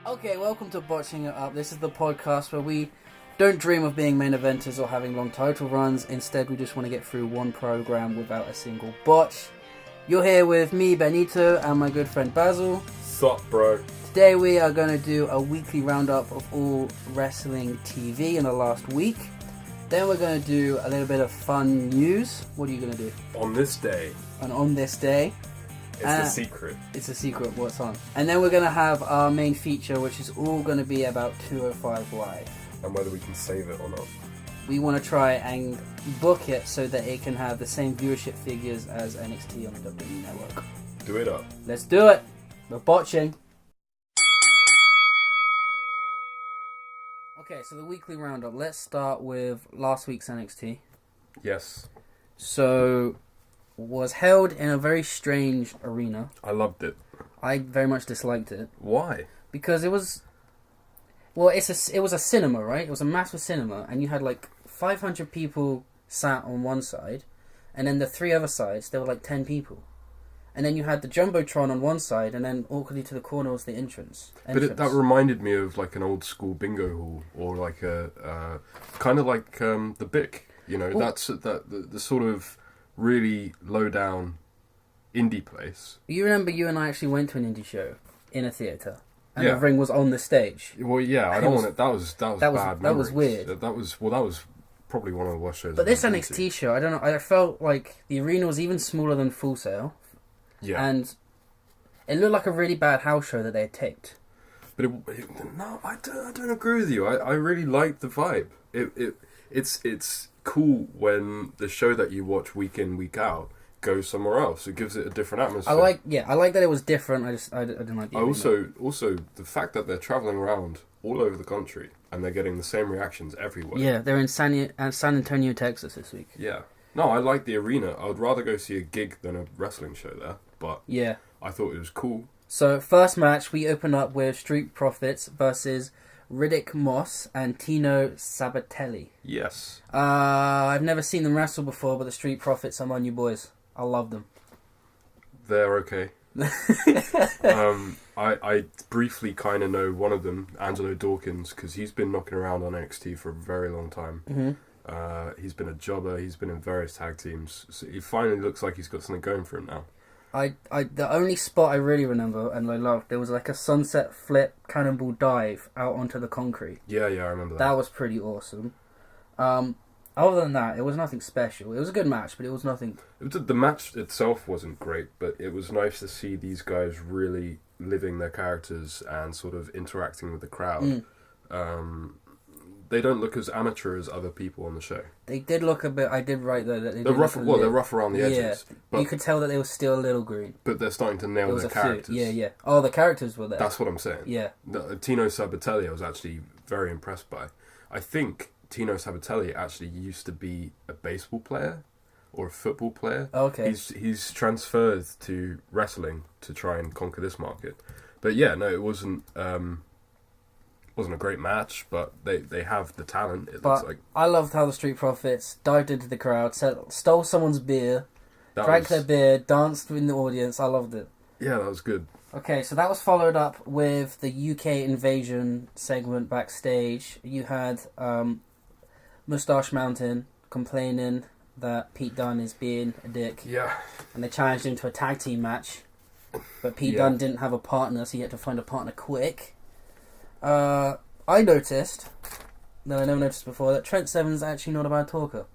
Okay, welcome to Botching It Up. This is the podcast where we don't dream of being main eventers or having long title runs. Instead, we just want to get through one program without a single botch. You're here with me, Benito, and my good friend Basil. Sup, bro? Today we are going to do a weekly roundup of all wrestling TV in the last week. Then we're going to do a little bit of fun news. What are you going to do? On this day. And on this day... It's the secret. It's a secret what's on. And then we're going to have our main feature, which is all going to be about 205 Live. And whether we can save it or not. We want to try and book it so that it can have the same viewership figures as NXT on the WWE Network. Do it up. Let's do it. We're botching. Okay, so the weekly roundup. Let's start with last week's NXT. Yes. So... was held in a very strange arena. I loved it. I very much disliked it. Why? Because it was... well, it was a cinema, right? It was a massive cinema, and you had like 500 people sat on one side, and then the three other sides, there were like 10 people. And then you had the Jumbotron on one side, and then awkwardly to the corner was the entrance. But that reminded me of like an old school bingo hall, or like a... kind of like the Bic, you know? Ooh. That's the sort of... really low down indie place. You remember you and I actually went to an indie show in a theatre, and yeah. the ring was on the stage. Well, yeah, I don't want it. That was bad. That was weird. That was probably one of the worst shows. But this NXT show, I don't know. I felt like the arena was even smaller than Full Sail. Yeah, and it looked like a really bad house show that they had taped. But no, I don't agree with you. I really like the vibe. It's cool when the show that you watch week in, week out goes somewhere else. It gives it a different atmosphere. I like that it was different. I didn't like the also the fact that they're traveling around all over the country and they're getting the same reactions everywhere. Yeah, they're in San Antonio, Texas this week. Yeah. No, I like the arena. I would rather go see a gig than a wrestling show there, but yeah, I thought it was cool. So, first match, we open up with Street Profits versus Riddick Moss and Tino Sabatelli. Yes. I've never seen them wrestle before, but the Street Profits are my new boys. I love them. They're okay. I briefly kind of know one of them, Angelo Dawkins, because he's been knocking around on NXT for a very long time. Mm-hmm. He's been a jobber. He's been in various tag teams. So he finally looks like he's got something going for him now. The only spot I really remember and I loved, there was like a sunset flip cannonball dive out onto the concrete. Yeah, I remember that. That was pretty awesome. Other than that, it was nothing special. It was a good match, but it was nothing... The match itself wasn't great, but it was nice to see these guys really living their characters and sort of interacting with the crowd. They don't look as amateur as other people on the show. They did look a bit... I did write that they they're rough. Well, they're rough around the edges. Yeah, but you could tell that they were still a little green. But they're starting to nail their characters. Yeah. Oh, the characters were there. That's what I'm saying. Yeah. Tino Sabatelli, I was actually very impressed by. I think Tino Sabatelli actually used to be a baseball player or a football player. Okay. He's transferred to wrestling to try and conquer this market. But yeah, no, it wasn't a great match, but they have the talent. Looks like. I loved how the Street Profits dived into the crowd, stole someone's beer, drank their beer, danced in the audience. I loved it. Yeah, that was good. Okay, so that was followed up with the UK Invasion segment backstage. You had Moustache Mountain complaining that Pete Dunne is being a dick. Yeah. And they challenged him to a tag team match. But Pete Dunne didn't have a partner, so he had to find a partner quick. I noticed, that I never noticed before, that Trent Seven's actually not a bad talker.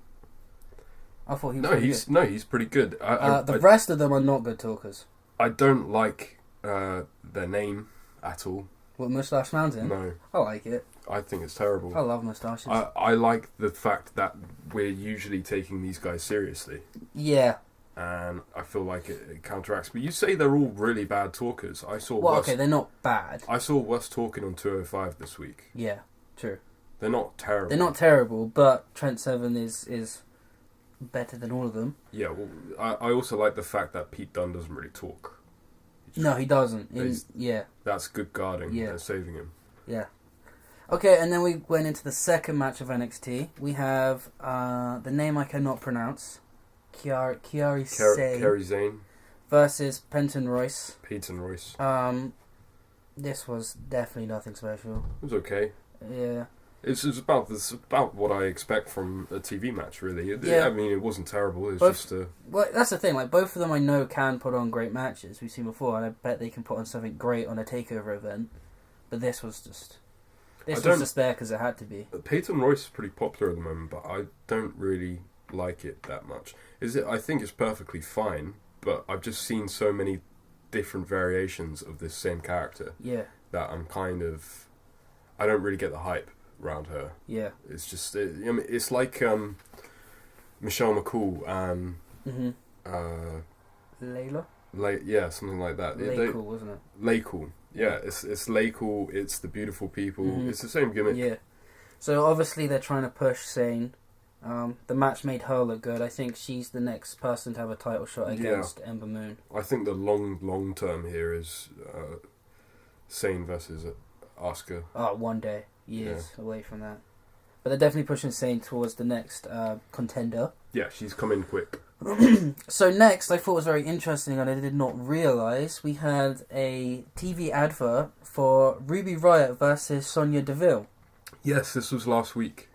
I thought he was he's pretty good. The rest of them are not good talkers. I don't like their name at all. What, Moustache Mountain? No. I like it. I think it's terrible. I love moustaches. I like the fact that we're usually taking these guys seriously. Yeah. And I feel like it counteracts. But you say they're all really bad talkers. Okay, they're not bad. I saw Wes talking on 205 this week. Yeah, true. They're not terrible. They're not terrible, but Trent Seven is better than all of them. Yeah, well, I also like the fact that Pete Dunne doesn't really talk. No, he doesn't. That's good guarding. Yeah. They're saving him. Yeah. Okay, and then we went into the second match of NXT. We have the name I cannot pronounce. Kiari Sane Zane versus Peyton Royce. Peyton Royce. This was definitely nothing special. It was okay. Yeah. It's about what I expect from a TV match, really. Yeah. I mean, it wasn't terrible. It's just Well, that's the thing. Like, both of them I know can put on great matches. We've seen before, and I bet they can put on something great on a takeover event. But this was just there because it had to be. Peyton Royce is pretty popular at the moment, but I don't really like it that much. I think it's perfectly fine, but I've just seen so many different variations of this same character. Yeah. That I don't really get the hype around her. Yeah. It's just, it's like Michelle McCool and Layla? Yeah, something like that. Laycool, wasn't it? Laycool. Yeah, it's Laycool, it's the beautiful people. It's the same gimmick. Yeah. So obviously they're trying to push Sane. The match made her look good. I think she's the next person to have a title shot against Ember Moon. I think the long term here is Sane versus Asuka. Oh, one day. Years away from that. But they're definitely pushing Sane towards the next contender. Yeah, she's coming quick. So next, I thought was very interesting, and I did not realise, we had a TV advert for Ruby Riott versus Sonia Deville. Yes, this was last week.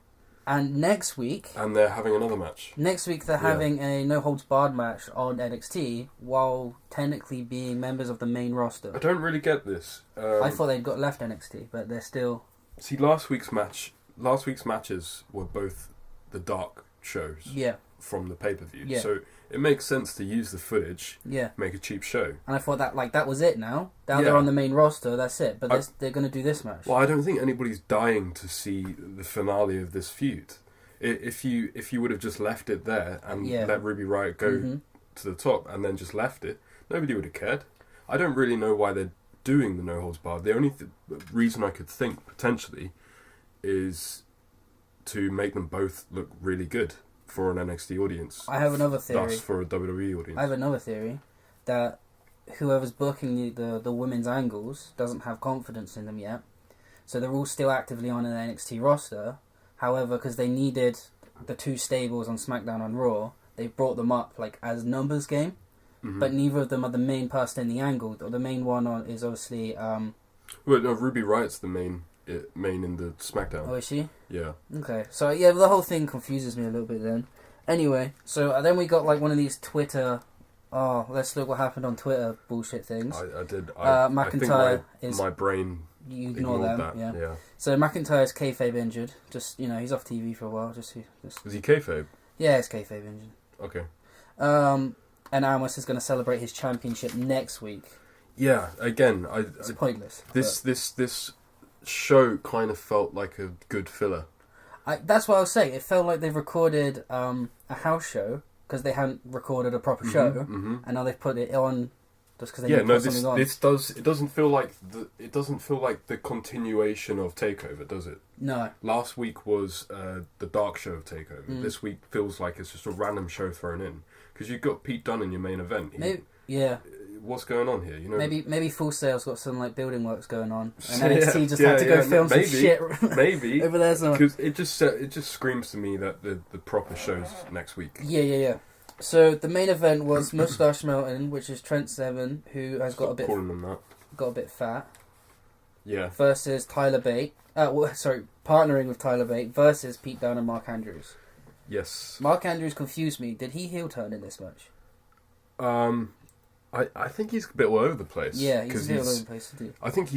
And next week... And they're having another match. Next week they're having a no-holds-barred match on NXT, while technically being members of the main roster. I don't really get this. I thought they'd got left NXT, but they're still... See, last week's matches were both the dark shows. Yeah. From the pay-per-view. Yeah. So it makes sense to use the footage. Yeah. Make a cheap show. And I thought that was it now. Now they're on the main roster, that's it. But they're going to do this match. Well, I don't think anybody's dying to see the finale of this feud. If you would have just left it there and let Ruby Riott go to the top and then just left it, nobody would have cared. I don't really know why they're doing the no holds barred. The only reason I could think potentially is to make them both look really good for an NXT audience. I have another theory. Thus for a WWE audience. I have another theory that whoever's booking the women's angles doesn't have confidence in them yet. So they're all still actively on an NXT roster. However, because they needed the two stables on SmackDown and Raw, they brought them up like as numbers game. But neither of them are the main person in the angle. The main one is obviously... Well, no, Ruby Riott's the main in the SmackDown. Oh, is she? Yeah. Okay. So, yeah, the whole thing confuses me a little bit then. Anyway, so then we got like one of these Twitter... Oh, let's look what happened on Twitter bullshit things. I did. McIntyre I think my brain... You ignore them, that. Yeah. So McIntyre's kayfabe injured. Just, he's off TV for a while. Just Was he kayfabe? Yeah, he's kayfabe injured. Okay. And Amos is going to celebrate his championship next week. Yeah, again, it's pointless. This show kind of felt like a good filler. That's what I was saying. It felt like they've recorded a house show because they hadn't recorded a proper show, and now they've put it on just because they put something on. It doesn't feel like the continuation of Takeover, does it? No. Last week was the dark show of Takeover. This week feels like it's just a random show thrown in. Because you've got Pete Dunne in your main event. What's going on here? Maybe Full Sail's got some like building works going on, and NXT just had to go film some shit. Maybe over there somewhere. Because it just screams to me that the proper show's next week. Yeah. So the main event was Mustache Mountain, which is Trent Seven, who has got a bit fat. Yeah. Versus Tyler Bate. Partnering with Tyler Bate versus Pete Dunne and Mark Andrews. Yes. Mark Andrews confused me. Did he heel turn in this match? I think he's a bit all over the place. Yeah, he's a bit all over the place too. I think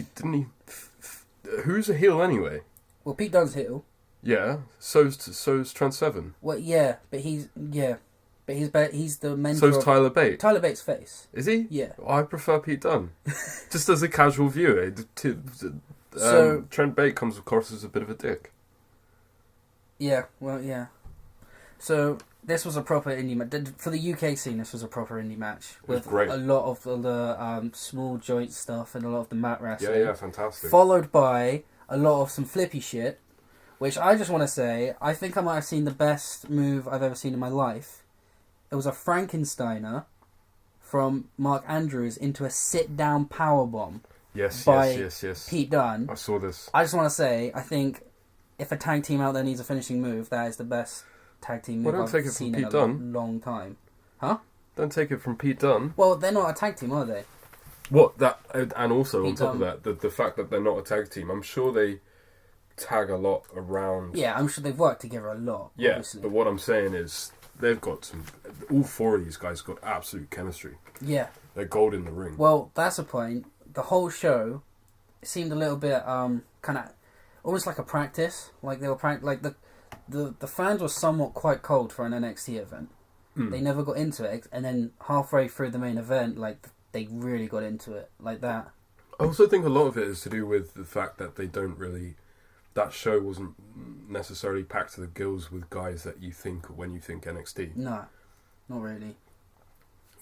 who's a heel anyway? Well, Pete Dunne's heel. Yeah, so's Trent Seven. Well, yeah, but he's the mentor. So's Tyler Bate. Tyler Bate's face. Is he? Yeah. I prefer Pete Dunne. Just as a casual viewer, Trent Bate comes across as a bit of a dick. Yeah. Well, yeah. So this was a proper indie match. For the UK scene, this was a proper indie match with a lot of the small joint stuff and a lot of the mat wrestling. Yeah, fantastic. Followed by a lot of some flippy shit, which I just want to say, I think I might have seen the best move I've ever seen in my life. It was a Frankensteiner from Mark Andrews into a sit-down powerbomb. Yes. Pete Dunne. I saw this. I just want to say, I think if a tag team out there needs a finishing move, that is the best tag team move I've seen in a long time. Huh? Don't take it from Pete Dunne. Well, they're not a tag team, are they? What that and also on Pete top of Dunne. that, the fact that they're not a tag team, I'm sure they tag a lot around. Yeah, I'm sure they've worked together a lot. Yeah, Obviously. but what I'm saying is they've got some. All four of these guys got absolute chemistry. Yeah. They're gold in the ring. Well, that's the point. The whole show seemed a little bit kind of almost like a practice. Like they were like the fans were somewhat quite cold for an NXT event. They never got into it, and then halfway through the main event, like they really got into it like that. I also think a lot of it is to do with the fact that they don't really. That show wasn't necessarily packed to the gills with guys that you think when you think NXT. No, not really.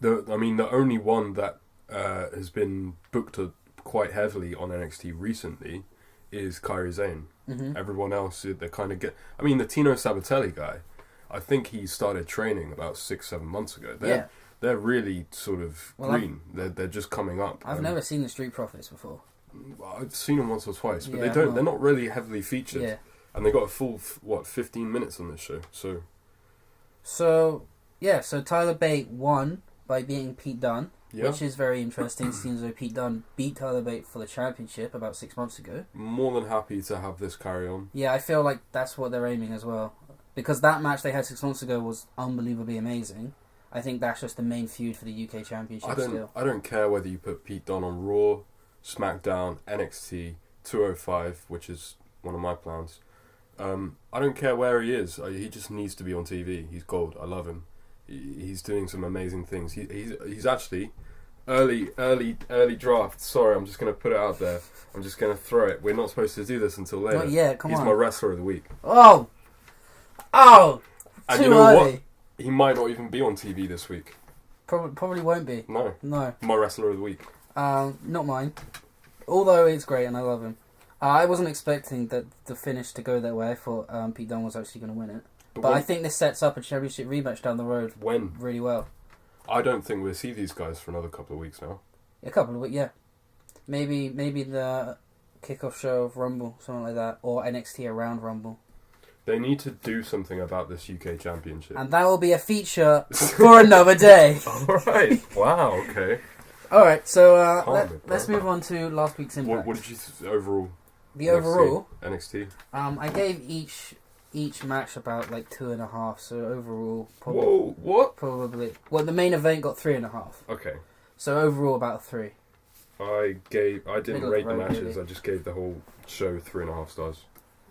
The only one that has been booked quite heavily on NXT recently is Kairi Sane. Mm-hmm. Everyone else, they kind of get. I mean, the Tino Sabatelli guy, I think he started training about 6-7 months ago. They're really sort of green. They're just coming up. I've never seen the Street Profits before. I've seen them once or twice, but Yeah, they're not really heavily featured. Yeah. And they got a full 15 minutes on this show. So Tyler Bate won by beating Pete Dunne, which is very interesting. Seems like Pete Dunne beat Tyler Bate for the championship about 6 months ago. More than happy to have this carry on. Yeah, I feel like that's what they're aiming as well. Because that match they had 6 months ago was unbelievably amazing. I think that's just the main feud for the UK Championship still. I don't care whether you put Pete Dunne on Raw, SmackDown, NXT, 205, which is one of my plans. I don't care where he is. He just needs to be on TV. He's gold. I love him. He's doing some amazing things. He's actually early draft. Sorry, I'm just going to put it out there. I'm just going to throw it. We're not supposed to do this until later. Not yet, come on. He's my wrestler of the week. Oh! And too you know early. what? He might not even be on TV this week. Probably won't be. No. No. My wrestler of the week. Not mine. Although it's great and I love him. I wasn't expecting the finish to go that way. I thought Pete Dunne was actually going to win it. But I think this sets up a championship rematch down the road. When? Really well. I don't think we'll see these guys for another couple of weeks now. A couple of weeks, yeah. Maybe the kickoff show of Rumble, something like that, or NXT around Rumble. They need to do something about this UK Championship. And that will be a feature for another day. Alright. Wow, okay. Alright, so let's move on to last week's Impact. What did you overall? The overall? NXT. I gave each match about like 2.5, so overall probably... Whoa, what? Probably... Well, the main event got 3.5. Okay. So overall about 3. I didn't Middle rate the of the road, matches, really. I just gave the whole show 3.5 stars.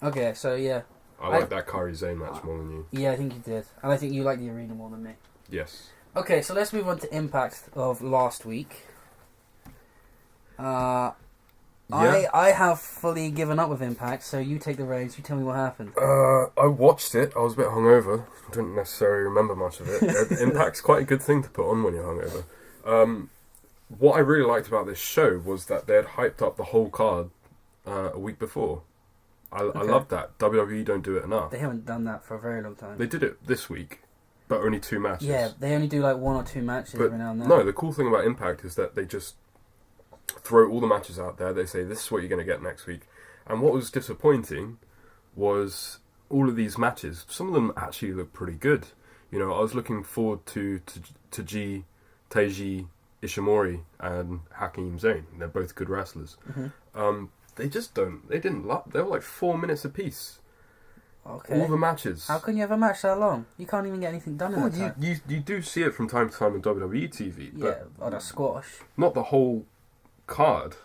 Okay, so yeah. I like that Kairi Sane match more than you. Yeah, I think you did. And I think you like the arena more than me. Yes. Okay, so let's move on to Impact of last week. I have fully given up with Impact, so you take the reins. You tell me what happened. I watched it. I was a bit hungover. I don't necessarily remember much of it. Impact's quite a good thing to put on when you're hungover. What I really liked about this show was that they had hyped up the whole card a week before. I love that. WWE don't do it enough. They haven't done that for a very long time. They did it this week, but only 2 matches. Yeah, they only do like 1 or 2 matches But every now and then. no, the cool thing about Impact is that they just throw all the matches out there. They say, this is what you're going to get next week. And what was disappointing was all of these matches, some of them actually look pretty good. You know, I was looking forward to Taiji Ishimori and Hakeem Zayn. They're both good wrestlers. Mm-hmm. They were like 4 minutes apiece. Okay. All the matches. How can you have a match that long? You can't even get anything done in that time. You do see it from time to time on WWE TV, but yeah, on a squash. not the whole card.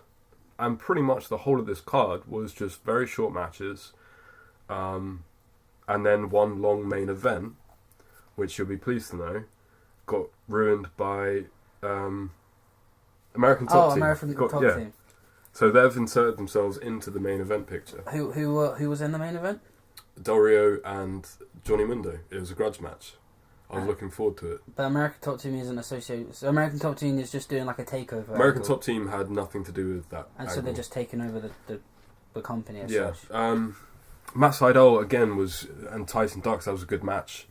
And pretty much the whole of this card was just very short matches, and then one long main event, which you'll be pleased to know, got ruined by American Top Team. American Top Team. So they've inserted themselves into the main event picture. Who was in the main event? Del Rio and Johnny Mundo. It was a grudge match. I was looking forward to it. But American Top Team isn't associated. So American Top Team is just doing like a takeover. American angle. Top Team had nothing to do with that. And so they're just taking over the company as Yeah. such. Matt Sydal again and Tyson Dux. That was a good match,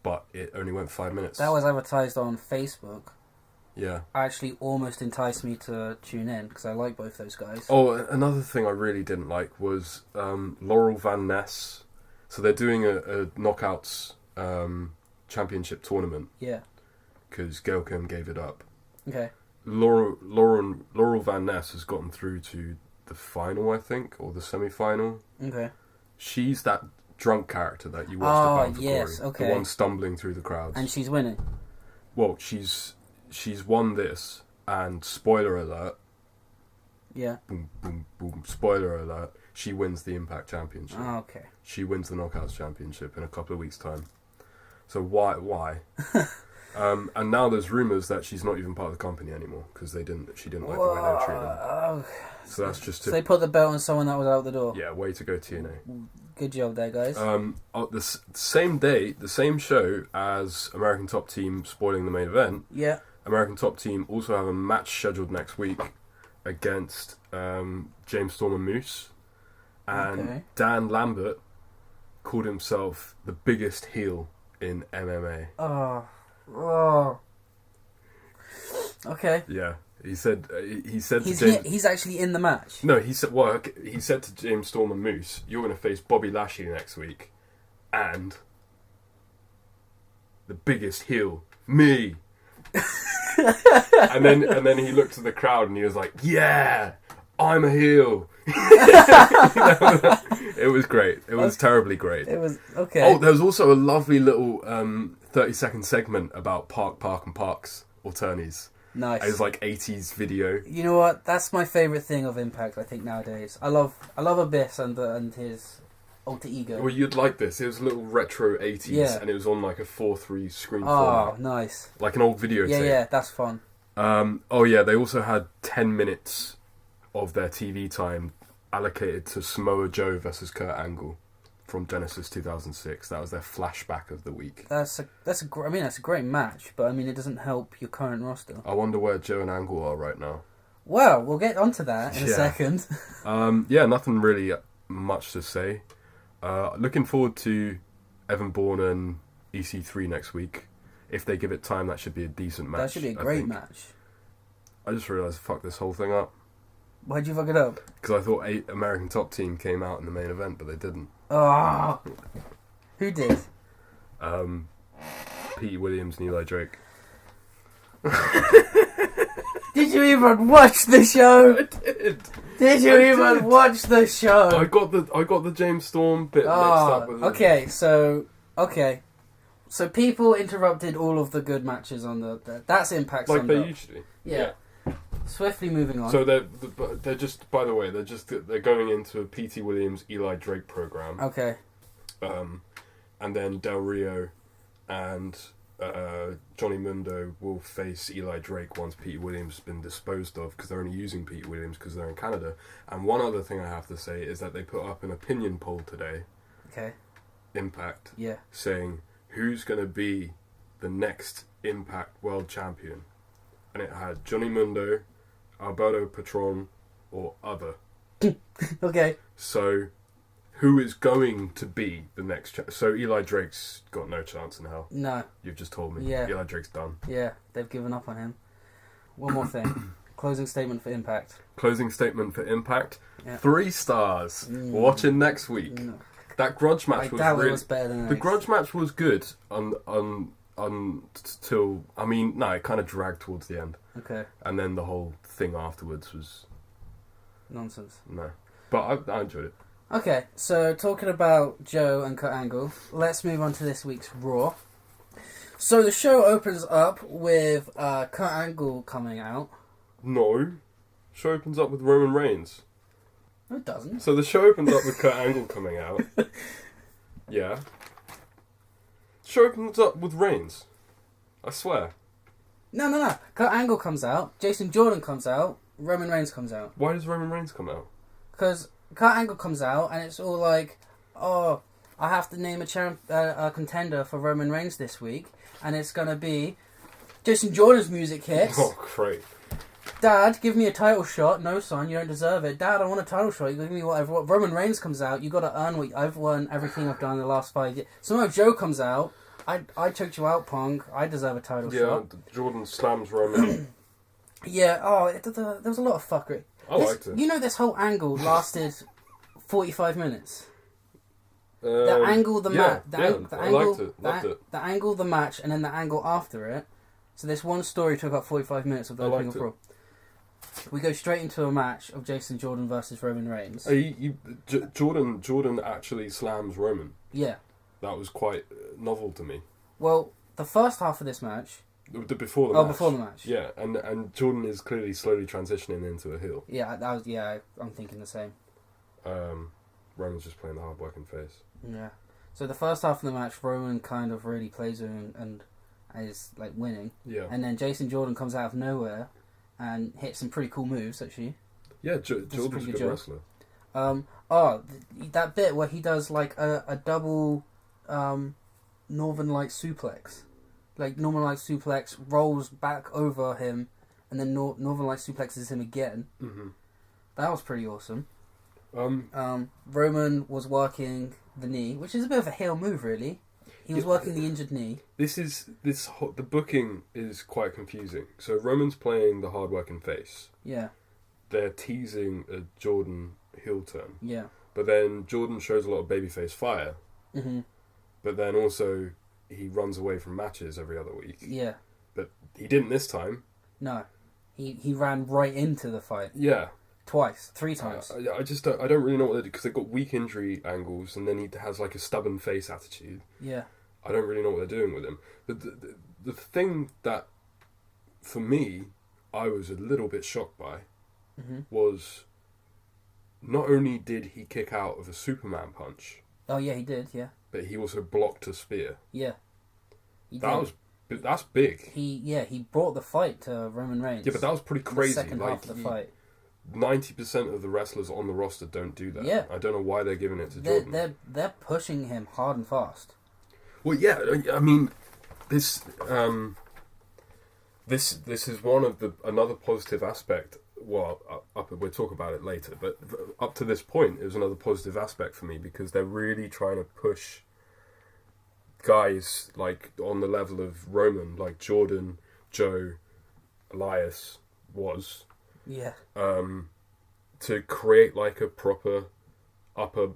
but it only went 5 minutes. That was advertised on Facebook. Yeah. Actually almost enticed me to tune in because I like both those guys. Oh, another thing I really didn't like was Laurel Van Ness. So they're doing a knockouts championship tournament. Yeah. Because Gail Kim gave it up. Okay. Laurel Van Ness has gotten through to the final, I think, or the semi-final. Okay. She's that drunk character that you watched at Bound for yes, Glory. okay. The one stumbling through the crowds. And she's winning. Well, she's won this, and spoiler alert. Yeah. Boom, boom, boom. Spoiler alert. She wins the Impact Championship. Oh, okay. She wins the Knockouts Championship in a couple of weeks' time. So why? And now there's rumours that she's not even part of the company anymore because she didn't like the way they were treating her. So that's just so they put the belt on someone that was out the door. Yeah, way to go, TNA. Good job there, guys. The same day, the same show as American Top Team spoiling the main event. Yeah. American Top Team also have a match scheduled next week against James Storm and Moose. And Dan Lambert called himself the biggest heel in MMA. Oh. Okay. Yeah, he said he's to James, he's actually in the match. No, he said to James Storm and Moose, "You're going to face Bobby Lashley next week, and the biggest heel, me." and then he looked at the crowd and he was like, "Yeah, I'm a heel." It was great. It was terribly great. It was okay. Oh, there was also a lovely little 30-second segment about Park and Park's attorneys. Nice. It was like 80s video. You know what? That's my favourite thing of Impact, I think, nowadays. I love Abyss and his alter ego. Well, you'd like this. It was a little retro 80s, and it was on like a 4:3 screen format. Oh, nice. Like an old videotape. Yeah, that's fun. They also had 10 minutes of their TV time allocated to Samoa Joe versus Kurt Angle from Genesis 2006. That was their flashback of the week. That's a great match, but I mean it doesn't help your current roster. I wonder where Joe and Angle are right now. Well, we'll get onto that in a second. Nothing really much to say. Looking forward to Evan Bourne and EC3 next week. If they give it time, that should be a decent match. That should be a great match. I just realised I fucked this whole thing up. Why'd you fuck it up? Because I thought American Top Team came out in the main event, but they didn't. Oh, who did? Pete Williams and Eli Drake. Did you even watch the show? I did. Did you even watch the show? I got the James Storm bit mixed up with it. So people interrupted all of the good matches on the that's Impact. Like they usually. Yeah. Swiftly moving on. So they're just, by the way, they're going into a P.T. Williams Eli Drake program. Okay. And then Del Rio and Johnny Mundo will face Eli Drake once Pete Williams has been disposed of, because they're only using Pete Williams because they're in Canada. And one other thing I have to say is that they put up an opinion poll today. Okay. Impact. Yeah. Saying who's going to be the next Impact World Champion. And it had Johnny Mundo, Alberto Patron, or other. Okay. So, who is going to be the next... So, Eli Drake's got no chance in hell. No. You've just told me. Yeah. Eli Drake's done. Yeah, they've given up on him. One more thing. Closing statement for Impact. Closing statement for Impact. Yeah. 3 stars. Watching next week. No. That grudge match was really... it was better than the grudge match was good until... I mean, no, it kind of dragged towards the end. Okay. And then the whole thing afterwards was... Nonsense. No. But I enjoyed it. Okay, so talking about Joe and Kurt Angle, let's move on to this week's Raw. So the show opens up with Kurt Angle coming out. No. Show opens up with Roman Reigns. No, it doesn't. So the show opens up with Kurt Angle coming out. Yeah. Show opens up with Reigns. I swear. No. Kurt Angle comes out, Jason Jordan comes out, Roman Reigns comes out. Why does Roman Reigns come out? Because Kurt Angle comes out and it's all like, oh, I have to name a contender for Roman Reigns this week, and it's going to be Jason Jordan's music hits. Oh, great. Dad, give me a title shot. No, son, you don't deserve it. Dad, I want a title shot. You give me whatever. Roman Reigns comes out. You got to earn what I've won. Everything I've done in the last 5 years. Samoa Joe comes out. I choked you out, Punk. I deserve a title shot. Yeah, Jordan slams Roman. Yeah. There was a lot of fuckery. I liked it. You know, this whole angle lasted 45 minutes. The angle, the match, I liked it. Loved it. The angle, the match, and then the angle after it. So this one story took up 45 minutes of the opening of Raw. we go straight into a match of Jason Jordan versus Roman Reigns. Jordan actually slams Roman. Yeah. That was quite novel to me. Well, the first half of this match... Before the match. Before the match. Yeah, and Jordan is clearly slowly transitioning into a heel. Yeah, I'm thinking the same. Roman's just playing the hard-working face. Yeah. So the first half of the match, Roman kind of really plays him and is like winning. Yeah. And then Jason Jordan comes out of nowhere and hits some pretty cool moves, actually. Yeah, Jordan's a good wrestler. That bit where he does like a double Northern Light suplex. Like, Northern Light suplex, rolls back over him, and then Northern Light suplexes him again. Mm-hmm. That was pretty awesome. Roman was working the knee, which is a bit of a heel move, really. He was working the injured knee. The booking is quite confusing. So Roman's playing the hard-working face. Yeah. They're teasing a Jordan heel turn. Yeah. But then Jordan shows a lot of babyface fire. Mm-hmm. But then also he runs away from matches every other week. Yeah. But he didn't this time. No. He ran right into the fight. Yeah. Twice. 3 times. I don't really know what they do, because they've got weak injury angles, and then he has like a stubborn face attitude. Yeah. I don't really know what they're doing with him. But the thing that, for me, I was a little bit shocked by, was not only did he kick out of a Superman punch. Oh yeah, he did. Yeah. But he also blocked a spear. Yeah. That's big. He brought the fight to Roman Reigns. Yeah, but that was pretty crazy. The second half of the fight. 90% of the wrestlers on the roster don't do that. Yeah. I don't know why they're giving it to Jordan. They're pushing him hard and fast. Well, yeah, I mean, this is one of another positive aspect. Well, we'll talk about it later, but up to this point, it was another positive aspect for me, because they're really trying to push guys like on the level of Roman, like Jordan, Joe, Elias was. Yeah. To create like a proper upper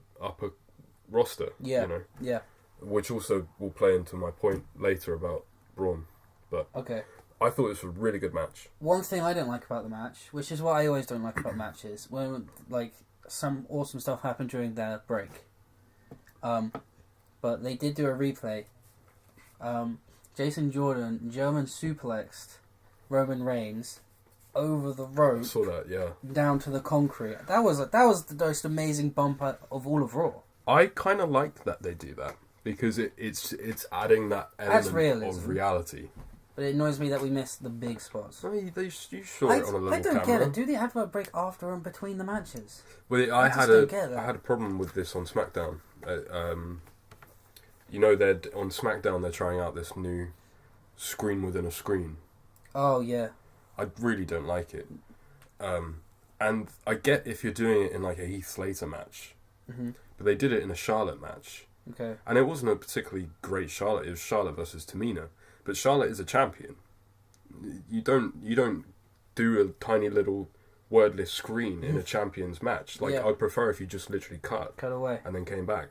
roster. Yeah. You know. Yeah. Which also will play into my point later about Braun. But okay. I thought it was a really good match. One thing I don't like about the match, which is what I always don't like about matches, when like some awesome stuff happened during their break. But they did do a replay. Jason Jordan German suplexed Roman Reigns over the rope. I saw that, yeah. Down to the concrete. That was the most amazing bump of all of Raw. I kind of liked that they do that, because it's adding that element of reality. But it annoys me that we missed the big spots. I mean, you saw it on a little camera. I don't get it. Do they have a break after and between the matches? Well, I had a problem with this on SmackDown. You know, on SmackDown they're trying out this new screen within a screen. Oh yeah. I really don't like it. And I get if you're doing it in like a Heath Slater match, but they did it in a Charlotte match. Okay. And it wasn't a particularly great Charlotte. It was Charlotte versus Tamina. But Charlotte is a champion. You don't do a tiny little wordless screen in a champion's match. Like, I'd prefer if you just literally cut away and then came back.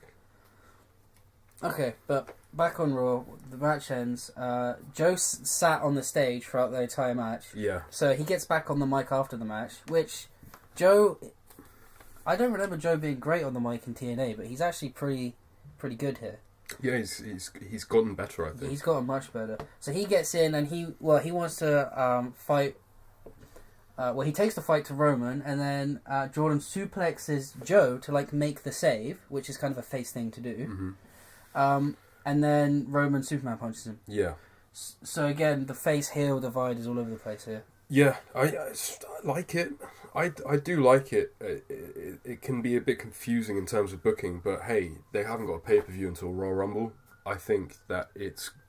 Okay, but back on Raw, the match ends. Joe sat on the stage throughout the entire match. Yeah. So he gets back on the mic after the match, which Joe... I don't remember Joe being great on the mic in TNA, but he's actually pretty good here. Yeah, he's gotten better, I think. He's gotten much better. So he gets in and he wants to fight... he takes the fight to Roman, and then Jordan suplexes Joe to like make the save, which is kind of a face thing to do. And then Roman Superman punches him. Yeah. So again, the face-heel divide is all over the place here. Yeah, I like it. I do like it. It can be a bit confusing in terms of booking, but hey, they haven't got a pay-per-view until Royal Rumble. I think that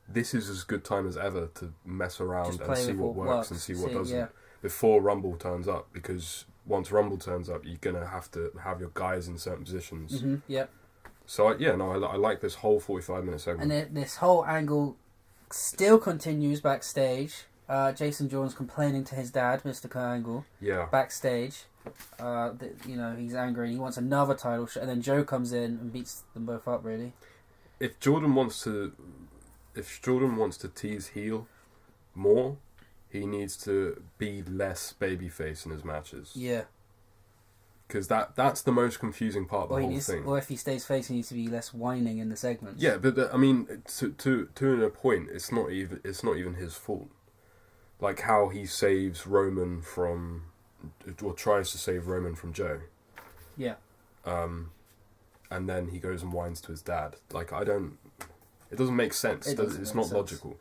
this is as good time as ever to mess around and see what works and see what doesn't before Rumble turns up, because once Rumble turns up, you're going to have your guys in certain positions. Yep. So, I like this whole 45-minute segment. And this whole angle still continues backstage. Jason Jordan's complaining to his dad, Mr. Kurt Angle. Yeah. Backstage. He's angry. He wants another title shot. And then Joe comes in and beats them both up, really. If Jordan wants to tease heel more, he needs to be less babyface in his matches. Yeah. Because that's the most confusing part of the whole thing. Or if he stays face, he needs to be less whining in the segments. Yeah, but I mean, to a point, it's not even his fault. Like how he saves Roman from, or tries to save Roman from Joe. Yeah. And then he goes and whines to his dad. Like it doesn't make sense. It's not logical.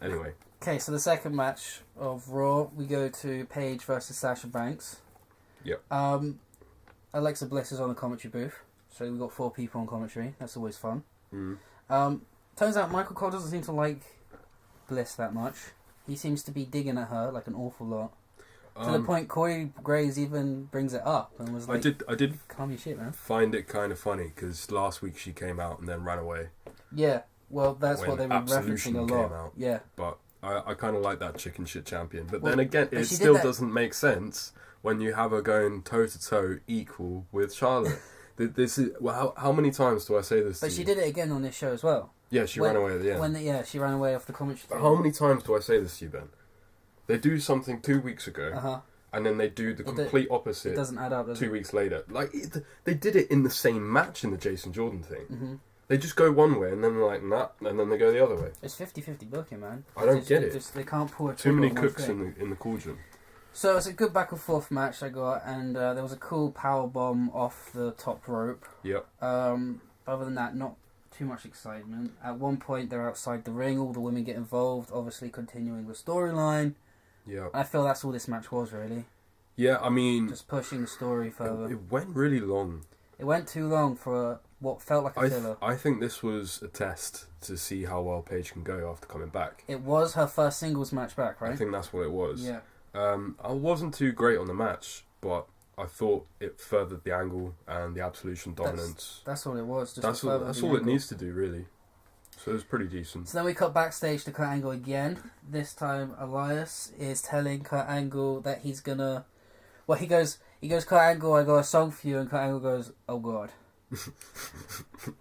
Anyway. Okay, so the second match of Raw, we go to Paige versus Sasha Banks. Yep. Alexa Bliss is on the commentary booth, so we've got 4 people on commentary. That's always fun. Mm. Turns out Michael Cole doesn't seem to like Bliss that much. He seems to be digging at her like an awful lot. To the point Corey Graves even brings it up and was like, I did calm your shit, man. Find it kind of funny because last week she came out and then ran away. Yeah, well, that's when what they were Absolution referencing a came lot. out. Yeah. But I kind of like that chicken shit champion. But then again, but it she still did that- doesn't make sense when you have her going toe-to-toe equal with Charlotte. This is how many times do I say this But to she you? did it again on this show as well. Yeah, she ran away at the end. She ran away off the commentary. How many times do I say this to you, Ben? They do something 2 weeks ago, Uh-huh. and then they do the complete opposite It doesn't add up, does 2 it? weeks later. Like, they did it in the same match in the Jason Jordan thing. Mm-hmm. They just go one way, and then they're like, nah, and then they go the other way. It's 50-50 booking, man. I don't get it. They can't pull a Too many trigger on one cooks thing. in the cauldron. So it's a good back and forth match I got, and there was a cool power bomb off the top rope. Yep. Other than that, not too much excitement. At one point, they're outside the ring. All the women get involved, obviously continuing the storyline. Yeah. I feel that's all this match was, really. Yeah, I mean, Just pushing the story further. it went really long. It went too long for what felt like a filler. I think this was a test to see how well Paige can go after coming back. It was her first singles match back, right? I think that's what it was. Yeah. I wasn't too great on the match, but I thought it furthered the angle and the Absolution dominance. That's all it was. That's all it needs to do, really. So it was pretty decent. So then we cut backstage to Kurt Angle again. This time Elias is telling Kurt Angle that he's gonna... Well, he goes, Kurt Angle, I got a song for you, and Kurt Angle goes, oh God.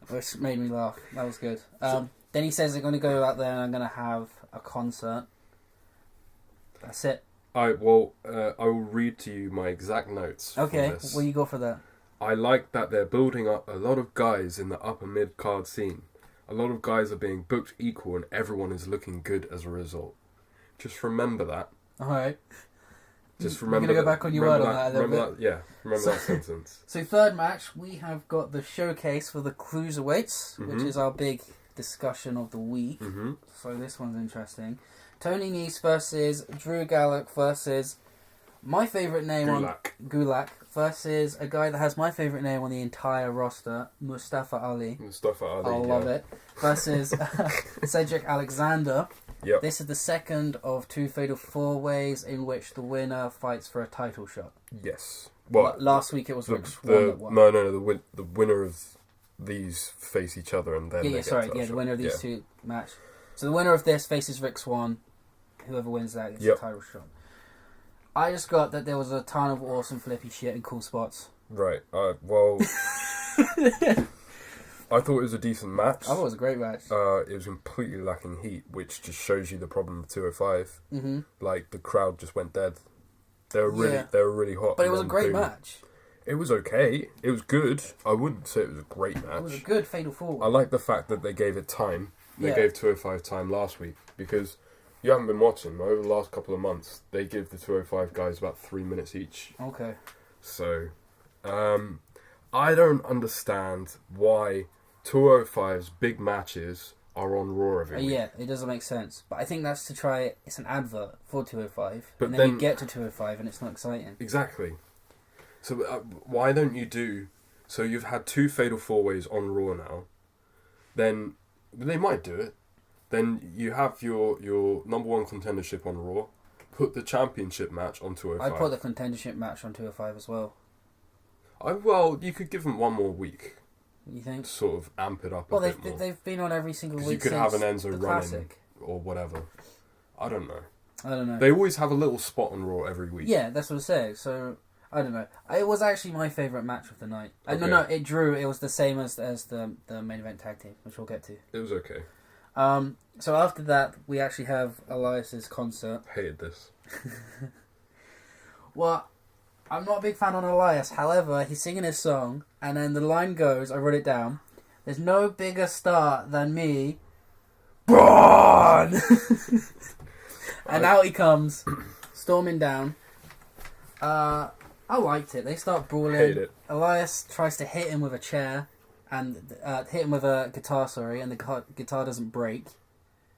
Which made me laugh. That was good. Then he says they're going to go out there and I'm going to have a concert. That's it. I will read to you my exact notes. Okay, for this. well you go for that. I like that they're building up a lot of guys in the upper mid-card scene. A lot of guys are being booked equal and everyone is looking good as a result. Just remember that. Alright. Just remember You're going to go back on your word on that a little bit. Remember that sentence. So third match, we have got the showcase for the Cruiserweights, which is our big discussion of the week. Mm-hmm. So this one's interesting. Tony Nese versus Drew Gulak versus my favourite name on Gulak versus a guy that has my favourite name on the entire roster, Mustafa Ali. I love it. Versus Cedric Alexander. Yep. This is the second of 2 fatal 4-ways in which the winner fights for a title shot. Yes. Well, last week it was Rick Swann that won. No. The winner of these face each other and then the winner of these two match. So the winner of this faces Rick Swann. Whoever wins that gets a title shot. I just got that there was a ton of awesome flippy shit and cool spots. Right. Well, I thought it was a decent match. I thought it was a great match. It was completely lacking heat, which just shows you the problem with 205. Mm-hmm. Like the crowd just went dead. They were really hot. But it was a great match. It was okay. It was good. I wouldn't say it was a great match. It was a good fatal 4. I like the fact that they gave it time. They gave 205 time last week because you haven't been watching. Over the last couple of months, they give the 205 guys about 3 minutes each. Okay. So, I don't understand why 205's big matches are on Raw every week. Yeah, it doesn't make sense. But I think that's to try... It's an advert for 205. But and then you get to 205 and it's not exciting. Exactly. So why don't you do... So you've had 2 fatal 4-ways on Raw now. Then they might do it. Then you have your number 1 contendership on Raw. Put the championship match on 205. I'd put the contendership match on 205 as well. Well, you could give them one more week. You think? To sort of amp it up a bit more. They've been on every single week. You could have an Enzo running classic. Or whatever. I don't know. know. They always have a little spot on Raw every week. Yeah, that's what I'm saying. So I don't know. It was actually my favourite match of the night. Okay. No, it drew. It was the same as the main event tag team, which we'll get to. It was okay. So after that, we actually have Elias's concert. Hated this. Well, I'm not a big fan on Elias. However, he's singing his song, and then the line goes, I wrote it down, there's no bigger star than me, Braun! And out he comes, storming down. I liked it. They start brawling. Hate it. Elias tries to hit him with a chair, and hit him with a guitar, and the guitar doesn't break.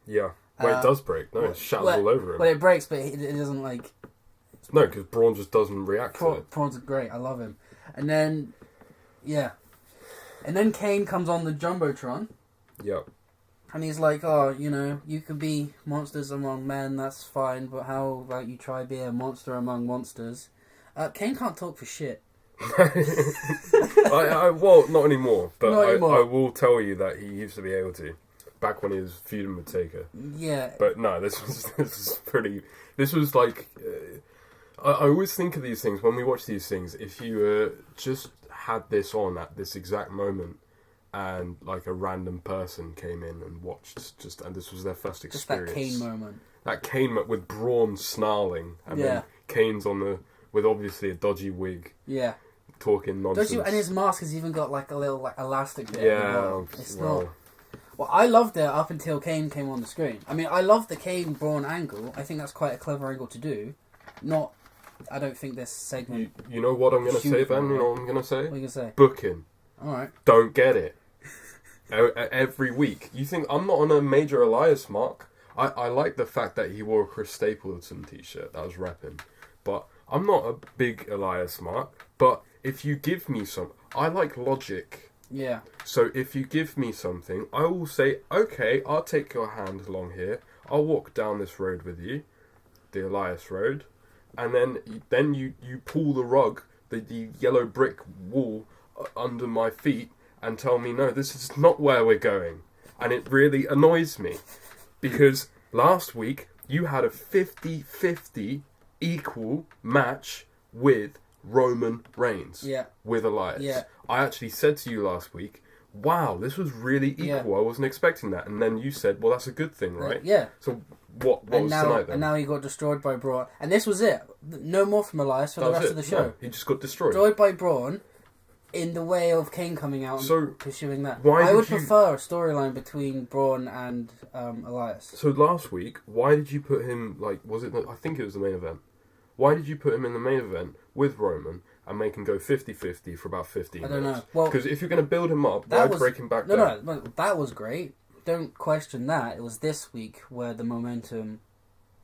Yeah. Well, it does break. No, it shatters all over him. Well, it breaks, but it doesn't, like... No, because Braun just doesn't react to it. Braun's great. I love him. And then, yeah. And then Kane comes on the Jumbotron. Yeah. And he's like, oh, you know, you can be monsters among men, that's fine, but how about you try be a monster among monsters? Kane can't talk for shit. Well, not anymore. But Not anymore. I will tell you that he used to be able to. Back when he was feuding with Taker. Yeah. But no, this was pretty... This was like... I always think of these things, when we watch these things, if you just had this on at this exact moment and like a random person came in and watched, and this was their first experience. Just that Kane moment. That Kane moment with Braun snarling and then Kane's with obviously a dodgy wig. Yeah. Talking nonsense. And his mask has even got like a little like elastic bit. Yeah. It's not... Well, I loved it up until Kane came on the screen. I mean, I love the Kane-Braun angle. I think that's quite a clever angle to do. I don't think this segment... You know what I'm going to say, Ben? You know what I'm going to say? What are you going to say? Booking. Alright. Don't get it. Every week. You think I'm not on a major Elias mark? I like the fact that he wore a Chris Stapleton t-shirt. That was repping. But I'm not a big Elias mark. But if you give me some... I like logic. Yeah. So if you give me something, I will say, okay, I'll take your hand along here. I'll walk down this road with you. The Elias road. And then you pull the rug, the yellow brick wall under my feet and tell me, no, this is not where we're going. And it really annoys me. Because last week, you had a 50-50 equal match with Roman Reigns. Yeah. With Elias. Yeah. I actually said to you last week, wow, this was really equal. Yeah. I wasn't expecting that. And then you said, well, that's a good thing, right? Yeah. So what was tonight then? And now he got destroyed by Braun. And this was it. No more from Elias for the rest of the show. No, he just got destroyed. Destroyed by Braun in the way of Kane coming out and pursuing that. I would prefer a storyline between Braun and Elias. So last week, why did you put him, I think it was the main event. Why did you put him in the main event with Roman and make him go 50-50 for about 15 minutes? I don't know. Well, because if you're going to build him up, why break him back down? No, that was great. Don't question that. It was this week where the momentum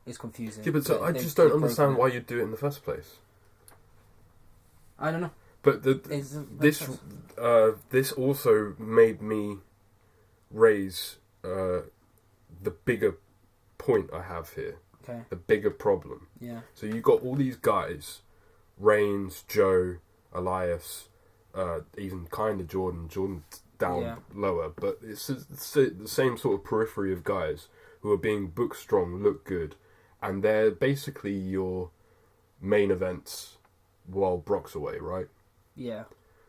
is confusing. Yeah, but I just don't understand why you'd do it in the first place. I don't know. But this also made me raise the bigger point I have here. Okay. The bigger problem. Yeah. So you got all these guys, Reigns, Joe, Elias, even kind of Jordan down lower, but it's the same sort of periphery of guys who are being book strong, look good, and they're basically your main events while Brock's away, right? Yeah.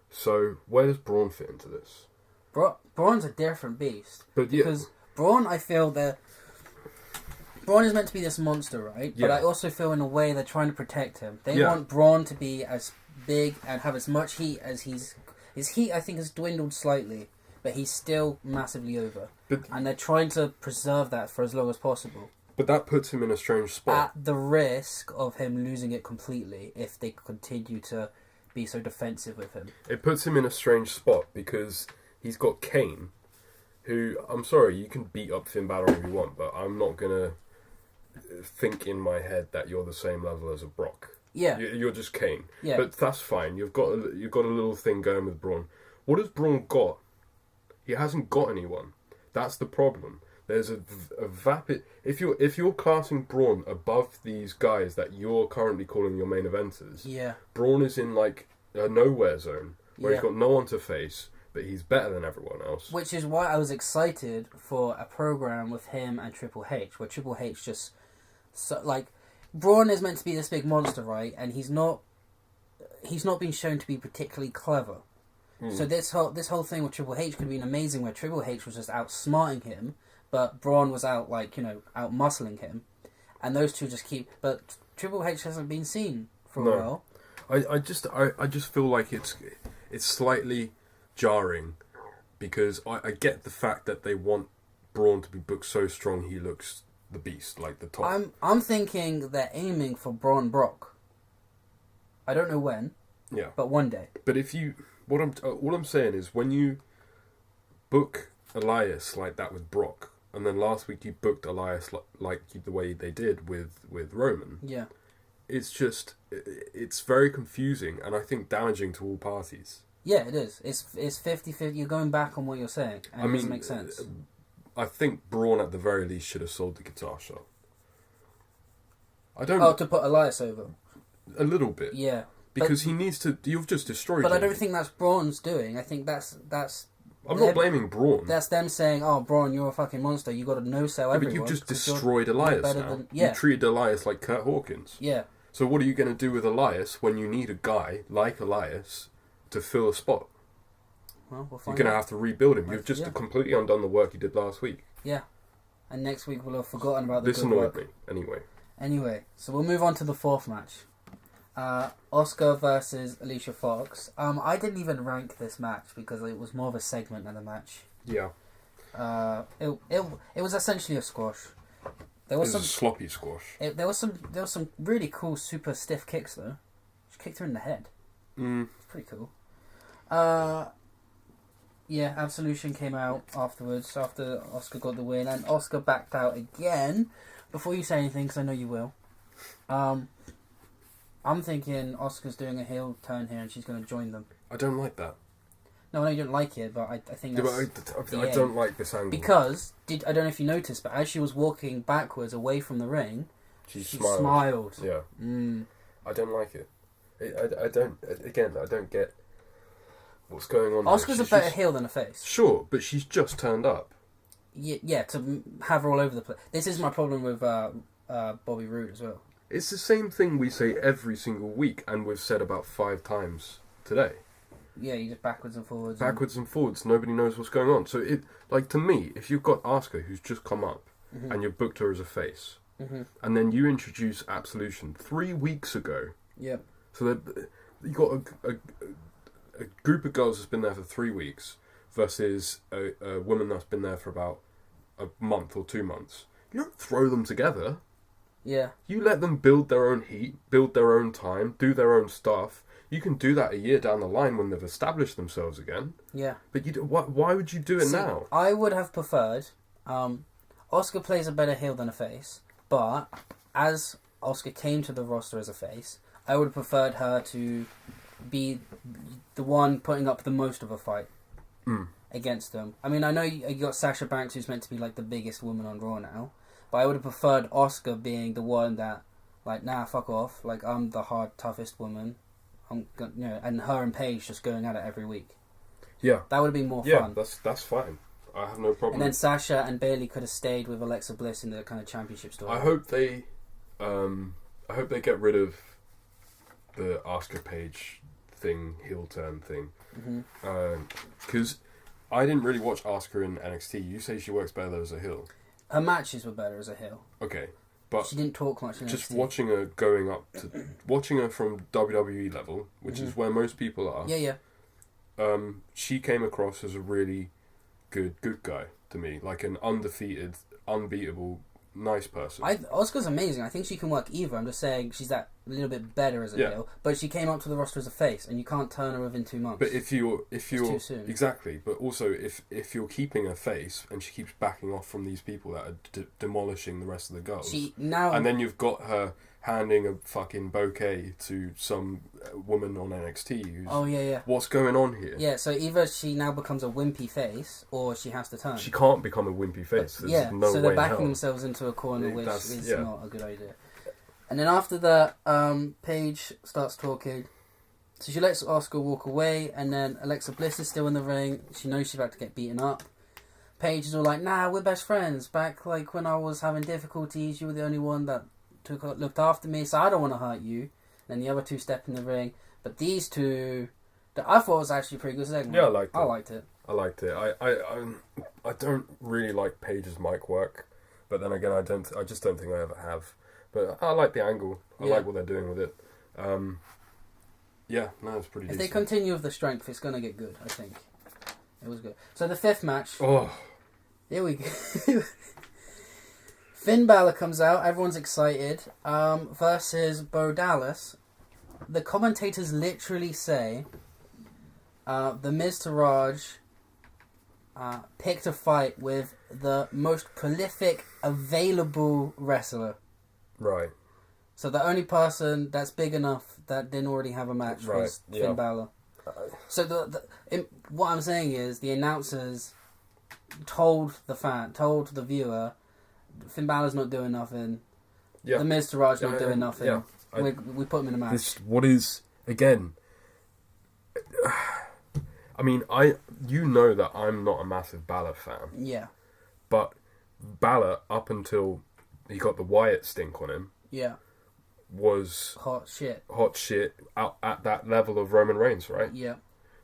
So where does Braun fit into this? Braun's a different beast. But because Braun, I feel that Braun is meant to be this monster, right? Yeah. But I also feel in a way they're trying to protect him. They want Braun to be as big and have as much heat as his heat, I think, has dwindled slightly, but he's still massively over. And they're trying to preserve that for as long as possible. But that puts him in a strange spot. At the risk of him losing it completely if they continue to be so defensive with him. It puts him in a strange spot because he's got Kane, who, I'm sorry, you can beat up Finn Balor if you want, but I'm not going to think in my head that you're the same level as a Brock. Yeah. You're just Kane. Yeah. But that's fine. You've got a little thing going with Braun. What has Braun got? He hasn't got anyone. That's the problem. There's a vapid... If you're classing Braun above these guys that you're currently calling your main eventers, Braun is in like a nowhere zone where he's got no one to face, but he's better than everyone else. Which is why I was excited for a program with him and Triple H, where Triple H just... Braun is meant to be this big monster, right? And he's not been shown to be particularly clever. So this whole thing with Triple H could have been amazing, where Triple H was just outsmarting him, but Braun was out out muscling him, and those two just keep. But Triple H hasn't been seen for a while. I just feel like it's slightly jarring, because I get the fact that they want Braun to be booked so strong he looks the beast, like the top. I'm thinking they're aiming for Braun Brock. I don't know when. Yeah. But one day. But all I'm saying is, when you book Elias like that with Brock, and then last week you booked Elias like the way they did with Roman. Yeah. It's very confusing, and I think damaging to all parties. Yeah, it is. It's 50-50. You're going back on what you're saying, and it doesn't make sense. I think Braun at the very least should have sold the guitar shop. I don't. Oh, to put Elias over. A little bit. Yeah. Because he needs to. You've just destroyed. But him. I don't think that's Braun's doing. I think that's. I'm not blaming Braun. That's them saying, "Oh, Braun, you're a fucking monster. You got to no-sell everyone." But you've just destroyed Elias now. You treated Elias like Kurt Hawkins. Yeah. So what are you going to do with Elias when you need a guy like Elias to fill a spot? Well, we'll You're find going to out. have to rebuild him. You've just completely undone the work you did last week. Yeah. And next week we'll have forgotten about the This good annoyed work. me, Anyway, so we'll move on to the fourth match. Asuka versus Alicia Fox. I didn't even rank this match because it was more of a segment than a match. Yeah. It was essentially a squash. There was a sloppy squash. There was some really cool super stiff kicks though. She kicked her in the head. It's pretty cool. Yeah, Absolution came out afterwards after Asuka got the win, and Asuka backed out again. Before you say anything, because I know you will, I'm thinking Asuka's doing a heel turn here and she's going to join them. I don't like that. No, I know you don't like it, but I think that's... I don't like this angle. Because, I don't know if you noticed, but as she was walking backwards away from the ring, she smiled. Yeah. I don't like it. I don't get what's going on. Asuka's a better heel than a face. Sure, but she's just turned up. Yeah, to have her all over the place. This is my problem with Bobby Roode as well. It's the same thing we say every single week, and we've said about 5 times today. Yeah, you just backwards and forwards. Backwards and forwards. Nobody knows what's going on. So, to me, if you've got Asuka who's just come up, and you've booked her as a face, and then you introduce Absolution 3 weeks ago. Yep. So that you got a group of girls that's been there for 3 weeks versus a woman that's been there for about a month or 2 months. You don't throw them together. Yeah. You let them build their own heat, build their own time, do their own stuff. You can do that a year down the line when they've established themselves again. Yeah. But why would you do it now? I would have preferred... Asuka plays a better heel than a face, but as Asuka came to the roster as a face, I would have preferred her to be the one putting up the most of a fight against them. I mean, I know you got Sasha Banks, who's meant to be like the biggest woman on Raw now, but I would have preferred Asuka being the one that, like, nah, fuck off. Like, I'm the hard, toughest woman. And her and Paige just going at it every week. Yeah, that would have been more fun. Yeah, that's fine. I have no problem. And then Sasha and Bayley could have stayed with Alexa Bliss in the kind of championship story. I hope they get rid of the Asuka Paige thing, heel turn thing, because I didn't really watch Asuka in NXT. You say she works better as a heel. Her matches were better as a heel. Okay, but she didn't talk much in just NXT. watching her going up to watching her from WWE level, which is where most people are. Yeah. She came across as a really good guy to me, like an undefeated, unbeatable, nice person. Asuka's amazing. I think she can work either. I'm just saying she's that little bit better as a heel, but she came up to the roster as a face, and you can't turn her within 2 months. But if you're too soon. Exactly, but also if you're keeping her face and she keeps backing off from these people that are demolishing the rest of the girls, and then you've got her handing a fucking bouquet to some woman on NXT who's... What's going on here? Yeah, so either she now becomes a wimpy face, or she has to turn. She can't become a wimpy face. There's no so way they're in backing hell. themselves into a corner, which is yeah. not a good idea. And then after that, Paige starts talking. So she lets Asuka walk away, and then Alexa Bliss is still in the ring. She knows she's about to get beaten up. Paige is all like, nah, we're best friends. Back like when I was having difficulties, you were the only one that looked after me, so I don't want to hurt you. And then the other two step in the ring. But these two, I thought it was actually a pretty good segment. Yeah, I liked it. I liked it. I don't really like Paige's mic work, but then again, I just don't think I ever have. But I like the angle. I like what they're doing with it. Yeah, no, it's pretty If decent. they continue with the strength, it's going to get good, I think. It was good. So the fifth match. Oh. Here we go. Finn Balor comes out. Everyone's excited. Versus Bo Dallas. The commentators literally say the Miz to Raj picked a fight with the most prolific available wrestler. Right. So the only person that's big enough that didn't already have a match was Finn Balor. So what I'm saying is the announcers told the viewer, Finn Balor's not doing nothing. Yeah. The Miz to Raj not doing nothing. Yeah. We put him in a match. What is again? I mean, you know that I'm not a massive Balor fan. Yeah. But Balor, up until he got the Wyatt stink on him, was hot shit out at that level of Roman Reigns, right? Yeah.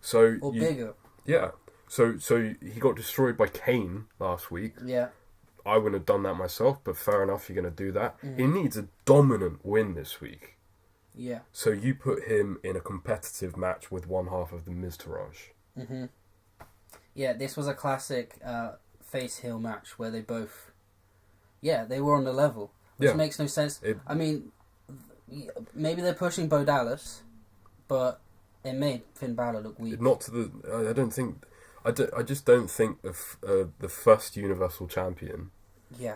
So bigger. Yeah. So he got destroyed by Kane last week. Yeah. I wouldn't have done that myself, but fair enough, you're going to do that. He needs a dominant win this week. Yeah. So you put him in a competitive match with one half of the Miz to Raj. Mm-hmm. Yeah, this was a classic face-heel match where they both... Yeah, they were on the level. Which makes no sense. I mean, maybe they're pushing Bo Dallas, but it made Finn Balor look weak. Not to the... I don't think... I just don't think the first Universal Champion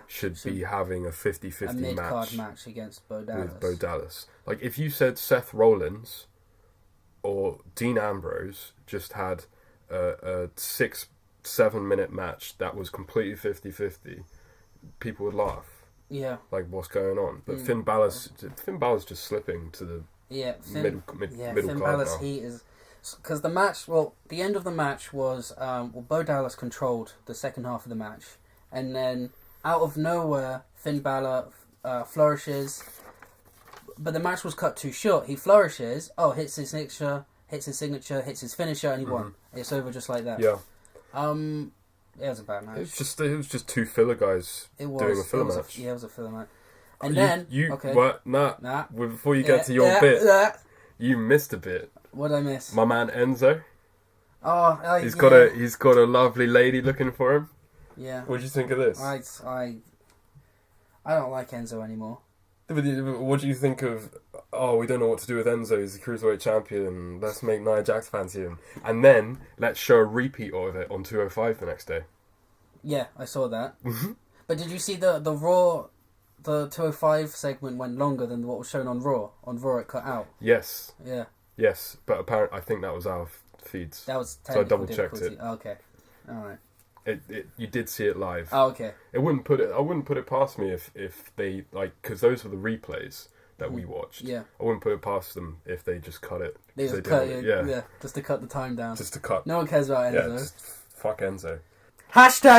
should be having a 50-50 match. A mid-card match against Bo Dallas. With Bo Dallas. Like, if you said Seth Rollins or Dean Ambrose just had a 6-7 minute match that was completely 50-50, people would laugh. Yeah. Like, what's going on? But Finn Balor's just slipping to the middle Finn card Balor's now. heat is... Because the match, the end of the match was, Bo Dallas controlled the second half of the match. And then, out of nowhere, Finn Balor flourishes. But the match was cut too short. He flourishes, hits his signature, hits his finisher, and he won. It's over just like that. Yeah. It was a bad match. It was just two filler guys doing a filler match. It was a filler match. And then... Before you get to your bit, you missed a bit. What did I miss? My man Enzo. He's got a lovely lady looking for him. Yeah. What do you think of this? I don't like Enzo anymore. What do you think of? Oh, we don't know what to do with Enzo. He's the cruiserweight champion. Let's make Nia Jax fancy him, and then let's show a repeat of it on 205 the next day. Yeah, I saw that. But did you see the Raw? The 205 segment went longer than what was shown on Raw. On Raw, it cut out. Yes. Yeah. Yes, but apparently I think that was our feeds. That was so I double checked it. Oh, okay, all right. You did see it live. Oh, okay. I wouldn't put it past me if they because those were the replays that we watched. Yeah. I wouldn't put it past them if they just cut it. They just cut it. Yeah, just to cut the time down. Just to cut. No one cares about Enzo. Yeah, just fuck Enzo.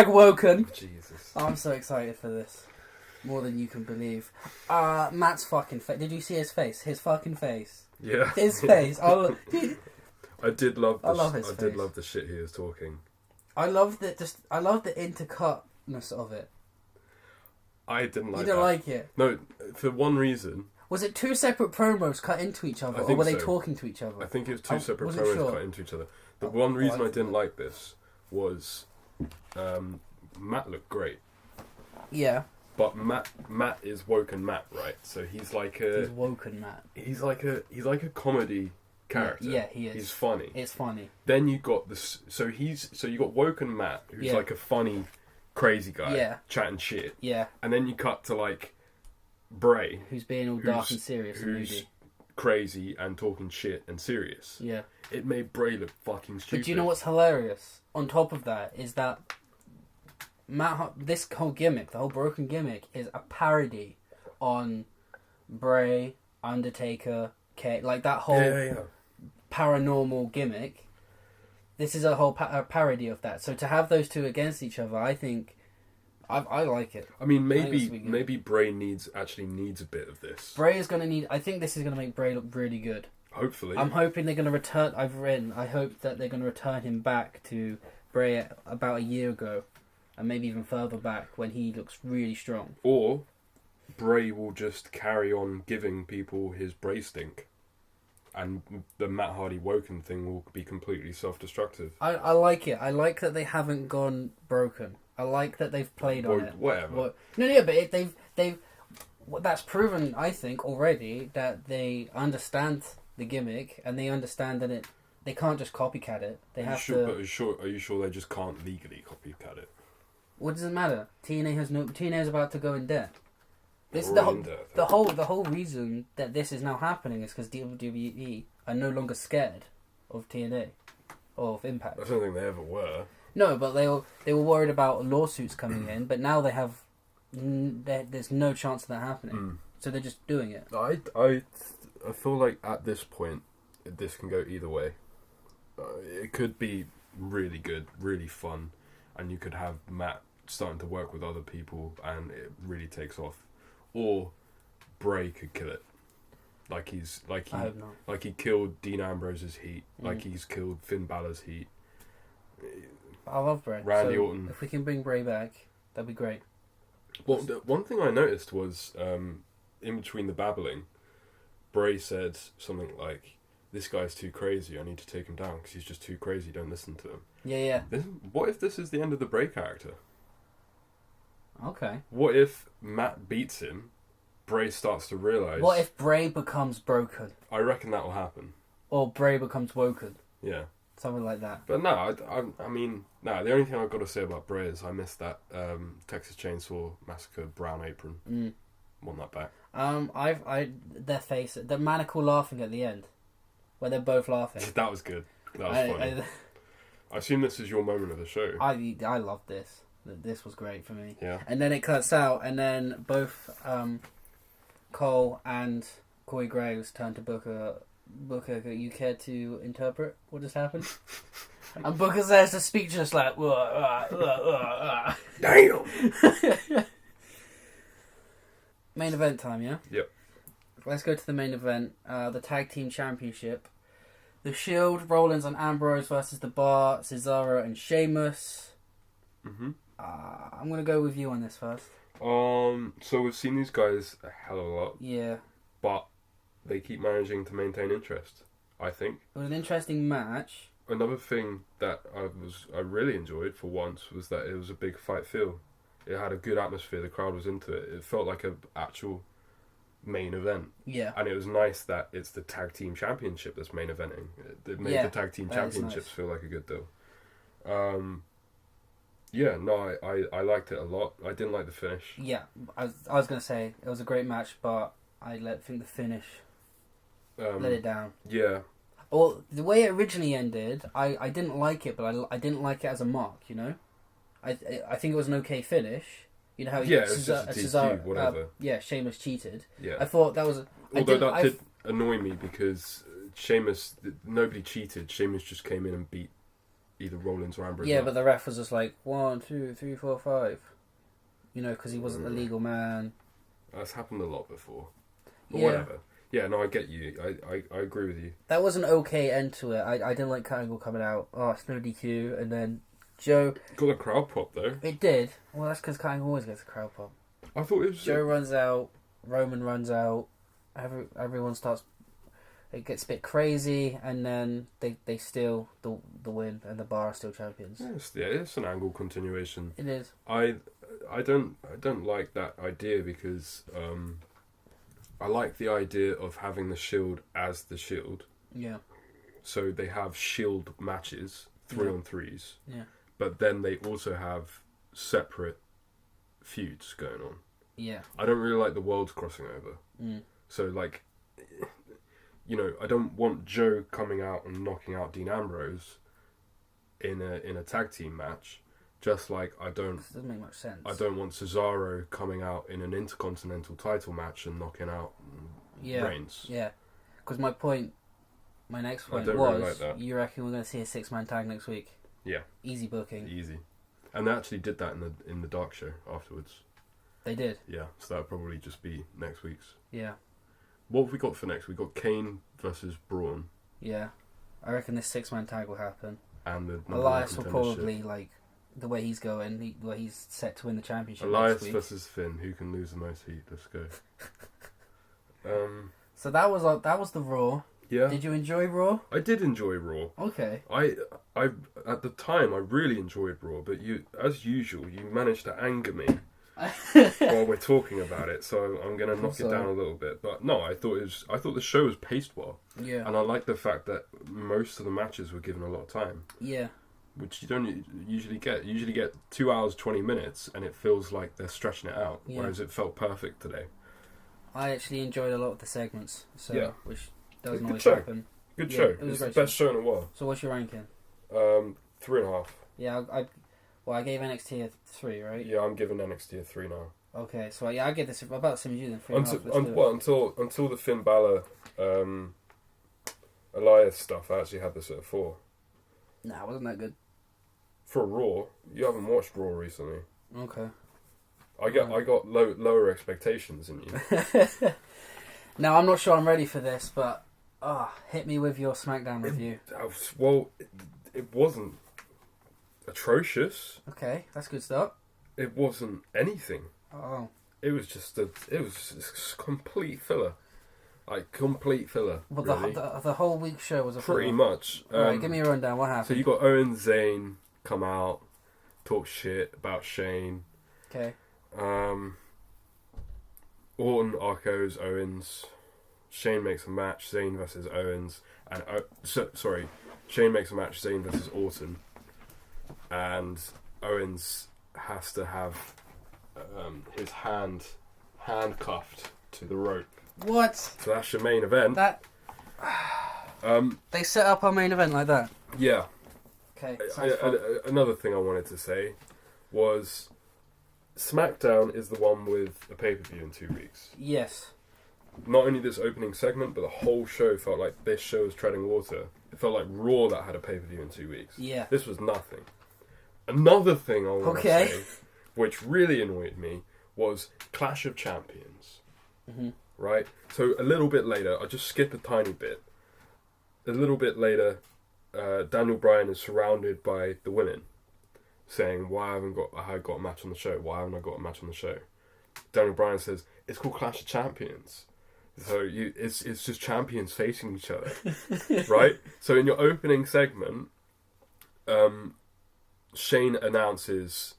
# Woken. Jesus. I'm so excited for this. More than you can believe. Matt's fucking face. Did you see his face? His fucking face. Yeah. His face. I did love his face. did love the shit he was talking. I love the intercutness of it. I didn't like You don't like it? No, for one reason. Was it two separate promos cut into each other, or were they talking to each other? I think it was two separate promos cut into each other. The one reason I didn't like this was Matt looked great. Yeah. But Matt is woken Matt, right? So he's woken Matt. He's like a comedy character. Yeah, he is. He's funny. It's funny. Then you got this. So you got woken Matt, who's like a funny, crazy guy, chatting shit. Yeah. And then you cut to like Bray, who's being all dark and serious, who's crazy and talking shit and serious. Yeah. It made Bray look fucking stupid. But do you know what's hilarious? On top of that is that this whole gimmick, the whole broken gimmick, is a parody on Bray, Undertaker, Kane, like that whole paranormal gimmick. This is a whole parody of that. So to have those two against each other, I think I like it. I mean, maybe Bray needs a bit of this. Bray is going to need. I think this is going to make Bray look really good. Hopefully, I'm hoping they're going to return. I hope that they're going to return him back to Bray about a year ago, and maybe even further back when he looks really strong. Or Bray will just carry on giving people his Bray stink, and the Matt Hardy Woken thing will be completely self-destructive. I like it. I like that they haven't gone broken. I like that they've played on it. Whatever. But they've that's proven, I think, already that they understand the gimmick and they understand that they can't just copycat it. They have to. But are you sure they just can't legally copycat it? What does it matter? TNA is about to go in debt. This The the whole reason that this is now happening is because WWE are no longer scared of TNA or of Impact. I don't think they ever were. No, but they were worried about lawsuits coming in, but now they have. There's no chance of that happening, so they're just doing it. I feel like at this point, this can go either way. It could be really good, really fun, and you could have Matt starting to work with other people, and it really takes off. Or Bray could kill it, like he killed Dean Ambrose's heat, like he's killed Finn Balor's heat. I love Bray. Randy Orton. If we can bring Bray back, that'd be great. Well, one thing I noticed was, in between the babbling, Bray said something like, "This guy's too crazy, I need to take him down because he's just too crazy, don't listen to him." Yeah. What if this is the end of the Bray character? Okay. What if Matt beats him, Bray starts to realise... What if Bray becomes broken? I reckon that will happen. Or Bray becomes woken. Yeah. Something like that. But no, I mean, the only thing I've got to say about Bray is I missed that Texas Chainsaw Massacre brown apron. Want that back. Their face, the manacle laughing at the end, where they're both laughing. That was good. That was funny. I assume this is your moment of the show. I love this. This was great for me. Yeah. And then it cuts out, and then both Cole and Corey Graves turn to Booker, you care to interpret what just happened? And Booker says the speechless like, damn! Main event time, yeah? Yep. Let's go to the main event, the Tag Team Championship. The Shield, Rollins and Ambrose versus The Bar, Cesaro and Sheamus. Mm-hmm. I'm going to go with you on this first. So we've seen these guys a hell of a lot. Yeah. But they keep managing to maintain interest, I think. It was an interesting match. Another thing that I really enjoyed for once was that it was a big fight feel. It had a good atmosphere, the crowd was into it. It felt like an actual main event. Yeah. And it was nice that it's the Tag Team Championship that's main eventing. It made the Tag Team Championships feel like a good deal. I liked it a lot. I didn't like the finish. Yeah, I was going to say, it was a great match, but I think the finish let it down. Yeah. Well, the way it originally ended, I didn't like it, but I didn't like it as a mark, you know? I think it was an okay finish. You know how it was just a DQ, whatever. Sheamus cheated. Yeah. I thought that was... Although that did annoy me because Sheamus, nobody cheated. Sheamus just came in and beat either Rollins or Ambrose. Yeah, but the ref was just like, 1, 2, 3, 4, 5. You know, because he wasn't the legal man. That's happened a lot before. But yeah. Whatever. Yeah, no, I get you. I agree with you. That was an okay end to it. I didn't like Kurt Angle coming out. Oh, it's no DQ. And then Joe... Got a crowd pop, though. It did. Well, that's because Kurt Angle always gets a crowd pop. I thought it was... Joe runs out. Roman runs out. Everyone starts... It gets a bit crazy, and then they steal the win, and the Bar are still champions. It's an Angle continuation. It is. I don't like that idea because I like the idea of having the Shield as the Shield. Yeah. So they have Shield matches, 3-on-3s. Yeah. But then they also have separate feuds going on. Yeah. I don't really like the worlds crossing over. So like, you know, I don't want Joe coming out and knocking out Dean Ambrose in a tag team match. Just like I don't... This doesn't make much sense. I don't want Cesaro coming out in an Intercontinental title match and knocking out Reigns. Yeah. Because my next point was, really like that. You reckon we're going to see a 6-man tag next week? Yeah. Easy booking. Easy. And they actually did that in the Dark Show afterwards. They did? Yeah, so that'll probably just be next week's. Yeah. What have we got for next? We got Kane versus Braun. Yeah. I reckon this 6-man tag will happen. and the number one Elias will contendership. probably, like, the way he's going, he's set to win the championship Elias next week. versus Finn. Who can lose the most heat? Let's go. So that was the Raw. Yeah. Did you enjoy Raw? I did enjoy Raw. Okay. I at the time I really enjoyed Raw, but you, as usual, you managed to anger me while we're talking about it. So I'm gonna knock it down a little bit. But no, I thought the show was paced well. Yeah. And I like the fact that most of the matches were given a lot of time. Yeah. Which you don't usually get. You usually get 2 hours 20 minutes, and it feels like they're stretching it out. Yeah. Whereas it felt perfect today. I actually enjoyed a lot of the segments. So yeah. Which doesn't always show. happen. Good show. It was the best show in a while. So what's your ranking? 3.5. Yeah, I gave NXT a 3, right? Yeah, I'm giving NXT a 3 now. Okay, so yeah, I give this about the same as you then. 3.5. Until the Finn Balor, Elias stuff, I actually had this at a 4. Nah, wasn't that good. For Raw, you haven't watched Raw recently. Okay. I got lower expectations than you. Now I'm not sure I'm ready for this, but hit me with your SmackDown review. It wasn't atrocious. Okay, that's a good start. It wasn't anything. Oh. It was just complete filler. Like, complete filler. Well, really. the whole week show was a pretty filler. much. Alright, give me a rundown. What happened? So you got Owen Zayn come out, talk shit about Shane. Okay. Orton Arcos Owens. Shane makes a match, Zayn versus Owens, and Shane makes a match, Zayn versus Orton, and Owens has to have his hand handcuffed to the rope. What? So that's your main event. That. They set up our main event like that. Yeah. Okay. Another thing I wanted to say was SmackDown is the one with a pay-per-view in 2 weeks. Yes. Not only this opening segment, but the whole show felt like this show was treading water. It felt like Raw that had a pay-per-view in 2 weeks. Yeah. This was nothing. Another thing I want to Okay. say, which really annoyed me, was Clash of Champions. Mm-hmm. Right? So a little bit later, I'll just skip a tiny bit. A little bit later, Daniel Bryan is surrounded by the women, saying, "Why haven't I got a match on the show? Why haven't I got a match on the show?" Daniel Bryan says, "It's called Clash of Champions. So it's just champions facing each other." Right? So in your opening segment, Shane announces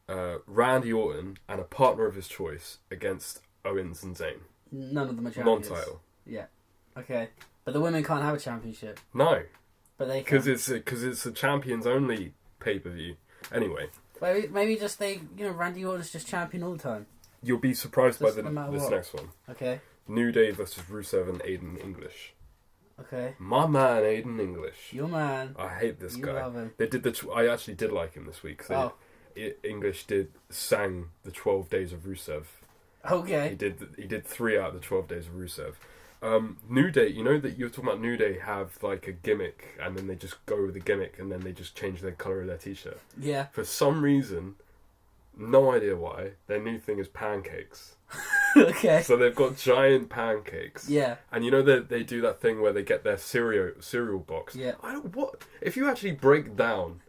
Randy Orton and a partner of his choice against Owens and Zayn. None of them are champions. Non-title. Yeah. Okay. But the women can't have a championship. No. But they can. Because it's a champions only pay-per-view. Anyway. Maybe just Randy Orton's just champion all the time. You'll be surprised by No matter this what. next one. Okay. New Day versus Rusev and Aiden English. Okay. My man, Aiden English. Your man. I hate this guy. Love him. They did I actually did like him this week. English sang the 12 Days of Rusev. Okay. He did 3 out of the 12 Days of Rusev. New Day, you know that you were talking about New Day have like a gimmick and then they just go with the gimmick and then they just change the colour of their t-shirt. Yeah. For some reason, no idea why, their new thing is pancakes. Okay. So they've got giant pancakes. Yeah. And you know that they do that thing where they get their cereal box. Yeah. If you actually break down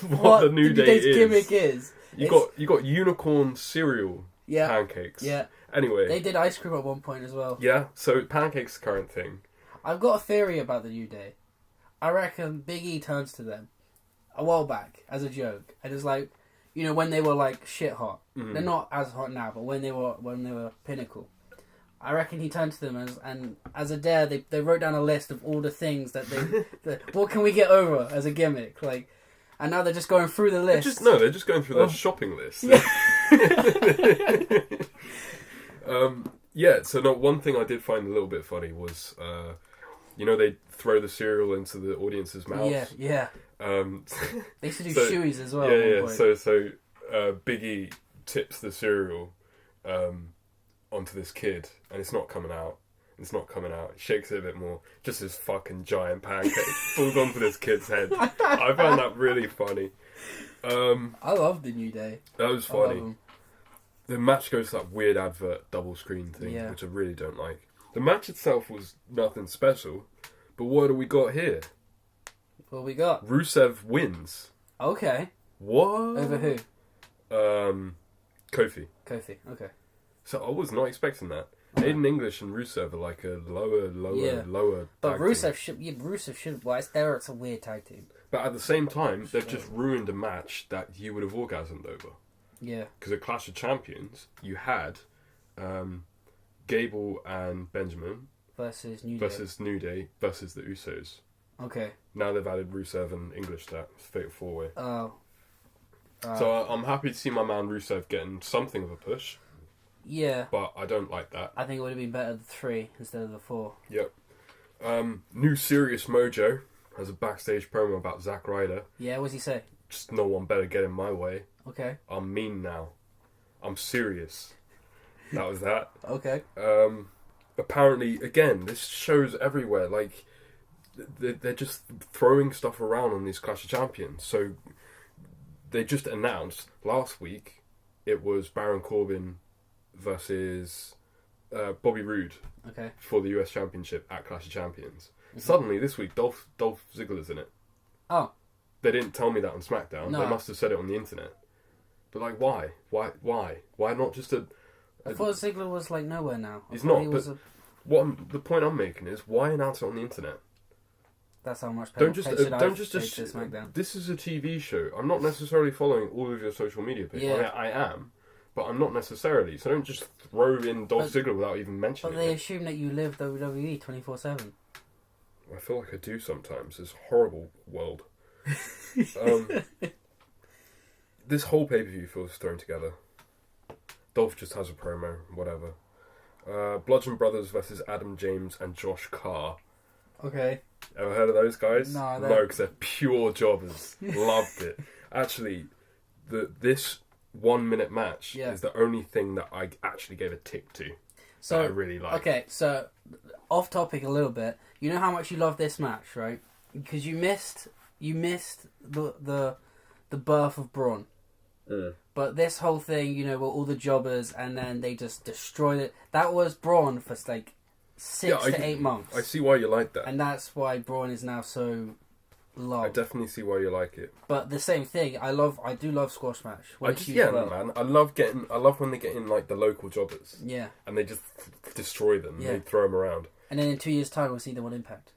what the New Day is, gimmick is. You got unicorn cereal pancakes. Yeah. Anyway. They did ice cream at one point as well. Yeah, so pancakes are the current thing. I've got a theory about the New Day. I reckon Big E turns to them a while back as a joke. And it's like, when they were like shit hot. Mm-hmm. They're not as hot now, but when they were pinnacle. I reckon he turned to them and as a dare, they wrote down a list of all the things that what can we get over as a gimmick? Like, and now they're just going through the list. They're just going through their shopping list. Yeah. So one thing I did find a little bit funny was, they throw the cereal into the audience's mouths. Yeah. They used to do shoeies as well. Yeah. So Big E tips the cereal onto this kid, and it's not coming out. He shakes it a bit more. Just this fucking giant pancake falls onto this kid's head. I found that really funny. I love the New Day. That was funny. The match goes to that weird advert double screen thing, which I really don't like. The match itself was nothing special, but what do we got here? What we got? Rusev wins. Okay. What? Over who? Kofi. Kofi. Okay. So I was not expecting that. Aiden English and Rusev are like a lower. But tag Rusev team. Rusev should. Well, it's a weird tag team. But at the same time, they've just ruined a match that you would have orgasmed over. Yeah. Because at Clash of Champions, you had Gable and Benjamin versus New Day versus the Usos. Okay. Now they've added Rusev and English to that Fatal 4-Way. Oh. So I'm happy to see my man Rusev getting something of a push. Yeah. But I don't like that. I think it would have been better the 3 instead of the 4. Yep. New Serious Mojo has a backstage promo about Zack Ryder. Yeah, what does he say? Just no one better get in my way. Okay. I'm mean now. I'm serious. That was that. Okay. Apparently, again, this shows everywhere. Like, they're just throwing stuff around on these Clash of Champions. So, they just announced last week it was Baron Corbin versus Bobby Roode for the US Championship at Clash of Champions. Mm-hmm. Suddenly, this week, Dolph Ziggler's in it. Oh. They didn't tell me that on SmackDown. No. They must have said it on the internet. But, like, why? Why not just a... I thought Ziggler was, like, nowhere now. He's not, the point I'm making is, why announce it on the internet? That's how much don't just SmackDown. This is a TV show. I'm not necessarily following all of your social media pages. Yeah. I am, but I'm not necessarily. So don't just throw in Dolph Ziggler without even mentioning it. But they assume that you live WWE 24/7. I feel like I do sometimes. It's a horrible world. This whole pay-per-view feels thrown together. Dolph just has a promo, whatever. Bludgeon Brothers versus Adam James and Josh Carr. Okay. Ever heard of those guys? No, because they're pure jobbers. Loved it. Actually, this 1 minute match is the only thing that I actually gave a tick to. So that I really liked. Okay, so off topic a little bit. You know how much you love this match, right? Because you missed the birth of Braun. Mm. But this whole thing, you know, were all the jobbers, and then they just destroyed it. That was Braun for like 6 to 8 months. I see why you like that, and that's why Braun is now so loved. I definitely see why you like it. But the same thing, I do love squash match. Man, I love when they get in like the local jobbers. Yeah, and they just destroy them. Yeah, they throw them around. And then in 2 years' time, we'll see them on Impact.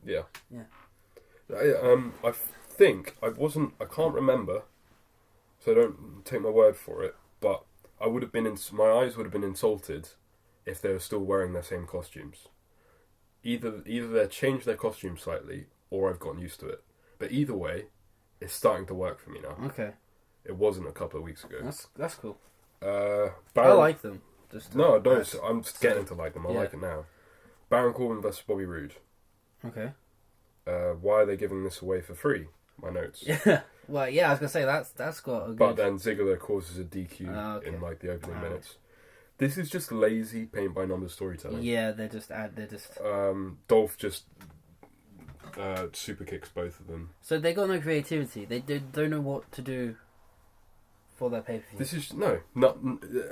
Yeah, yeah. I think I can't remember. So don't take my word for it, but my eyes would have been insulted if they were still wearing their same costumes. Either they changed their costume slightly, or I've gotten used to it. But either way, it's starting to work for me now. Okay. It wasn't a couple of weeks ago. That's cool. I like them. No, I don't. I'm just getting to like them. I like it now. Baron Corbin versus Bobby Roode. Okay. Why are they giving this away for free? My notes. Yeah. Well, yeah, I was gonna say that's got a good... But then Ziggler causes a DQ in like the opening minutes. This is just lazy paint by numbers storytelling. Yeah, they're just. Dolph just super kicks both of them. So they got no creativity. They don't know what to do for their pay per view. This is not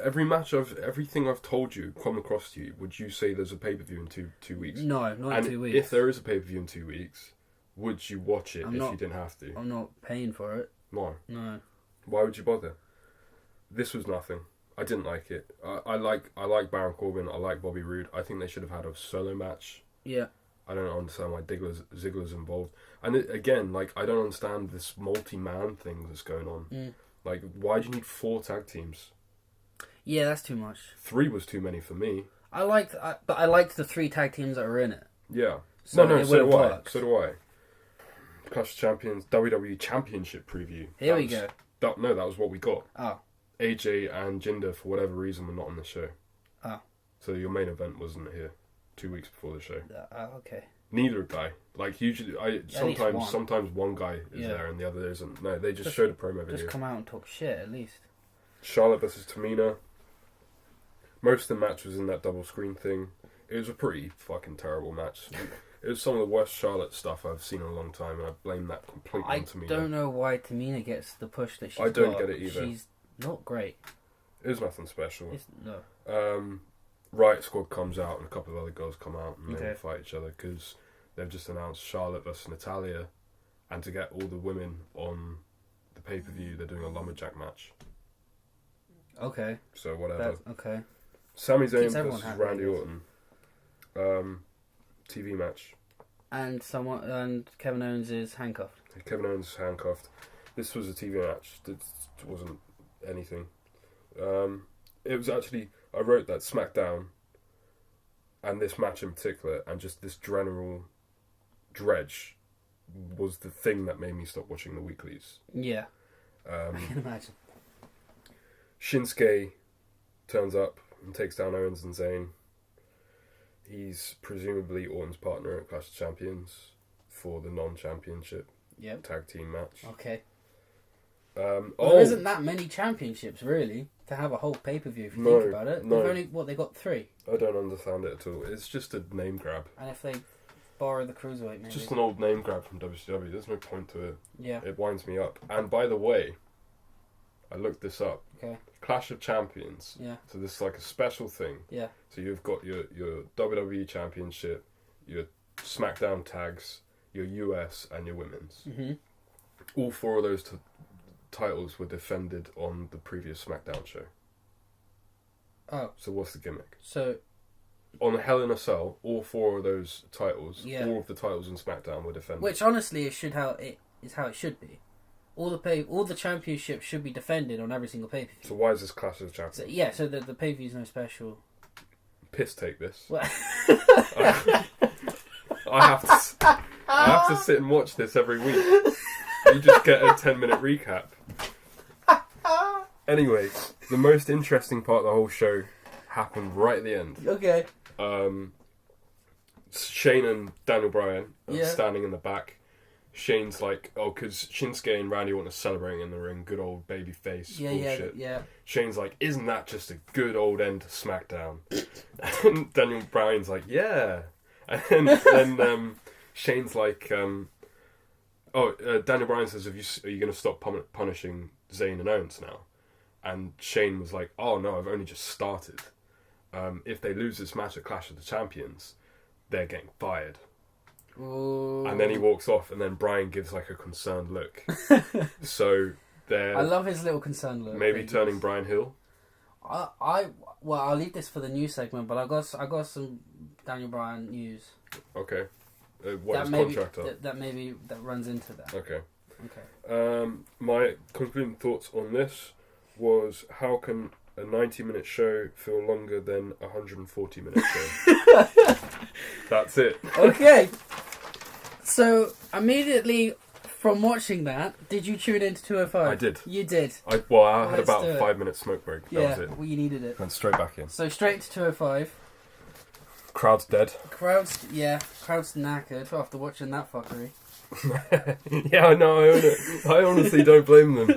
everything I've told you come across to you. Would you say there's a pay per view in two weeks? No, not in 2 weeks. If there is a pay per view in 2 weeks, would you watch it you didn't have to? I'm not paying for it. No. Why would you bother? This was nothing. I didn't like it. I like Baron Corbin. I like Bobby Roode. I think they should have had a solo match. Yeah. I don't understand why Ziggler's involved. And again, like, I don't understand this multi-man thing that's going on. Mm. Like, why do you need 4 tag teams? Yeah, that's too much. 3 was too many for me. I liked the 3 tag teams that were in it. Yeah. So So do I. Clash of Champions, WWE Championship preview. Here we go. That was what we got. Oh. AJ and Jinder, for whatever reason, were not on the show. Oh. So your main event wasn't here 2 weeks before the show. Okay. Neither guy. Like, usually, sometimes one guy is there and the other isn't. No, they just showed a promo video. Just come out and talk shit, at least. Charlotte versus Tamina. Most of the match was in that double screen thing. It was a pretty fucking terrible match. It was some of the worst Charlotte stuff I've seen in a long time, and I blame that completely on Tamina. I don't know why Tamina gets the push that she's got. I don't get it either. She's not great. It was nothing special. No. Riot Squad comes out, and a couple of other girls come out, and they fight each other, because they've just announced Charlotte versus Natalya and to get all the women on the pay-per-view, they're doing a lumberjack match. Okay. So whatever. Okay. Sami Zayn Keeps everyone versus happy, Randy I guess. Orton. TV match. And Kevin Owens is handcuffed. Kevin Owens is handcuffed. This was a TV match. It wasn't anything. It was actually... I wrote that SmackDown and this match in particular and just this general dredge was the thing that made me stop watching the weeklies. Yeah. I can imagine. Shinsuke turns up and takes down Owens and Zayn. He's presumably Orton's partner at Clash of Champions for the non-championship tag team match. Okay. There isn't that many championships, really, to have a whole pay-per-view, if you think about it. No. They've only, they got 3. I don't understand it at all. It's just a name grab. And if they borrow the Cruiserweight, maybe. It's just an old name grab from WCW. There's no point to it. Yeah. It winds me up. And by the way, I looked this up. Okay. Clash of Champions. Yeah. So this is like a special thing. Yeah. So you've got your WWE Championship, your SmackDown tags, your US, and your women's. Mm-hmm. All 4 of those titles were defended on the previous SmackDown show. Oh. So what's the gimmick? So... On Hell in a Cell, all 4 of those titles, Yeah. all of the titles in SmackDown were defended. Which, honestly, is how it should be. All the championships should be defended on every single pay-per-view. So why is this Clash of Champions? So, yeah, so the pay-per-view is no special. Piss take this. Well, I have to sit and watch this every week. You just get a 10-minute recap. Anyway, the most interesting part of the whole show happened right at the end. Okay. Shane and Daniel Bryan are Yeah. standing in the back. Shane's like, because Shinsuke and Randy Orton are celebrating in the ring, good old baby face bullshit. Yeah. Shane's like, isn't that just a good old end to SmackDown? And Daniel Bryan's like, yeah. And then Shane's like, Daniel Bryan says, are you going to stop punishing Zayn and Owens now? And Shane was like, oh no, I've only just started. If they lose this match at Clash of the Champions, they're getting fired. Ooh. And then he walks off, and then Bryan gives like a concerned look. So they're I love his little concerned look. maybe turning Bryan heel. I'll leave this for the news segment, but I got some Daniel Bryan news. Okay. What that is maybe, contract up? that runs into that. Okay. Okay. My concluding thoughts on this was, how can a 90-minute show feel longer than a 140-minute show? That's it. Okay. So, immediately from watching that, did you tune into 205? I did. You did. I had Let's about do a it. 5-minute smoke break. That was it. Well, you needed it. Went straight back in. So, straight to 205. Crowd's dead. Crowd's knackered after watching that fuckery. Yeah, I know. I own it. I honestly don't blame them.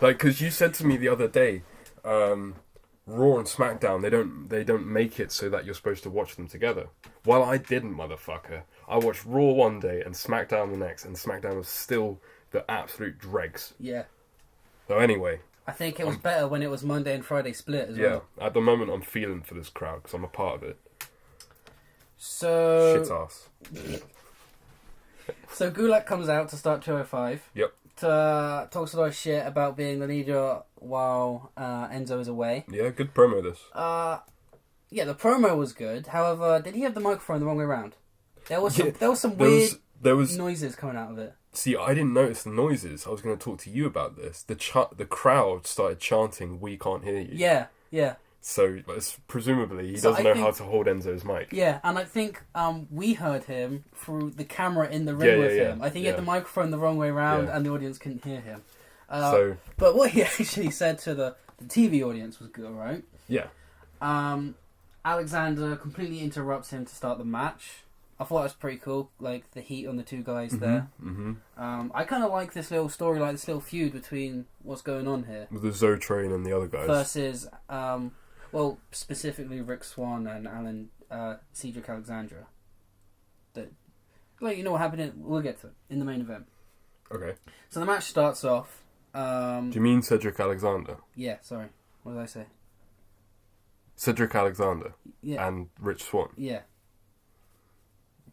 Like, because you said to me the other day, Raw and SmackDown, they don't make it so that you're supposed to watch them together. Well, I didn't, motherfucker. I watched Raw one day and SmackDown the next, and SmackDown was still the absolute dregs. Yeah. So anyway. I think it was better when it was Monday and Friday split as well. Yeah, at the moment I'm feeling for this crowd because I'm a part of it. So... Shit ass. So Gulak comes out to start 205. Yep. Talks a lot of shit about being the leader while Enzo is away. Yeah, good promo this. Yeah, the promo was good. However, did he have the microphone the wrong way around? There was some weird noises coming out of it. See, I didn't notice the noises. I was going to talk to you about this. The crowd started chanting, "We can't hear you." Yeah. So presumably he doesn't know how to hold Enzo's mic. Yeah, and I think we heard him through the camera in the ring with him. I think he had the microphone the wrong way around, and the audience couldn't hear him. But what he actually said to the TV audience was good, right? Yeah. Alexander completely interrupts him to start the match. I thought it was pretty cool, like the heat on the two guys there. Mm-hmm. I kind of like this little story, like this little feud between what's going on here. With the Zoe Train and the other guys. Versus, specifically Rick Swann and Cedric Alexandra. You know what happened? We'll get to it in the main event. Okay. So the match starts off. Do you mean Cedric Alexander? Yeah, sorry. What did I say? Cedric Alexander. Yeah. And Rich Swann. Yeah.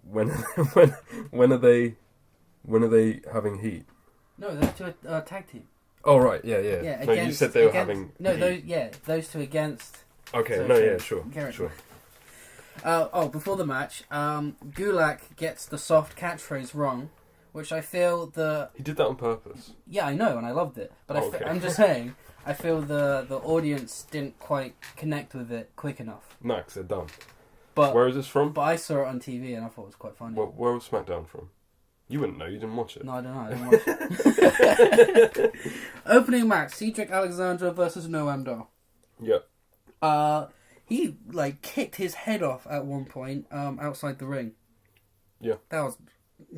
When are they When are they having heat? No, those two are tag team. Oh, right, yeah. Yeah, No, you said they were having No, heat. those two against... Okay, so, no, yeah, sure. Before the match, Gulak gets the soft catchphrase wrong, which I feel He did that on purpose. Yeah, I know, and I loved it. But Okay. I'm just saying, I feel the audience didn't quite connect with it quick enough. No, because they're dumb. But where is this from? But I saw it on TV and I thought it was quite funny. Where was SmackDown from? You wouldn't know, you didn't watch it. No, I don't know, I didn't watch it. Opening match, Cedric Alexander versus Noam Dar. Yep. He, kicked his head off at one point, outside the ring. Yeah. That was a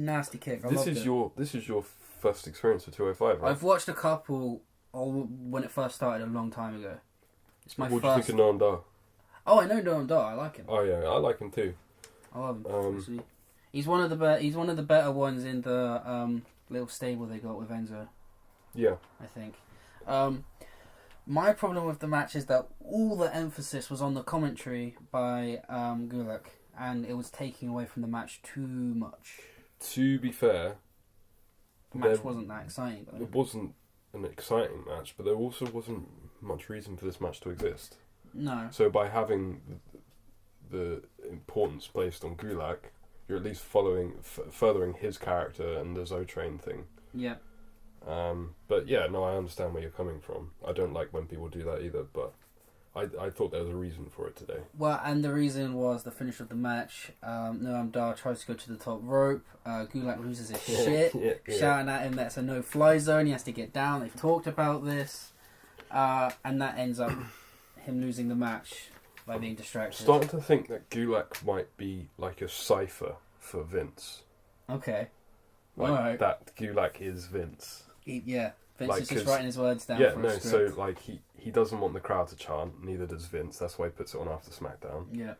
nasty kick. This is your first experience with 205, right? I've watched a couple when it first started a long time ago. It's my What first... do you think of Noam Dar? Oh, I know Noam Dar. I like him. Oh yeah, I like him too. I love him. Actually. He's one of the better ones in the little stable they got with Enzo. Yeah. I think. My problem with the match is that all the emphasis was on the commentary by Gulak, and it was taking away from the match too much. To be fair, the match wasn't that exciting, though. It wasn't an exciting match, but there also wasn't much reason for this match to exist. No. So by having the importance placed on Gulak, you're at least furthering his character and the Zo-Train thing. Yeah. But yeah, no, I understand where you're coming from. I don't like when people do that either, but I thought there was a reason for it today. Well, and the reason was the finish of the match. Noam Dar tries to go to the top rope. Gulak loses his shit, shouting at him that's a no-fly zone. He has to get down. They've talked about this. And that ends up him losing the match by being distracted. Starting to think that Gulak might be like a cipher for Vince. Okay. Like that Gulak is Vince. Vince is just writing his words down for a script. So he doesn't want the crowd to chant, neither does Vince. That's why he puts it on after SmackDown. Yeah.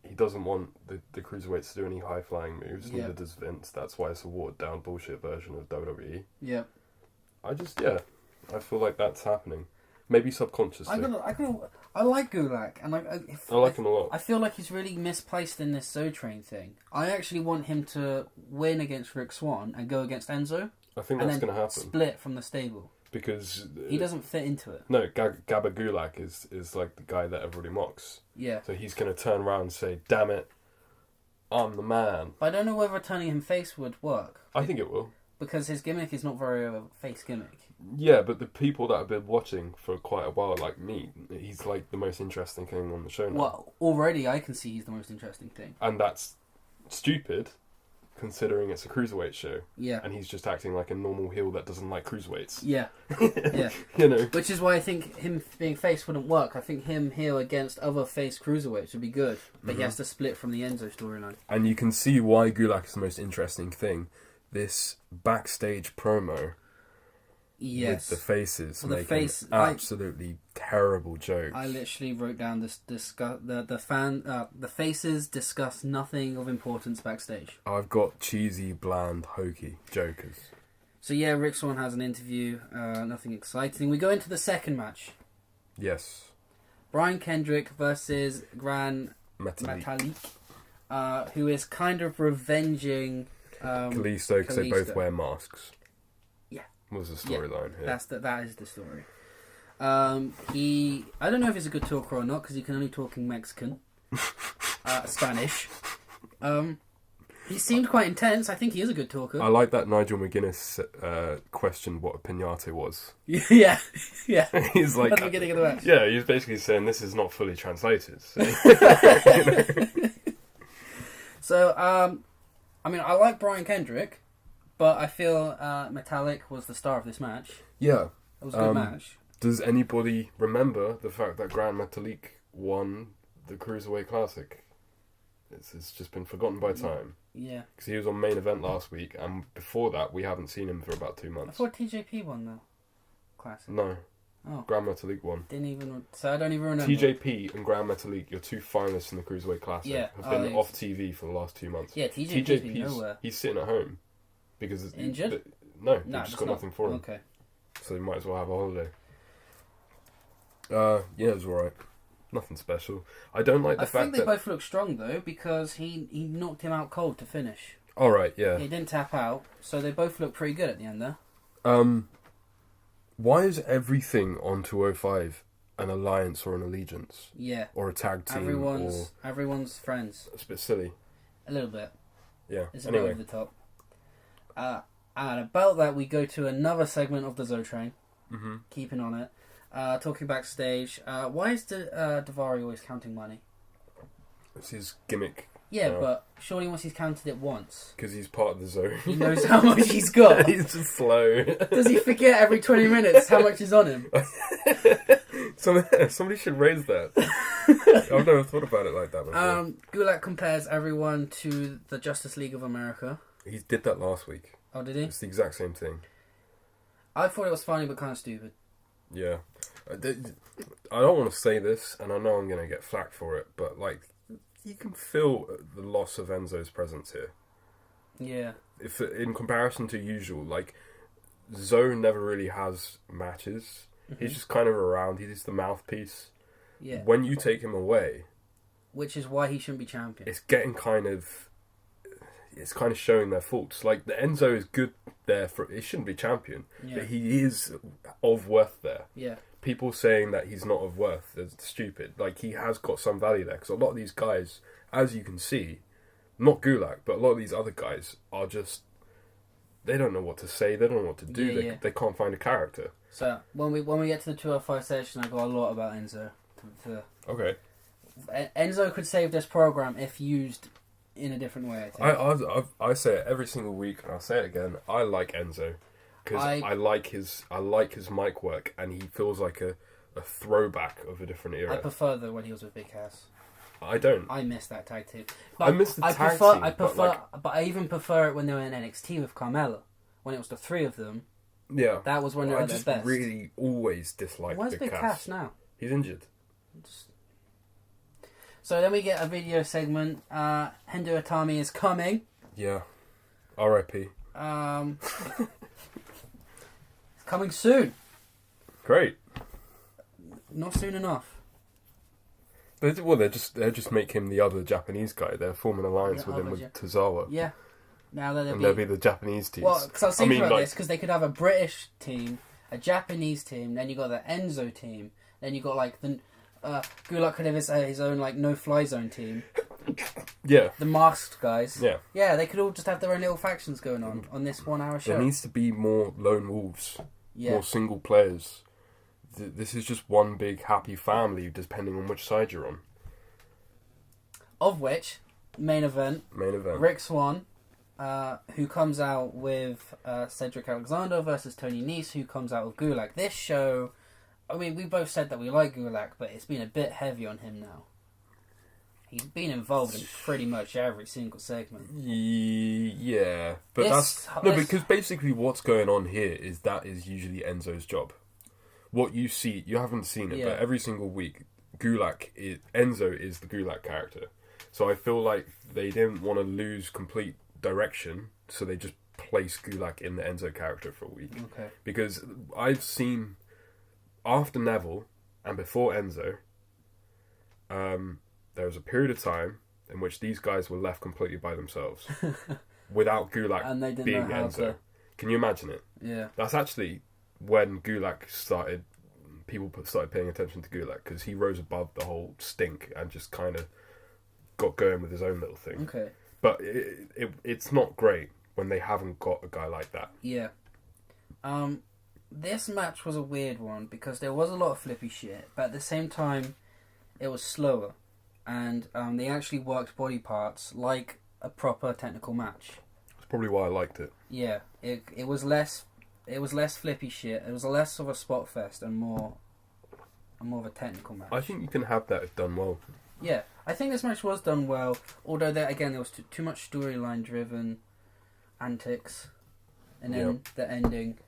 He doesn't want the cruiserweights to do any high-flying moves, neither does Vince. That's why it's a watered-down bullshit version of WWE. Yeah. I feel like that's happening. Maybe subconsciously. I like Gulak, and I like him a lot. I feel like he's really misplaced in this Zo-Train thing. I actually want him to win against Rick Swann and go against Enzo. I think that's going to happen. Split from the stable. Because... he doesn't fit into it. No, Gabba Gulak is like the guy that everybody mocks. Yeah. So he's going to turn around and say, damn it, I'm the man. But I don't know whether turning him face would work. I think it will. Because his gimmick is not very a face gimmick. Yeah, but the people that have been watching for quite a while, like me, he's like the most interesting thing on the show now. Well, already I can see he's the most interesting thing. And that's stupid, considering it's a cruiserweight show. Yeah. And he's just acting like a normal heel that doesn't like cruiserweights. Yeah. Yeah. You know. Which is why I think him being face wouldn't work. I think him heel against other face cruiserweights would be good. But he has to split from the Enzo storyline. And you can see why Gulak is the most interesting thing. This backstage promo... Yes. With the faces well, making absolutely terrible jokes. I literally wrote down the faces discuss nothing of importance backstage. I've got cheesy, bland, hokey jokers. So yeah, Rick Swann has an interview. Nothing exciting. We go into the second match. Yes. Brian Kendrick versus Gran Metalik, who is kind of revenging Kalisto because they both wear masks. Was the storyline here? That is the story. I don't know if he's a good talker or not because he can only talk in Mexican, Spanish. He seemed quite intense. I think he is a good talker. I like that Nigel McGuinness questioned what a pinata was. Yeah. He's like at the beginning of the match. Yeah, he's basically saying this is not fully translated. So, so I mean, I like Brian Kendrick. But I feel Metallic was the star of this match. Yeah. It was a good match. Does anybody remember the fact that Gran Metalik won the Cruiserweight Classic? It's just been forgotten by time. Yeah. Because he was on main event last week, and before that, we haven't seen him for about 2 months. I thought TJP won the Classic. No. Oh. Gran Metalik won. So I don't even remember. TJP and Gran Metalik, your two finalists in the Cruiserweight Classic, have been off TV for the last 2 months. Yeah, TJP's been nowhere. He's sitting at home. Because injured? No, they've just got nothing for him. Okay. So you might as well have a holiday. Yeah, it was alright. Nothing special. I don't like the fact that... I think they both look strong, though, because he knocked him out cold to finish. All right, yeah. He didn't tap out, so they both look pretty good at the end there. Why is everything on 205 an alliance or an allegiance? Yeah. Or a tag team? Everyone's friends. It's a bit silly. A little bit. Yeah. It's a bit over the top. And about that, we go to another segment of the Zo Train. Mm-hmm. Keeping on it. Talking backstage. Why is Daivari always counting money? It's his gimmick. Yeah, but surely once he's counted it once. Because he's part of the zone. He knows how much he's got. He's just slow. Does he forget every 20 minutes how much is on him? Somebody should raise that. I've never thought about it like that before. Gulak compares everyone to the Justice League of America. He did that last week. Oh, did he? It's the exact same thing. I thought it was funny but kind of stupid. Yeah. I don't want to say this, and I know I'm going to get flack for it, but, like, you can feel the loss of Enzo's presence here. Yeah. If in comparison to usual, like, Zo never really has matches. Mm-hmm. He's just kind of around. He's the mouthpiece. Yeah. When you take him away... Which is why he shouldn't be champion. It's getting kind of... It's kind of showing their faults. Like, the Enzo is good there for... He shouldn't be champion. Yeah. But he is of worth there. Yeah. People saying that he's not of worth is stupid. Like, he has got some value there. Because a lot of these guys, as you can see, not Gulak, but a lot of these other guys are just... They don't know what to say. They don't know what to do. Yeah, they can't find a character. So, when we get to the 205 session, I got a lot about Enzo. Okay. Enzo could save this program if used in a different way, I think. I say it every single week, and I'll say it again. I like Enzo. Because I like his mic work, and he feels like a throwback of a different era. I prefer when he was with Big Cass. I don't. I miss that tag team. But I miss the tag team. But I even prefer it when they were in NXT with Carmella. When it was the three of them. Yeah. That was when they were at their best. I just really always disliked Where's Big Cass now? He's injured. So then we get a video segment. Hendo Itami is coming. Yeah. R.I.P. Coming soon. Great. Not soon enough. They just make him the other Japanese guy. They're forming an alliance with him with Tozawa. Yeah. Now that they'll be the Japanese teams. Well, because I was thinking about this, because they could have a British team, a Japanese team, then you got the Enzo team, then you got like the Gulak could have his own like no-fly zone team. Yeah. The masked guys. Yeah. Yeah, they could all just have their own little factions going on this 1 hour show. There needs to be more lone wolves. Yeah. More single players. This is just one big happy family, depending on which side you're on. Of which, main event. Rick Swann, who comes out with Cedric Alexander versus Tony Nese, who comes out with Gulak. This show, I mean, we both said that we like Gulak, but it's been a bit heavy on him now. He's been involved in pretty much every single segment. Yeah, but because basically what's going on here is usually Enzo's job. What you see, you haven't seen it, but every single week, Enzo is the Gulak character. So I feel like they didn't want to lose complete direction, so they just placed Gulak in the Enzo character for a week. Okay. Because I've seen, after Neville and before Enzo, there was a period of time in which these guys were left completely by themselves without Gulak and they didn't being know how Enzo. to... Can you imagine it? Yeah. That's actually when Gulak started, people started paying attention to Gulak, because he rose above the whole stink and just kind of got going with his own little thing. Okay. But it's not great when they haven't got a guy like that. Yeah. This match was a weird one because there was a lot of flippy shit, but at the same time, it was slower. And they actually worked body parts like a proper technical match. That's probably why I liked it. Yeah. It was less flippy shit. It was less of a spot fest and more of a technical match. I think you can have that if done well. Yeah, I think this match was done well, although there was too much storyline driven antics, and then the ending.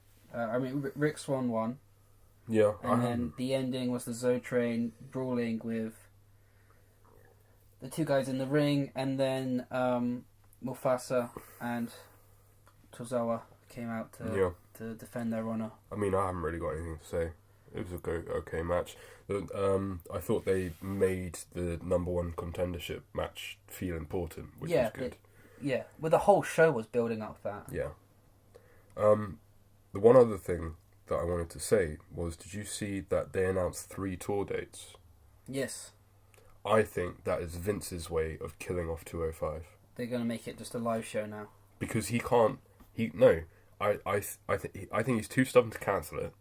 Rick Swann won. Yeah, and then the ending was the Zo Train brawling with the two guys in the ring, and then Mufasa and Tozawa came out to defend their honor. I mean, I haven't really got anything to say. It was a okay match. I thought they made the number one contendership match feel important, which was good. Yeah, well, the whole show was building up that. Yeah. The one other thing that I wanted to say was, did you see that they announced 3 tour dates? Yes. I think that is Vince's way of killing off 205. They're going to make it just a live show now. Because he can't... I think he's too stubborn to cancel it.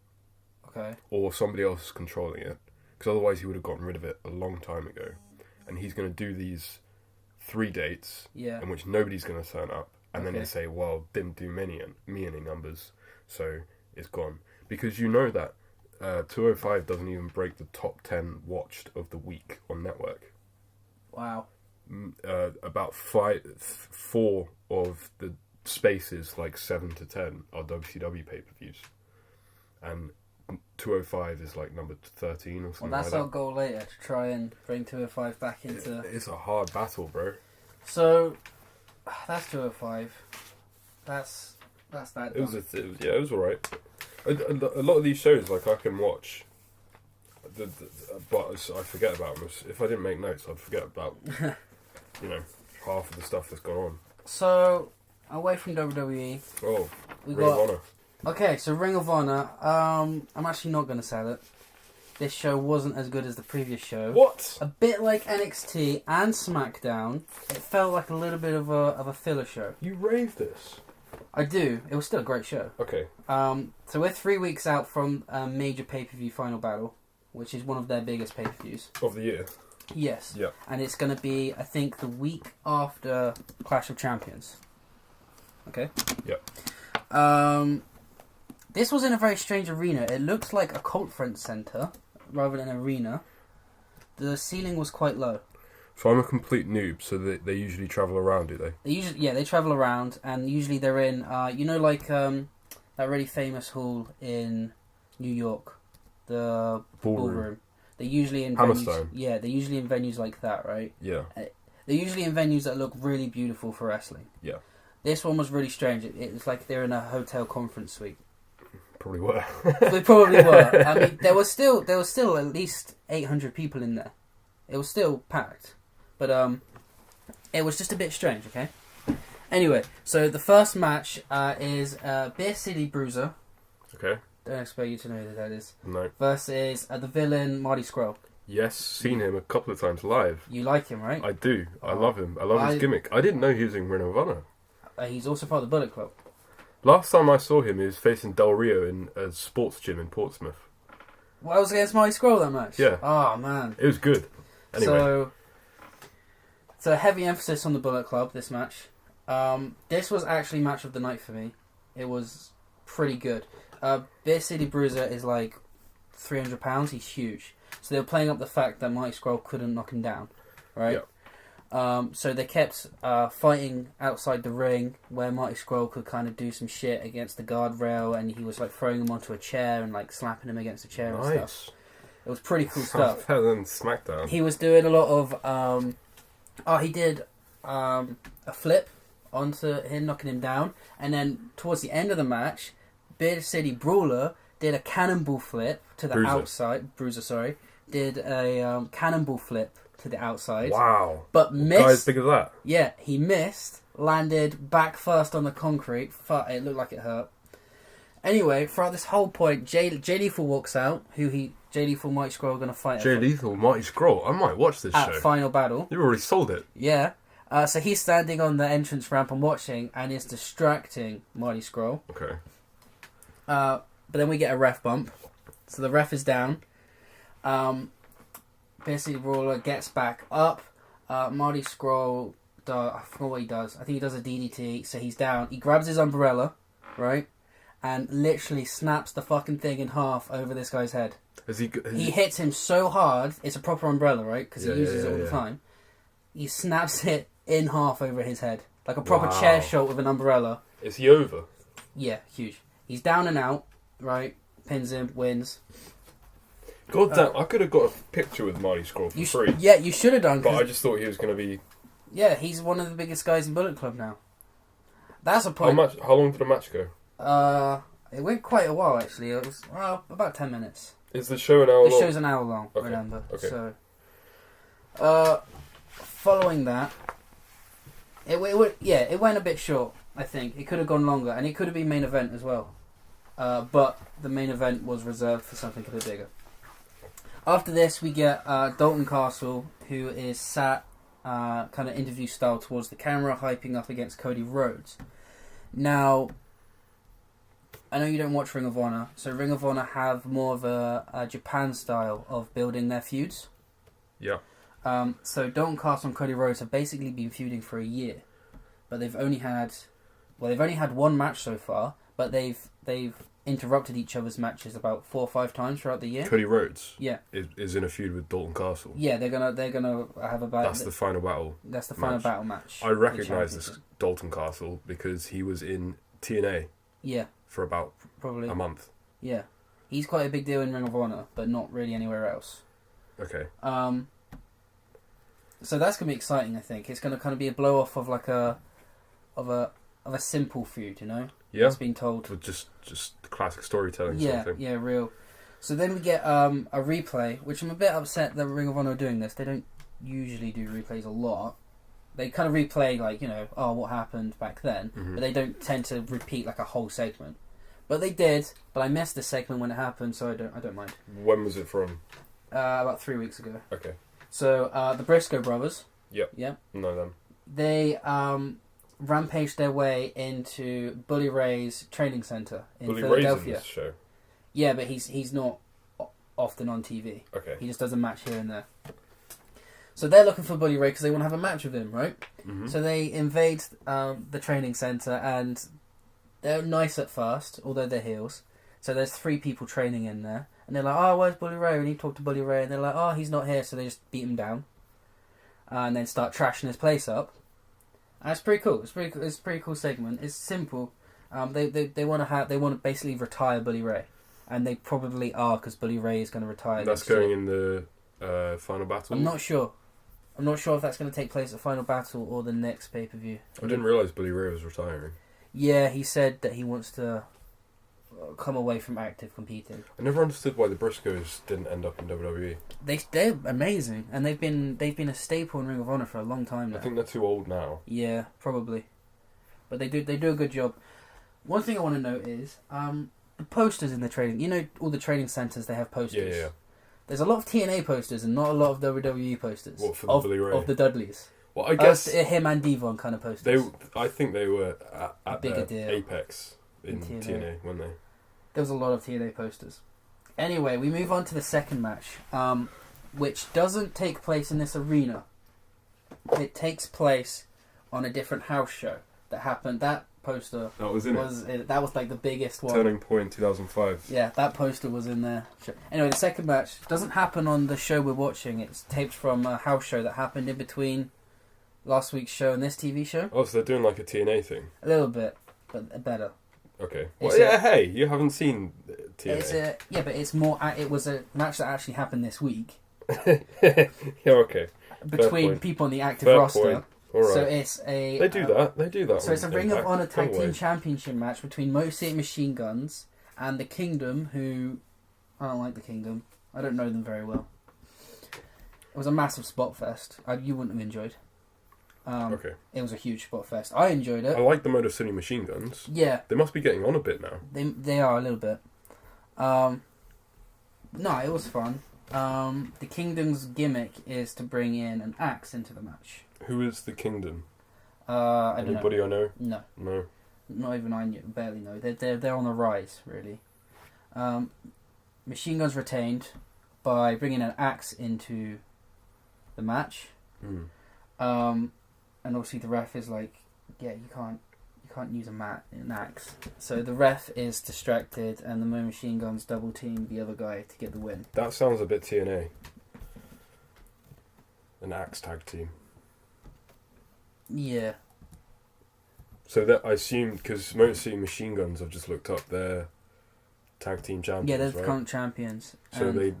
Okay. Or somebody else is controlling it. Because otherwise he would have gotten rid of it a long time ago. And he's going to do these 3 dates in which nobody's going to turn up. And then they say, well, didn't do me any numbers, so it's gone. Because you know that 205 doesn't even break the top 10 watched of the week on network. Wow. About 4 of the spaces, like 7 to 10, are WCW pay-per-views. And 205 is like number 13 or something Well, that's like our goal later, to try and bring 205 back into... It's a hard battle, bro. So, that's 205. That's that. It was alright. A lot of these shows, like, I can watch, but I forget about them. If I didn't make notes, I'd forget about, half of the stuff that's gone on. So, away from WWE. Oh, we Ring of Honor. Okay, so Ring of Honor. I'm actually not going to sell it. This show wasn't as good as the previous show. What? A bit like NXT and SmackDown, it felt like a little bit of a filler show. You raised this. I do. It was still a great show. Okay. So we're 3 weeks out from a major pay-per-view Final Battle, which is one of their biggest pay-per-views. Of the year? Yes. Yeah. And it's going to be, I think, the week after Clash of Champions. Okay? Yeah. This was in a very strange arena. It looked like a conference centre rather than an arena. The ceiling was quite low. So I'm a complete noob, so they usually travel around, do they? They travel around, and usually they're in, that really famous hall in New York, the ballroom. They're usually in Hammerstone. They're usually in venues like that, right? Yeah. They're usually in venues that look really beautiful for wrestling. Yeah. This one was really strange. It was like they're in a hotel conference suite. Probably were. They probably were. I mean, there was still at least 800 people in there. It was still packed. But it was just a bit strange, okay? Anyway, so the first match is Beer City Bruiser. Okay. Don't expect you to know who that is. No. Versus the villain Marty Scurll. Yes, seen him a couple of times live. You like him, right? I do. I love him. I love his gimmick. I didn't know he was in Ring of Honor. He's also part of the Bullet Club. Last time I saw him, he was facing Del Rio in a sports gym in Portsmouth. Well, I was against Marty Scurll that match? Yeah. Oh, man. It was good. Anyway. So heavy emphasis on the Bullet Club, this match. This was actually match of the night for me. It was pretty good. Beer City Bruiser is like £300. He's huge. So they were playing up the fact that Marty Scurll couldn't knock him down, right? Yeah. So they kept fighting outside the ring where Marty Scurll could kind of do some shit against the guardrail, and he was like throwing him onto a chair and like slapping him against a chair and stuff. It was pretty cool stuff. Better than SmackDown. He was doing a lot of... he did a flip onto him, knocking him down, and then towards the end of the match, Beer City Brawler did a cannonball flip to the outside. Bruiser, sorry. Did a cannonball flip to the outside. Wow. But missed. Guy's big as that. Yeah, he missed, landed back first on the concrete. It looked like it hurt. Anyway, throughout this whole point, Jay Lethal walks out, Jay Lethal, Marty Scurll are going to fight Jay Lethal, Marty Scurll. I might watch this show. at Final Battle. You already sold it. Yeah. So he's standing on the entrance ramp and watching, and is distracting Marty Scurll. Okay. But then we get a ref bump. So the ref is down. Basically, Brawler gets back up. Marty Scurll, I forgot what he does. I think he does a DDT. So he's down. He grabs his umbrella, right? And literally snaps the fucking thing in half over this guy's head. He hits him so hard. It's a proper umbrella, right? Because he uses it all the time. He snaps it in half over his head. Like a proper chair shot with an umbrella. Is he over? Yeah, huge. He's down and out, right? Pins him, wins. God damn, I could have got a picture with Marty Scurll for free. Yeah, you should have done. But I just thought he was going to be... Yeah, he's one of the biggest guys in Bullet Club now. That's a point. How long did the match go? It went quite a while, actually. It was about 10 minutes. Is the show an hour long? The show's an hour long, remember. Okay. So, following that, It went a bit short. I think it could have gone longer, and it could have been main event as well. But the main event was reserved for something a bit bigger. After this, we get Dalton Castle, who is sat kind of interview style towards the camera, hyping up against Cody Rhodes. Now, I know you don't watch Ring of Honor, so Ring of Honor have more of a Japan style of building their feuds. Yeah. So Dalton Castle and Cody Rhodes have basically been feuding for a year, but they've only had one match so far, but they've interrupted each other's matches about 4 or 5 times throughout the year. Cody Rhodes, yeah, is in a feud with Dalton Castle. Yeah, they're gonna have a battle. That's the final battle. That's the final battle match. I recognise this Dalton Castle because he was in TNA. Yeah. For about probably a month. Yeah, he's quite a big deal in Ring of Honor, but not really anywhere else. Okay. So that's gonna be exciting. I think it's gonna kind of be a blow off of like a simple feud, you know. Yeah. It's been told. With just classic storytelling. Yeah, sort of thing. yeah, real. So then we get a replay, which I'm a bit upset that Ring of Honor are doing this. They don't usually do replays a lot. They kind of replay like, you know, what happened back then, but they don't tend to repeat like a whole segment. But they did, but I missed the segment when it happened, so I don't mind. When was it from? About 3 weeks ago. Okay. So the Briscoe brothers. Yep. Yep. Know them. They rampaged their way into Bully Ray's training center in Philadelphia. Ray's in this show. Yeah, but he's not often on TV. Okay. He just does a match here and there. So they're looking for Bully Ray because they want to have a match with him, right? Mm-hmm. So they invade the training center, and they're nice at first, although they're heels. So there's 3 people training in there, and they're like, "Oh, where's Bully Ray?" We need to talk to Bully Ray, and they're like, "Oh, he's not here," so they just beat him down, and then start trashing his place up. And it's pretty cool. It's a pretty cool segment. It's simple. They want to basically retire Bully Ray, and they probably are because Bully Ray is going to retire. That's going in the final battle. I'm not sure. I'm not sure if that's going to take place at Final Battle or the next pay-per-view. I didn't realise Bully Ray was retiring. Yeah, he said that he wants to come away from active competing. I never understood why the Briscoes didn't end up in WWE. They're amazing, and they've been a staple in Ring of Honor for a long time now. I think they're too old now. Yeah, probably. But they do a good job. One thing I want to note is the posters in the training. You know, all the training centers, they have posters. Yeah. There's a lot of TNA posters and not a lot of WWE posters. What, for the Bully Ray? Of the Dudleys. Well, I guess him and Devon kind of posters. I think they were at bigger their deal apex in TNA, weren't they? There was a lot of TNA posters. Anyway, we move on to the second match, which doesn't take place in this arena. It takes place on a different house show that happened. That poster that was like the biggest one. Turning Point 2005. Yeah, that poster was in there. Anyway, the second match doesn't happen on the show we're watching. It's taped from a house show that happened in between last week's show and this TV show. Oh, so they're doing like a TNA thing? A little bit, but better. Okay. Well, hey, you haven't seen TNA. But it's more. It was a match that actually happened this week. Yeah, okay. Between people on the active roster. Point. All right. So it's a... They do that. So it's a Ring of Honor Tag Team Championship match between Motor City Machine Guns and the Kingdom, who... I don't like the Kingdom. I don't know them very well. It was a massive spot fest. You wouldn't have enjoyed. Okay. It was a huge spot fest. I enjoyed it. I like the Motor City Machine Guns. Yeah. They must be getting on a bit now. They are a little bit. No, it was fun. The Kingdom's gimmick is to bring in an axe into the match. Who is the Kingdom? I don't know. Anybody I know? No. Not even I barely know. They're on the rise, really. Machine Guns retained by bringing an axe into the match. And obviously the ref is like, yeah, you can't use an axe. So the ref is distracted, and the Machine Guns double team the other guy to get the win. That sounds a bit TNA. An axe tag team. Yeah. So that I assume, because Motor City Machine Guns, I've just looked up, they're tag team champions. Yeah, they're the right? current champions. So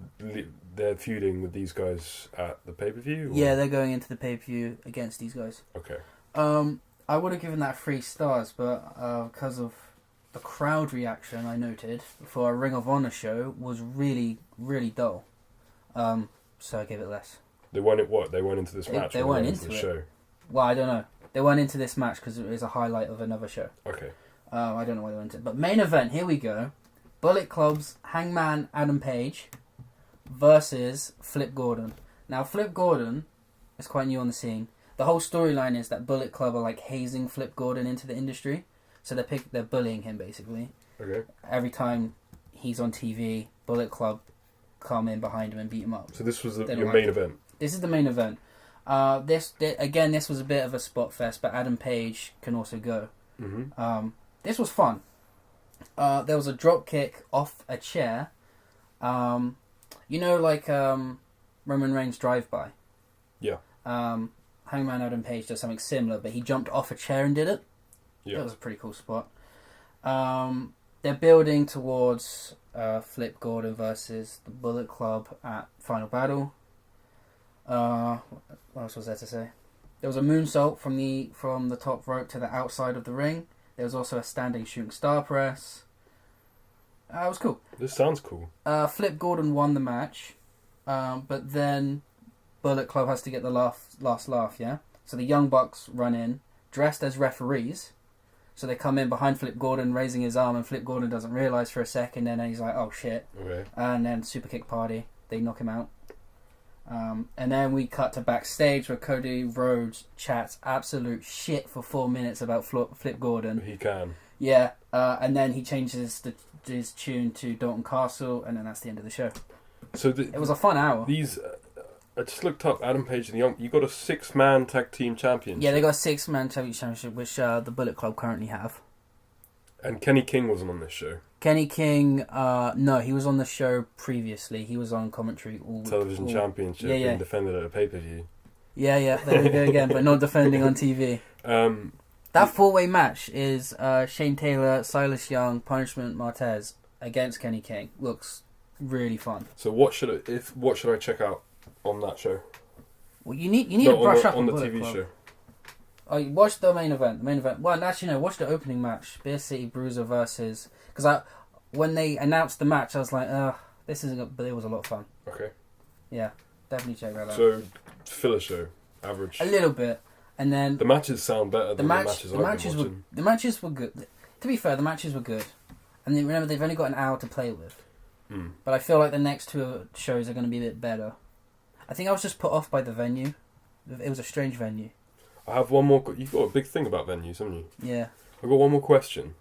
they're feuding with these guys at the pay-per-view? Or? Yeah, they're going into the pay-per-view against these guys. Okay. I would have given that 3 stars, but because of the crowd reaction I noted for a Ring of Honor show was really, really dull. So I gave it less. They went into this match. They went into the it. show. Well, I don't know. They went into this match because it was a highlight of another show. Okay. I don't know why they went into it. But main event, here we go. Bullet Club's Hangman Adam Page versus Flip Gordon. Now, Flip Gordon is quite new on the scene. The whole storyline is that Bullet Club are like hazing Flip Gordon into the industry. So they're bullying him, basically. Okay. Every time he's on TV, Bullet Club come in behind him and beat him up. So this was your main event? This is the main event. This was a bit of a spot fest, but Adam Page can also go. Mm-hmm. This was fun. There was a drop kick off a chair. Roman Reigns drive-by. Yeah. Hangman Adam Page does something similar, but he jumped off a chair and did it. Yeah. That was a pretty cool spot. They're building towards Flip Gordon versus the Bullet Club at Final Battle. What else was there to say? There was a moonsault from the top rope to the outside of the ring. There was also a standing shooting star press. It was cool. This sounds cool. Flip Gordon won the match, but then Bullet Club has to get the last laugh, yeah? So the Young Bucks run in, dressed as referees. So they come in behind Flip Gordon, raising his arm, and Flip Gordon doesn't realise for a second, and then he's like, oh shit. Okay. And then super kick party. They knock him out. And then we cut to backstage where Cody Rhodes chats absolute shit for 4 minutes about Flip Gordon. He can. Yeah, and then he changes his tune to Dalton Castle, and then that's the end of the show. So it was a fun hour. These, I just looked up Adam Page and the Young. You got a 6-man tag team championship. Yeah, they got a 6-man tag team championship, which the Bullet Club currently have. And Kenny King wasn't on this show. Kenny King, no, he was on the show previously. He was on commentary all Television championship and defended at a pay-per-view. Yeah, there we go again, but not defending on TV. That 4-way match is Shane Taylor, Silas Young, Punishment Martez against Kenny King. Looks really fun. So what should I check out on that show? Well, you need to brush up on the Bullet TV Club. show. Oh, you watch the main event. Well, actually, no. Watch the opening match. Beer City Bruiser versus... Because when they announced the match, I was like, this isn't... But it was a lot of fun. Okay. Yeah, definitely check that out. So, filler show, average. A little bit. And then... The matches sound better than the matches I've been watching. The matches were good. To be fair, the matches were good. And then, remember, they've only got an hour to play with. Mm. But I feel like the next two shows are going to be a bit better. I think I was just put off by the venue. It was a strange venue. I have one more... You've got a big thing about venues, haven't you? Yeah. I've got one more question.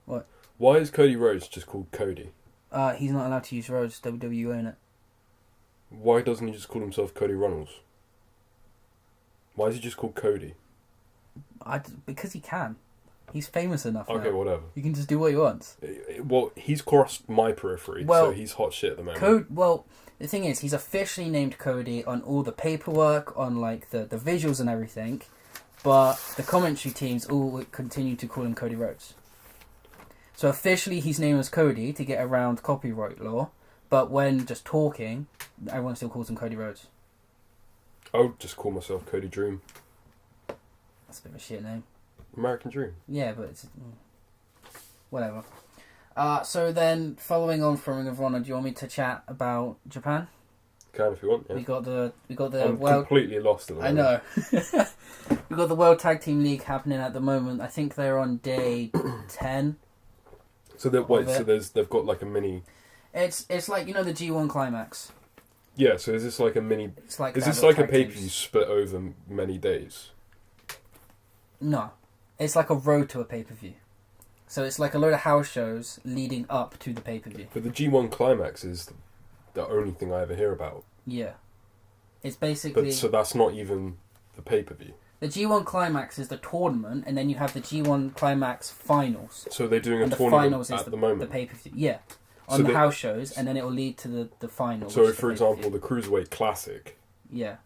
What? Why is Cody Rhodes just called Cody? He's not allowed to use Rhodes. WWE own it. Why doesn't he just call himself Cody Runnels? Why is he just called Cody? Because he can. He's famous enough now. Okay, whatever. He can just do what he wants. Well, he's crossed my periphery, so he's hot shit at the moment. The thing is, he's officially named Cody on all the paperwork, on like the visuals and everything, but the commentary teams all continue to call him Cody Rhodes. So officially he's named as Cody to get around copyright law, but when just talking, everyone still calls him Cody Rhodes. I'll just call myself Cody Dream. That's a bit of a shit name. American Dream. Yeah, but it's... whatever. So then, following on from Ring of Honor, do you want me to chat about Japan? Can if you want. Yeah. We got the I'm completely lost at the moment. I know. We got the World Tag Team League happening at the moment. I think they're on day 10. So they've got like a mini. It's like the G1 Climax. Yeah. So is this like a mini? Is this like a pay-per-view split over many days? No, it's like a road to a pay-per-view. So it's like a load of house shows leading up to the pay-per-view. But the G1 Climax is the only thing I ever hear about. Yeah. It's basically... But so that's not even the pay-per-view. The G1 Climax is the tournament, and then you have the G1 Climax finals. So they're doing and a tournament the at the moment? The pay-per-view, yeah. On the house shows, and then it will lead to the final. So, for example, the Cruiserweight Classic... Yeah.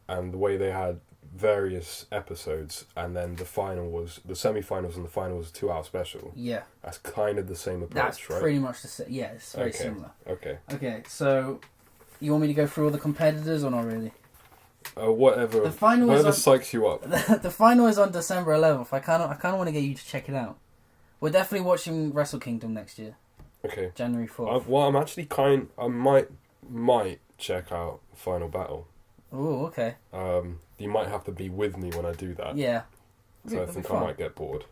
And the way they had various episodes, and then the final was... The semi-finals and the final was a 2-hour special. Yeah. That's kind of the same approach, That's right? pretty much the same. Yeah, it's very similar. Okay, so... You want me to go through all the competitors or not really? Whatever. The final whatever psychs you up. The final is on December 11th. I kind of want to get you to check it out. We're definitely watching Wrestle Kingdom next year. Okay. January 4th. I'm actually I might check out Final Battle. Oh, okay. You might have to be with me when I do that. Yeah. So I think I might get bored.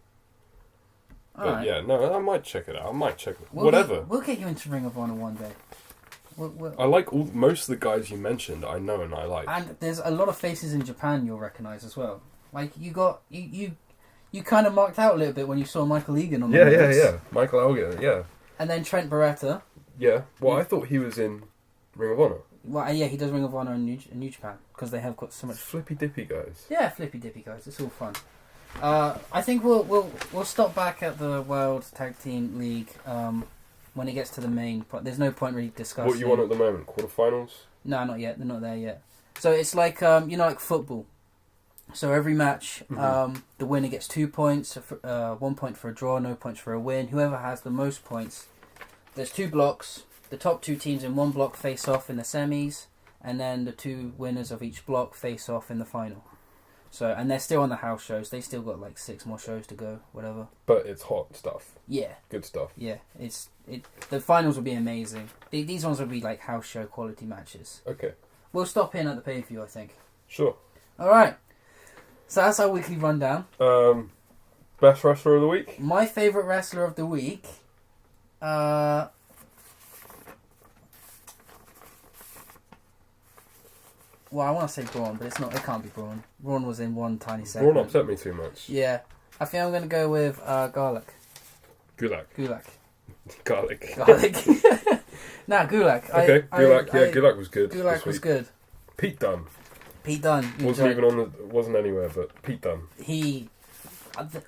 Alright. Yeah, no, I might check it out. I might check it. Whatever. We'll get you into Ring of Honor one day. I like most of the guys you mentioned. I know and I like. And there's a lot of faces in Japan you'll recognise as well. Like you kind of marked out a little bit when you saw Michael Egan on the list. Yeah. Michael Elgin, yeah. And then Trent Beretta. Yeah. Well, I thought he was in Ring of Honor. Well, yeah, he does Ring of Honor in New Japan because they have got so much flippy dippy guys. Yeah, flippy dippy guys. It's all fun. I think we'll stop back at the World Tag Team League when it gets to the main. There's no point really discussing. What you want at the moment? Quarterfinals? No, not yet. They're not there yet. So it's like like football. So every match, the winner gets 2 points, 1 point for a draw, no points for a win. Whoever has the most points. There's 2 blocks. The top 2 teams in one block face off in the semis, and then the 2 winners of each block face off in the final. So, and they're still on the house shows. They still got like 6 more shows to go, whatever. But it's hot stuff. Yeah. Good stuff. Yeah. The finals will be amazing. These ones will be like house show quality matches. Okay. We'll stop in at the pay-per-view, I think. Sure. Alright. So that's our weekly rundown. Best wrestler of the week? My favourite wrestler of the week... Well, I want to say Braun, but it's not. It can't be Braun. Braun was in one tiny second. Braun upset me too much. Yeah, I think I'm going to go with Gulak. Gulak. Garlic. Gulak. Nah, Gulak. Okay, Gulak. Gulak was good. Gulak was good. Pete Dunne. Wasn't anywhere, but Pete Dunne.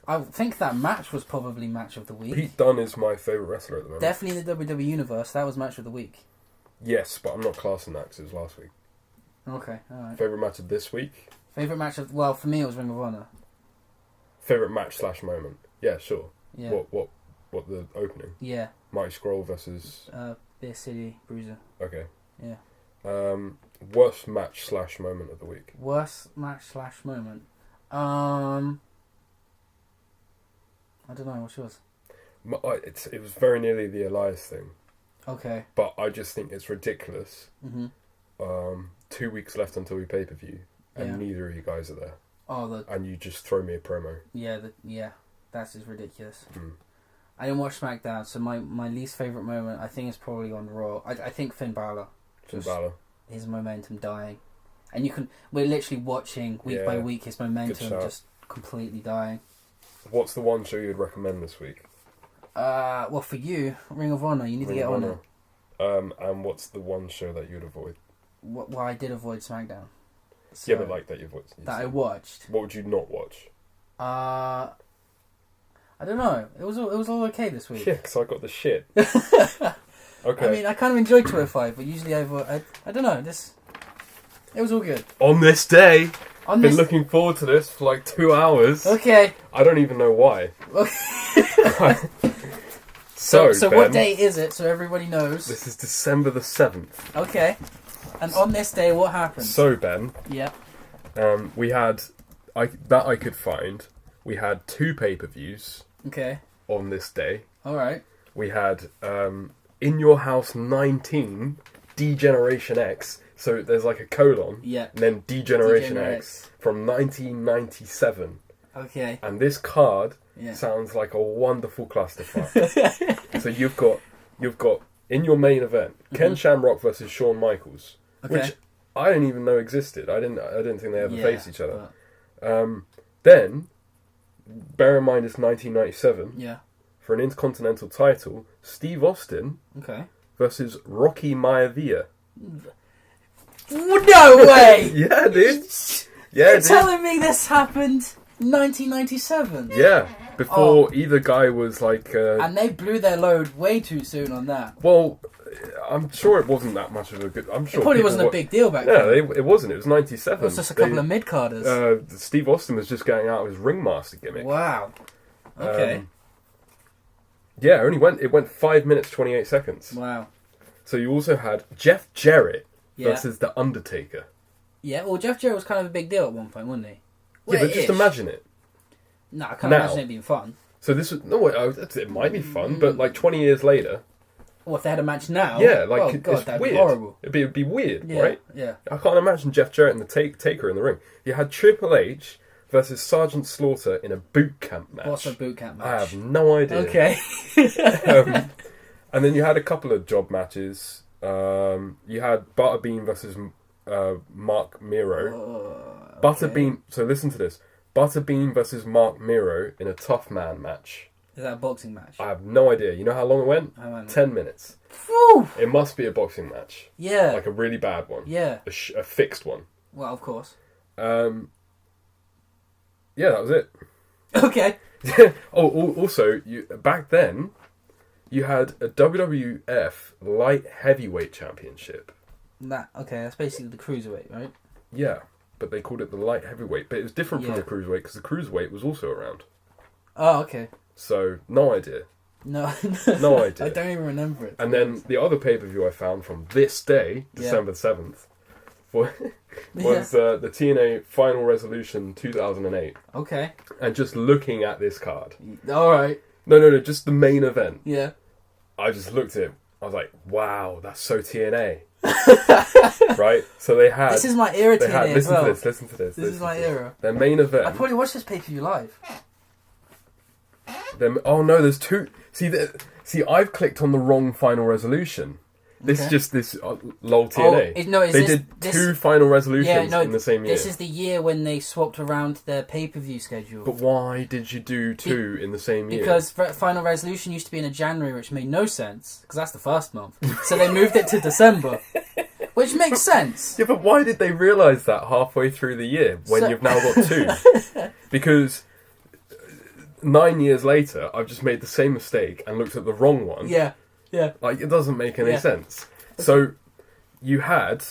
I think that match was probably match of the week. Pete Dunne is my favourite wrestler at the moment. Definitely in the WWE universe, that was match of the week. Yes, but I'm not classing that because it was last week. Okay, alright. Favourite match of this week? Favourite match of... Well, for me it was Ring of Honor. Favourite match / moment? Yeah, sure. Yeah. What the opening? Yeah. Mighty Scroll versus... Beer City Bruiser. Okay. Yeah. Worst match / moment of the week? Worst match / moment? I don't know, what's yours? It was very nearly the Elias thing. Okay. But I just think it's ridiculous. Mm-hmm. 2 weeks left until we pay-per-view, and neither of you guys are there. And you just throw me a promo. Yeah, that's just ridiculous. I didn't watch SmackDown, so my least favourite moment, I think, is probably on Raw. I think Finn Balor. His momentum dying. And we're literally watching week by week his momentum just completely dying. What's the one show you'd recommend this week? Well, for you, Ring of Honor, you need to get on it. And what's the one show that you'd avoid? Well, I did avoid SmackDown. So, yeah, but like that you've watched. I watched. What would you not watch? I don't know. It was all okay this week. Yeah, because I got the shit. Okay. I mean, I kind of enjoyed 205, but usually I don't know. It was all good. On this day, been looking forward to this for like 2 hours. Okay. I don't even know why. Okay. So Ben, what day is it? So everybody knows. This is December the 7th. Okay. And on this day, what happened? So Ben. Yeah. We had I could find. We had 2 pay-per-views. Okay. On this day. All right. We had In Your House 19 D-Generation X. So there's like a colon. Yeah. And then D-Generation X from 1997. Okay. And this card sounds like a wonderful clusterfuck. So you've got in your main event Ken Shamrock versus Shawn Michaels, which I didn't even know existed. I didn't think they ever faced each other. Then, bear in mind it's 1997. Yeah. For an Intercontinental title, Steve Austin. Okay. Versus Rocky Maivia. No way! Yeah, dude. You're telling me this happened 1997? Yeah, before either guy was like... and they blew their load way too soon on that. Well, I'm sure it wasn't that much of a good... I'm sure it probably wasn't a big deal back then. Yeah, it wasn't. It was 97. It was just a couple of mid-carders. Steve Austin was just getting out of his ringmaster gimmick. Wow. Okay. Yeah, it went 5 minutes, 28 seconds. Wow. So you also had Jeff Jarrett versus The Undertaker. Yeah, well, Jeff Jarrett was kind of a big deal at one point, wasn't he? Well, yeah, but just imagine it. No, I can't imagine it being fun. So this was... No, it might be fun, but like 20 years later... Well, if they had a match now... Yeah, like, oh, God, that'd weird. be horrible. It'd be weird, right? Yeah. I can't imagine Jeff Jarrett and the Taker in the ring. You had Triple H versus Sergeant Slaughter in a boot camp match. What's a boot camp match? I have no idea. Okay. And then you had a couple of job matches. You had Butterbean versus Mark Miro. Butterbean. So listen to this. Butterbean versus Mark Miro in a tough man match. Is that a boxing match? I have no idea. You know how long it went? How long? 10 minutes. Whew. It must be a boxing match. Yeah. Like a really bad one. Yeah. A fixed one. Well, of course. Yeah, that was it. Okay. Also, back then, you had a WWF Light Heavyweight Championship. That's basically the cruiserweight, right? Yeah, but they called it the Light Heavyweight. But it was different from the cruiserweight because the cruiserweight was also around. Oh, okay. So, no idea. No. No idea. I don't even remember it. And then the other pay-per-view I found from this day, December 7th, was the TNA Final Resolution 2008. Okay. And just looking at this card. Alright. No, just the main event. Yeah. I just looked at it. I was like, wow, that's so TNA. Right? So they had... This is my era TNA as well. Listen to this. This is my era. Their main event... I probably watched this pay-per-view live. Oh no, there's two... See, I've clicked on the wrong Final Resolution. This is just this LOL TNA. They did two Final Resolutions in the same year. This is the year when they swapped around their pay-per-view schedule. But why did you do two in the same year? Because Final Resolution used to be in January, which made no sense, because that's the first month. So they moved it to December, which makes sense. Yeah, but why did they realise that halfway through the year, when you've now got two? Because 9 years later, I've just made the same mistake and looked at the wrong one. Yeah. Like, it doesn't make any sense. So, you had...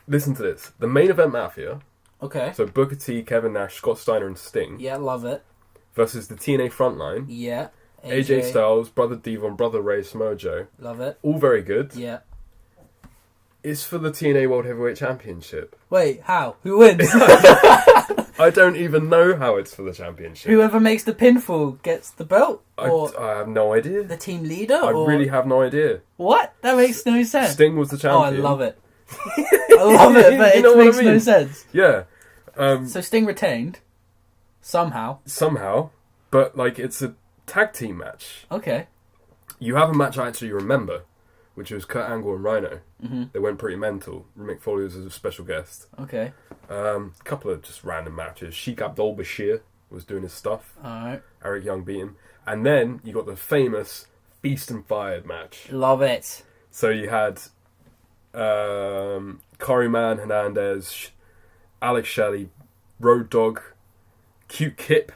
Listen to this. The Main Event Mafia. Okay. So, Booker T, Kevin Nash, Scott Steiner and Sting. Yeah, love it. Versus the TNA Frontline. Yeah. AJ Styles, Brother Devon, Brother Ray, Samoa Joe. Love it. All very good. Yeah. It's for the TNA World Heavyweight Championship. Wait, how? Who wins? I don't even know how it's for the championship. Whoever makes the pinfall gets the belt? Or I have no idea. the team leader? I really have no idea. What? That makes no sense. Sting was the champion. Oh, I love it. I love it, but it makes no sense. Yeah. So Sting retained. Somehow. But, like, it's a tag team match. Okay. You have a match I actually remember, which was Kurt Angle and Rhino. Mm-hmm. They went pretty mental. Mick Foley was a special guest. Okay. A couple of just random matches. Sheik Abdul Bashir was doing his stuff. Alright. Eric Young beat him. And then you got the famous Feast and Fired match. Love it. So you had Corey Man, Hernandez, Alex Shelley, Road Dogg, Cute Kip,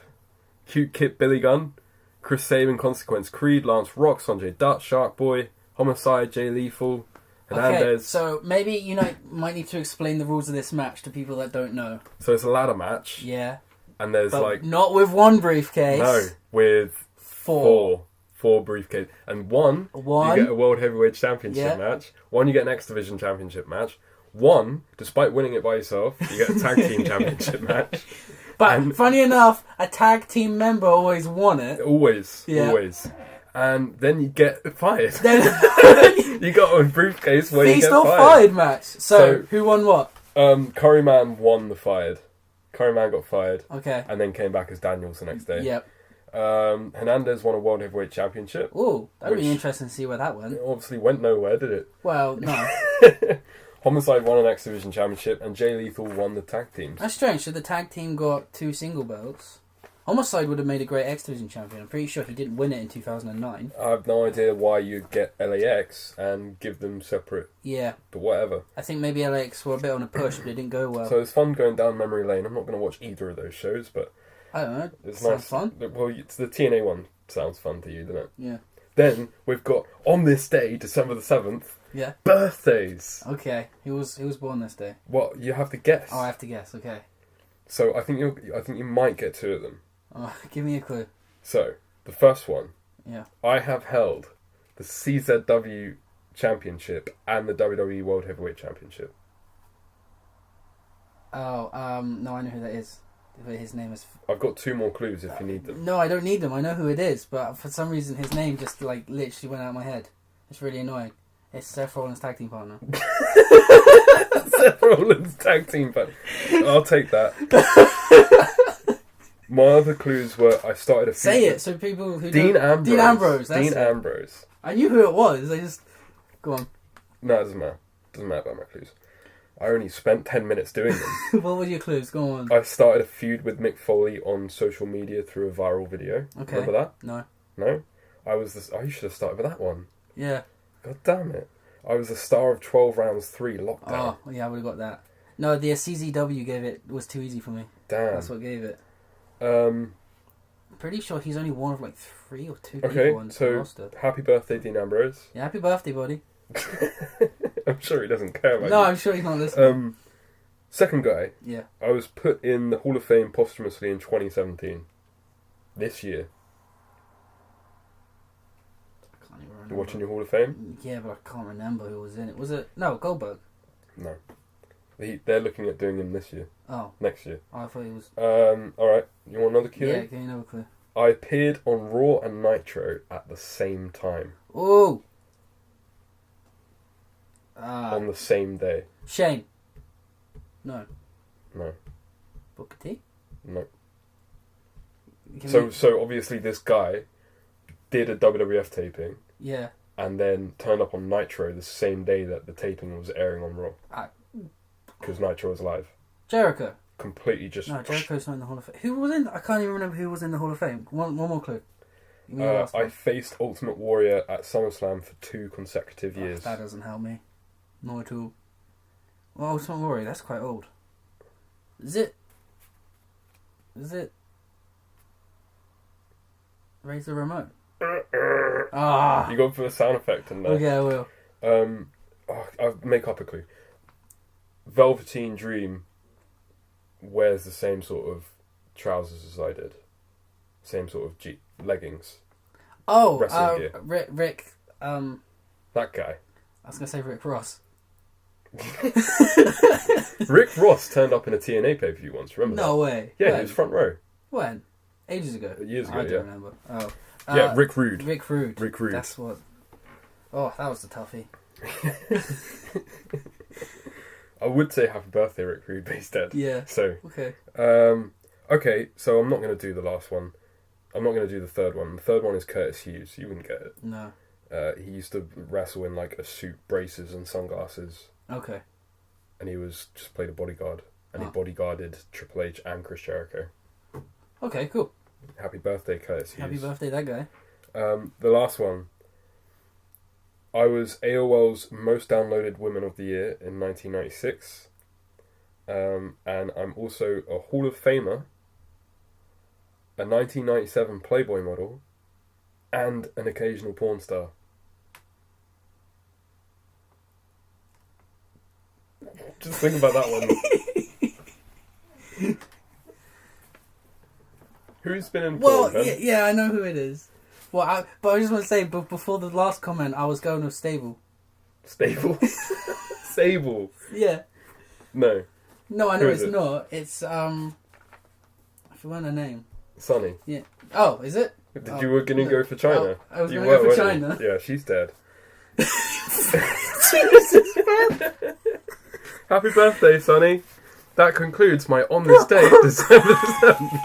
Billy Gunn, Chris Sabin, Consequence, Creed, Lance Rock, Sanjay Dutt, Shark Boy, Homicide, Jay Lethal, Hernandez. Okay, so maybe you might need to explain the rules of this match to people that don't know. So it's a ladder match. Yeah. And there's not with one briefcase. No, with four briefcase. And one, you get a World Heavyweight Championship match. One, you get an X Division Championship match. One, despite winning it by yourself, you get a Tag Team Championship match. But funny enough, a tag team member always won it. Always. And then you get fired. You got a briefcase where Feast you get or fired match. So who won what? Curry Man won the fired. Curry Man got fired. Okay. And then came back as Daniels the next day. Yep. Hernandez won a World Heavyweight Championship. Ooh, that'd be interesting to see where that went. It obviously went nowhere, did it? Well, no. Homicide won an X Division Championship, and Jay Lethal won the tag teams. That's strange. So the tag team got 2 single belts. Homicide would have made a great X Division champion. I'm pretty sure he didn't win it in 2009. I have no idea why you'd get LAX and give them separate. Yeah. But whatever. I think maybe LAX were a bit on a push, but it didn't go well. So it's fun going down memory lane. I'm not going to watch either of those shows, but... I don't know. It's sounds nice. Fun. Well, it's the TNA one sounds fun to you, doesn't it? Yeah. Then we've got, on this day, December the 7th, yeah, birthdays. Okay. He was born this day. What? You have to guess. Oh, I have to guess. Okay. So I think you might get 2 of them. Oh, give me a clue. So, the first one. Yeah. I have held the CZW Championship and the WWE World Heavyweight Championship. Oh, no, I know who that is. But his name is... I've got 2 more clues if you need them. No, I don't need them. I know who it is, but for some reason his name just, literally went out of my head. It's really annoying. It's Seth Rollins' tag team partner. Seth Rollins' tag team partner. I'll take that. My other clues were I started a feud. Say it so people who Dean Ambrose. Dean Ambrose. That's Dean it. Ambrose. I knew who it was. I just go on. No, it doesn't matter. Doesn't matter about my clues. I only spent 10 minutes doing them. What were your clues? Go on. I started a feud with Mick Foley on social media through a viral video. Okay. Remember that? No. No? Oh, you should have started with that one. Yeah. God damn it. I was the star of 12 Rounds 3 Lockdown. Oh, yeah, I would have got that. No, the CZW gave it was too easy for me. Damn. That's what gave it. Pretty sure he's only one of like 3 or 2 people on the roster. Happy birthday, Dean Ambrose. Yeah, happy birthday, buddy. I'm sure he doesn't care about No, you. I'm sure he's not listening. Second guy. Yeah. I was put in the Hall of Fame posthumously in 2017. This year. I can't even You remember. watching your Hall of Fame? Yeah, but I can't remember who was in it. Was it? No, Goldberg. No. They're looking at doing him this year. Oh. Next year. I thought he was... Alright. You want another clue? Yeah, give me another clue. I appeared on Raw and Nitro at the same time. Ooh! On the same day. Shane. No. No. Booker T? No. Give me- So obviously this guy did a WWF taping Yeah. and then turned up on Nitro the same day that the taping was airing on Raw. Because Nitro was live. Jericho. Completely just... No, Jericho's not in the Hall of Fame. Who was in? I can't even remember who was in the Hall of Fame. One more clue. Give me the last I one. faced Ultimate Warrior at SummerSlam for 2 consecutive years. That doesn't help me. Not at all. Well, Ultimate Warrior, that's quite old. Is it? Raise the remote. Ah. You got to put a sound effect in there. Okay, I will. I'll make up a clue. Velveteen Dream wears the same sort of trousers as I did. Same sort of leggings. Oh, Wrestling gear. Rick. That guy. I was gonna say Rick Ross. Rick Ross turned up in a TNA pay-per-view once, remember that? No way. Yeah, When? he was front row. When? Ages ago. Years ago, I don't yeah. remember. Oh. Yeah, Rick Rude. Rick Rude. Rick Rude. That's what... Oh, that was the toughie. I would say happy birthday, Rick Rude, but he's dead. Yeah. So, Okay. okay, so I'm not going to do the last one. I'm not going to do the third one. The third one is Curtis Hughes. You wouldn't get it. No. He used to wrestle in like a suit, braces and sunglasses. Okay. And he was just played a bodyguard. And he Oh. bodyguarded Triple H and Chris Jericho. Okay, cool. Happy birthday, Curtis Hughes. Happy birthday, that guy. The last one. I was AOL's most downloaded Women of the Year in 1996. And I'm also a Hall of Famer, a 1997 Playboy model, and an occasional porn star. Just think about that one. Who's been in porn, Ben? yeah, I know who it is. Well, but I just want to say, before the last comment, I was going with Stable. Stable? Sable? Yeah. No. No, I know Who it's is it? not. It's, I forgot her name. Sunny. Yeah. Oh, is it? You were going to go for China? Oh, I was You going to go were, for weren't you? China. Yeah, she's dead. Jesus, man. Happy birthday, Sonny. That concludes my On This Day, December the 7th.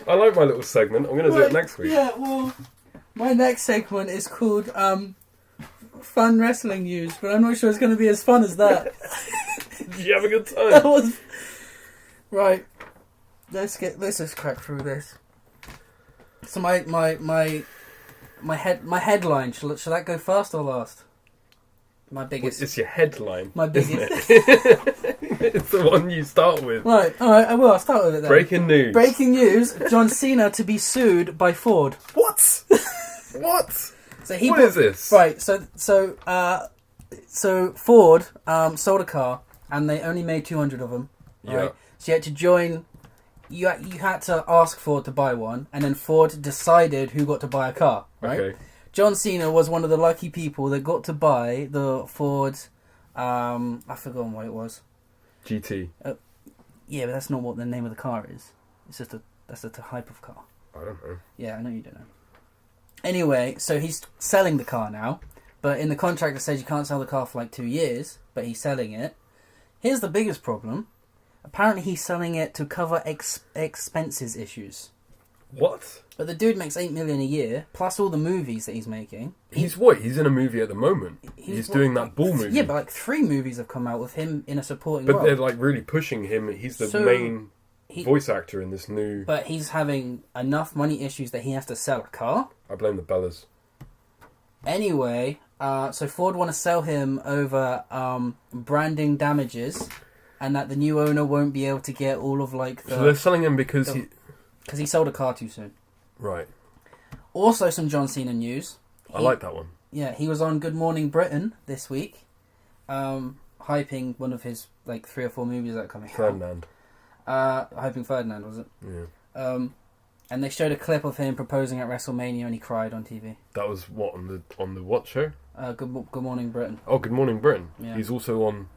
I like my little segment. I'm going to do it next week. Yeah, well, my next segment is called Fun Wrestling News, but I'm not sure it's going to be as fun as that. Did you have a good That time? was... Right. Let's just crack through this. So my headline, shall that go first or last? My biggest. It's your headline. My biggest. Isn't it? It's the one you start with. Right, alright, I will. I'll start with it then. Breaking news. Breaking news, John Cena to be sued by Ford. What? What? So he What is this? Right, so Ford sold a car and they only made 200 of them. Right? Yeah. So you had to join. You had to ask Ford to buy one, and then Ford decided who got to buy a car. Right. Okay. John Cena was one of the lucky people that got to buy the Ford. I've forgotten what it was. GT. Yeah, but that's not what the name of the car is. It's just that's a type of car. I don't know. Yeah, I know you don't know. Anyway, so he's selling the car now, but in the contract it says you can't sell the car for like 2 years, but he's selling it. Here's the biggest problem. Apparently he's selling it to cover expenses issues. What? But the dude makes $8 million a year, plus all the movies that he's making. He's what? He's in a movie at the moment. He's doing that Bull movie. Yeah, but like 3 movies have come out with him in a supporting But role. they're like really pushing him. He's the main voice actor in this new... But he's having enough money issues that he has to sell a car. I blame the Bellas. Anyway, so Ford want to sell him over branding damages, and that the new owner won't be able to get all of like the... So they're selling him because he sold a car too soon. Right. Also some John Cena news. I like that one. Yeah, he was on Good Morning Britain this week, hyping one of his like 3 or 4 movies that are coming Ferdinand. out. Hyping Ferdinand, was it? Yeah. And they showed a clip of him proposing at WrestleMania, and he cried on TV. That was what on the what show? Good Morning Britain. Oh, Good Morning Britain. Yeah. He's also on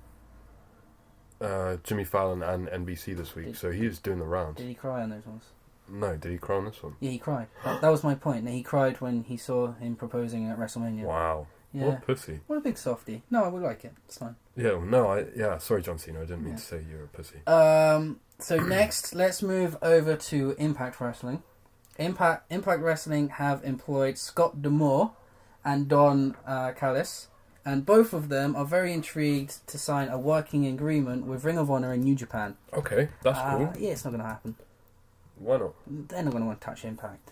Jimmy Fallon and NBC this week, so he is doing the rounds. Did he cry on those ones? No, did he cry on this one? Yeah, he cried. That was my point. He cried when he saw him proposing at WrestleMania. Wow. Yeah. What a pussy. What a big softie. No, I would like it. It's fine. Yeah, no, sorry, John Cena, I didn't mean to say you're a pussy. So next, let's move over to Impact Wrestling. Impact Wrestling have employed Scott D'Amore and Don Callis, and both of them are very intrigued to sign a working agreement with Ring of Honor in New Japan. Okay, that's cool. Yeah, it's not going to happen. Why not? They're not going to want to touch Impact.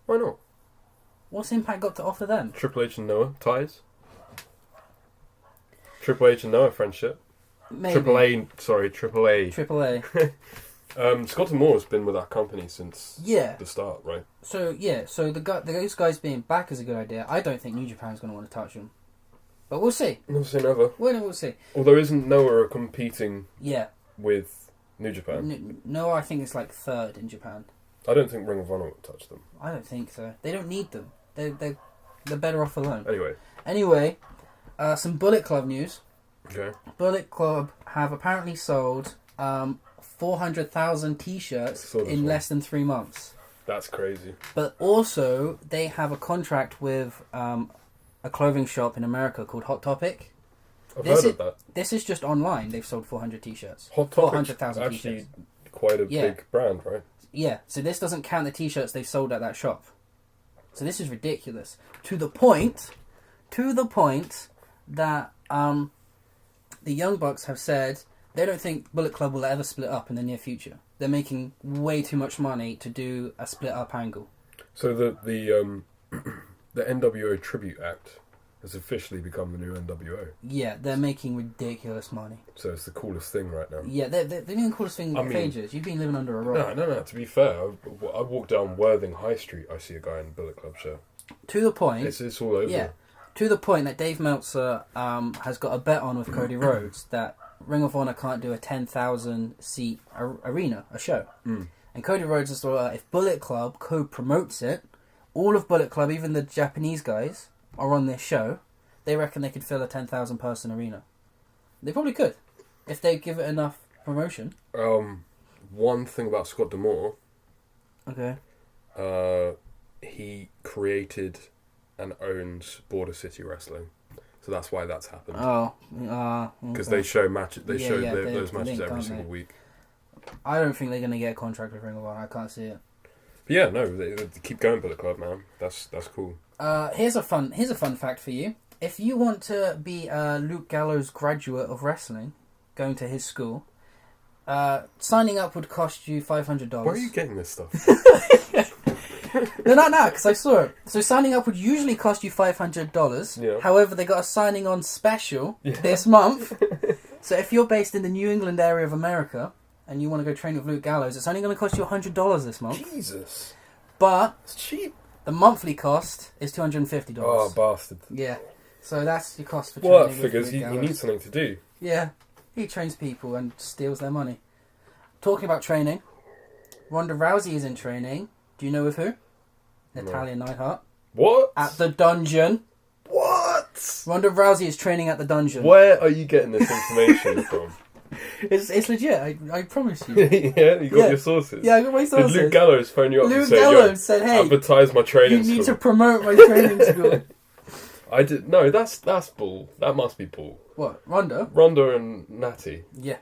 Why not? What's Impact got to offer them? Triple H and Noah, ties? Triple H and Noah, friendship? Maybe. Triple A. Triple A. Scott D'Amore's been with our company since Yeah. the start, right? So those guys being back is a good idea. I don't think New Japan's going to want to touch them. But we'll see. Never say never. We'll see. Although isn't Noah competing Yeah. with New Japan? No, I think it's like 3rd in Japan. I don't think Ring of Honor would touch them. I don't think so. They don't need them. They're better off alone. Anyway, some Bullet Club news. okay. Bullet Club have apparently sold 400,000 T-shirts in less than 3 months. That's crazy. But also, they have a contract with a clothing shop in America called Hot Topic. I've heard of that. This is just online. They've sold 400 T-shirts. Hot Topic 400,000 actually T-shirts. quite a big brand, right? Yeah, so this doesn't count the T-shirts they've sold at that shop. So this is ridiculous. To the point that the Young Bucks have said they don't think Bullet Club will ever split up in the near future. They're making way too much money to do a split up angle. So the NWO Tribute Act has officially become the new NWO. Yeah, they're making ridiculous money. So it's the coolest thing right now. Yeah, they're doing the coolest thing for ages. You've been living under a rock. No. To be fair, I walk down Worthing High Street, I see a guy in a Bullet Club shirt. To the point... It's all over. Yeah, to the point that Dave Meltzer has got a bet on with Cody Rhodes that Ring of Honor can't do a 10,000 seat arena, a show. Mm. And Cody Rhodes has thought, if Bullet Club co-promotes it, all of Bullet Club, even the Japanese guys, are on this show. They reckon they could fill a 10,000 person arena. They probably could, if they give it enough promotion. One thing about Scott D'Amore. Okay. He created and owns Border City Wrestling, so that's why that's happened. Because they show matches. They show those link, matches every single week. I don't think they're going to get a contract with Ring of Honor. I can't see it. But yeah, no, they keep going Bullet Club, man. That's cool. Here's a fun fact for you. If you want to be a Luke Gallows graduate of wrestling, going to his school, signing up would cost you $500. Where are you getting this stuff? No, because I saw it. So signing up would usually cost you $500. Yeah. However, they got a signing on special this month. So if you're based in the New England area of America and you want to go train with Luke Gallows, it's only going to cost you $100 this month. Jesus. But it's cheap. The monthly cost is $250. Oh, bastard. Yeah. So that's your cost for training. Well, that figures he needs something to do. Yeah. He trains people and steals their money. Talking about training, Ronda Rousey is in training. Do you know with who? Natalya Neidhart. What? At the dungeon. What? Ronda Rousey is training at the dungeon. Where are you getting this information from? It's legit. I promise you. Yeah, you got your sources. Yeah, I got my sources. Did Luke Gallows phone you up and Luke say, Gallows said, "Hey, advertise my training you need school. to promote my training school." I did. No, that's bull. That must be bull. What, Ronda? Ronda and Natty. Yeah,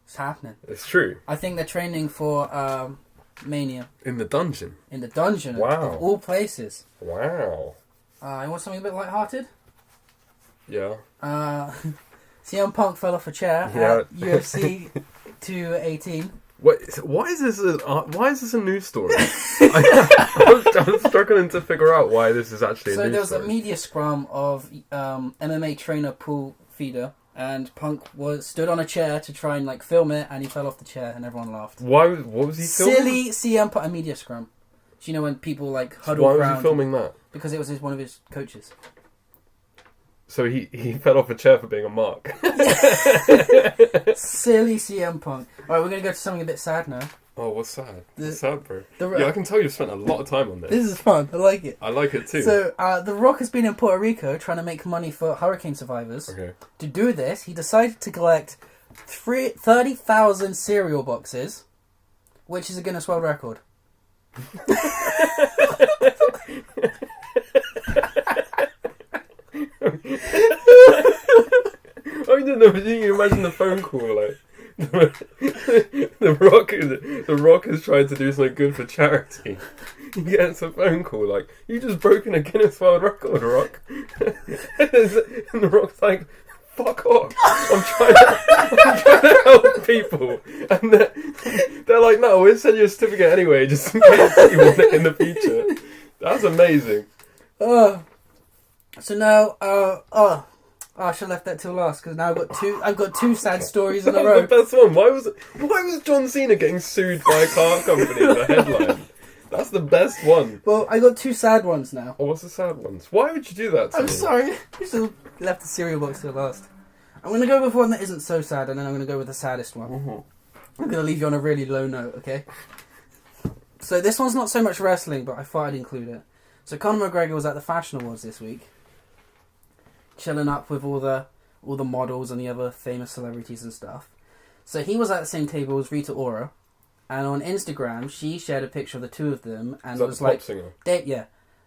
it's happening. It's true. I think they're training for Mania. In the dungeon. In the dungeon. Wow. Of all places. Wow. You want something a bit lighthearted? Yeah. CM Punk fell off a chair at UFC 218. Why is this a news story? I'm struggling to figure out why this is actually a news story. So there was a media scrum of MMA trainer Paul Feeder, and Punk stood on a chair to try and film it, and he fell off the chair, and everyone laughed. Why? What was he filming? Silly CM Punk, a media scrum. Do you know when people huddle around? Why was he filming that? Because it was one of his coaches. So he fell off a chair for being a mark. Silly CM Punk. Alright, we're going to go to something a bit sad now. Oh, what's sad? What's sad, bro? Yeah, I can tell you've spent a lot of time on this. This is fun. I like it. I like it too. So, The Rock has been in Puerto Rico trying to make money for hurricane survivors. Okay. To do this, he decided to collect 30,000 cereal boxes, which is a Guinness World Record. I don't know, but you can imagine the phone call, the Rock is trying to do something good for charity. He gets a phone call you just broken a Guinness World Record, Rock. And the Rock's like, fuck off. I'm trying to help people. And they're like, no, we'll send you a certificate anyway, just in case you want it in the future. That's amazing. So now, I should have left that till last because now I've got two sad stories in a row. The best one. Why was John Cena getting sued by a car company in the headline? That's the best one. Well, I got two sad ones now. Oh, what's the sad ones? Why would you do that to me? I'm sorry. I should have left the cereal box till last. I'm going to go with one that isn't so sad, and then I'm going to go with the saddest one. Mm-hmm. I'm going to leave you on a really low note, okay? So this one's not so much wrestling, but I thought I'd include it. So Conor McGregor was at the Fashion Awards this week, chilling up with all the models and the other famous celebrities and stuff. So he was at the same table as Rita Ora, and on Instagram she shared a picture of the two of them, and it was the pop singer? Date. Yeah,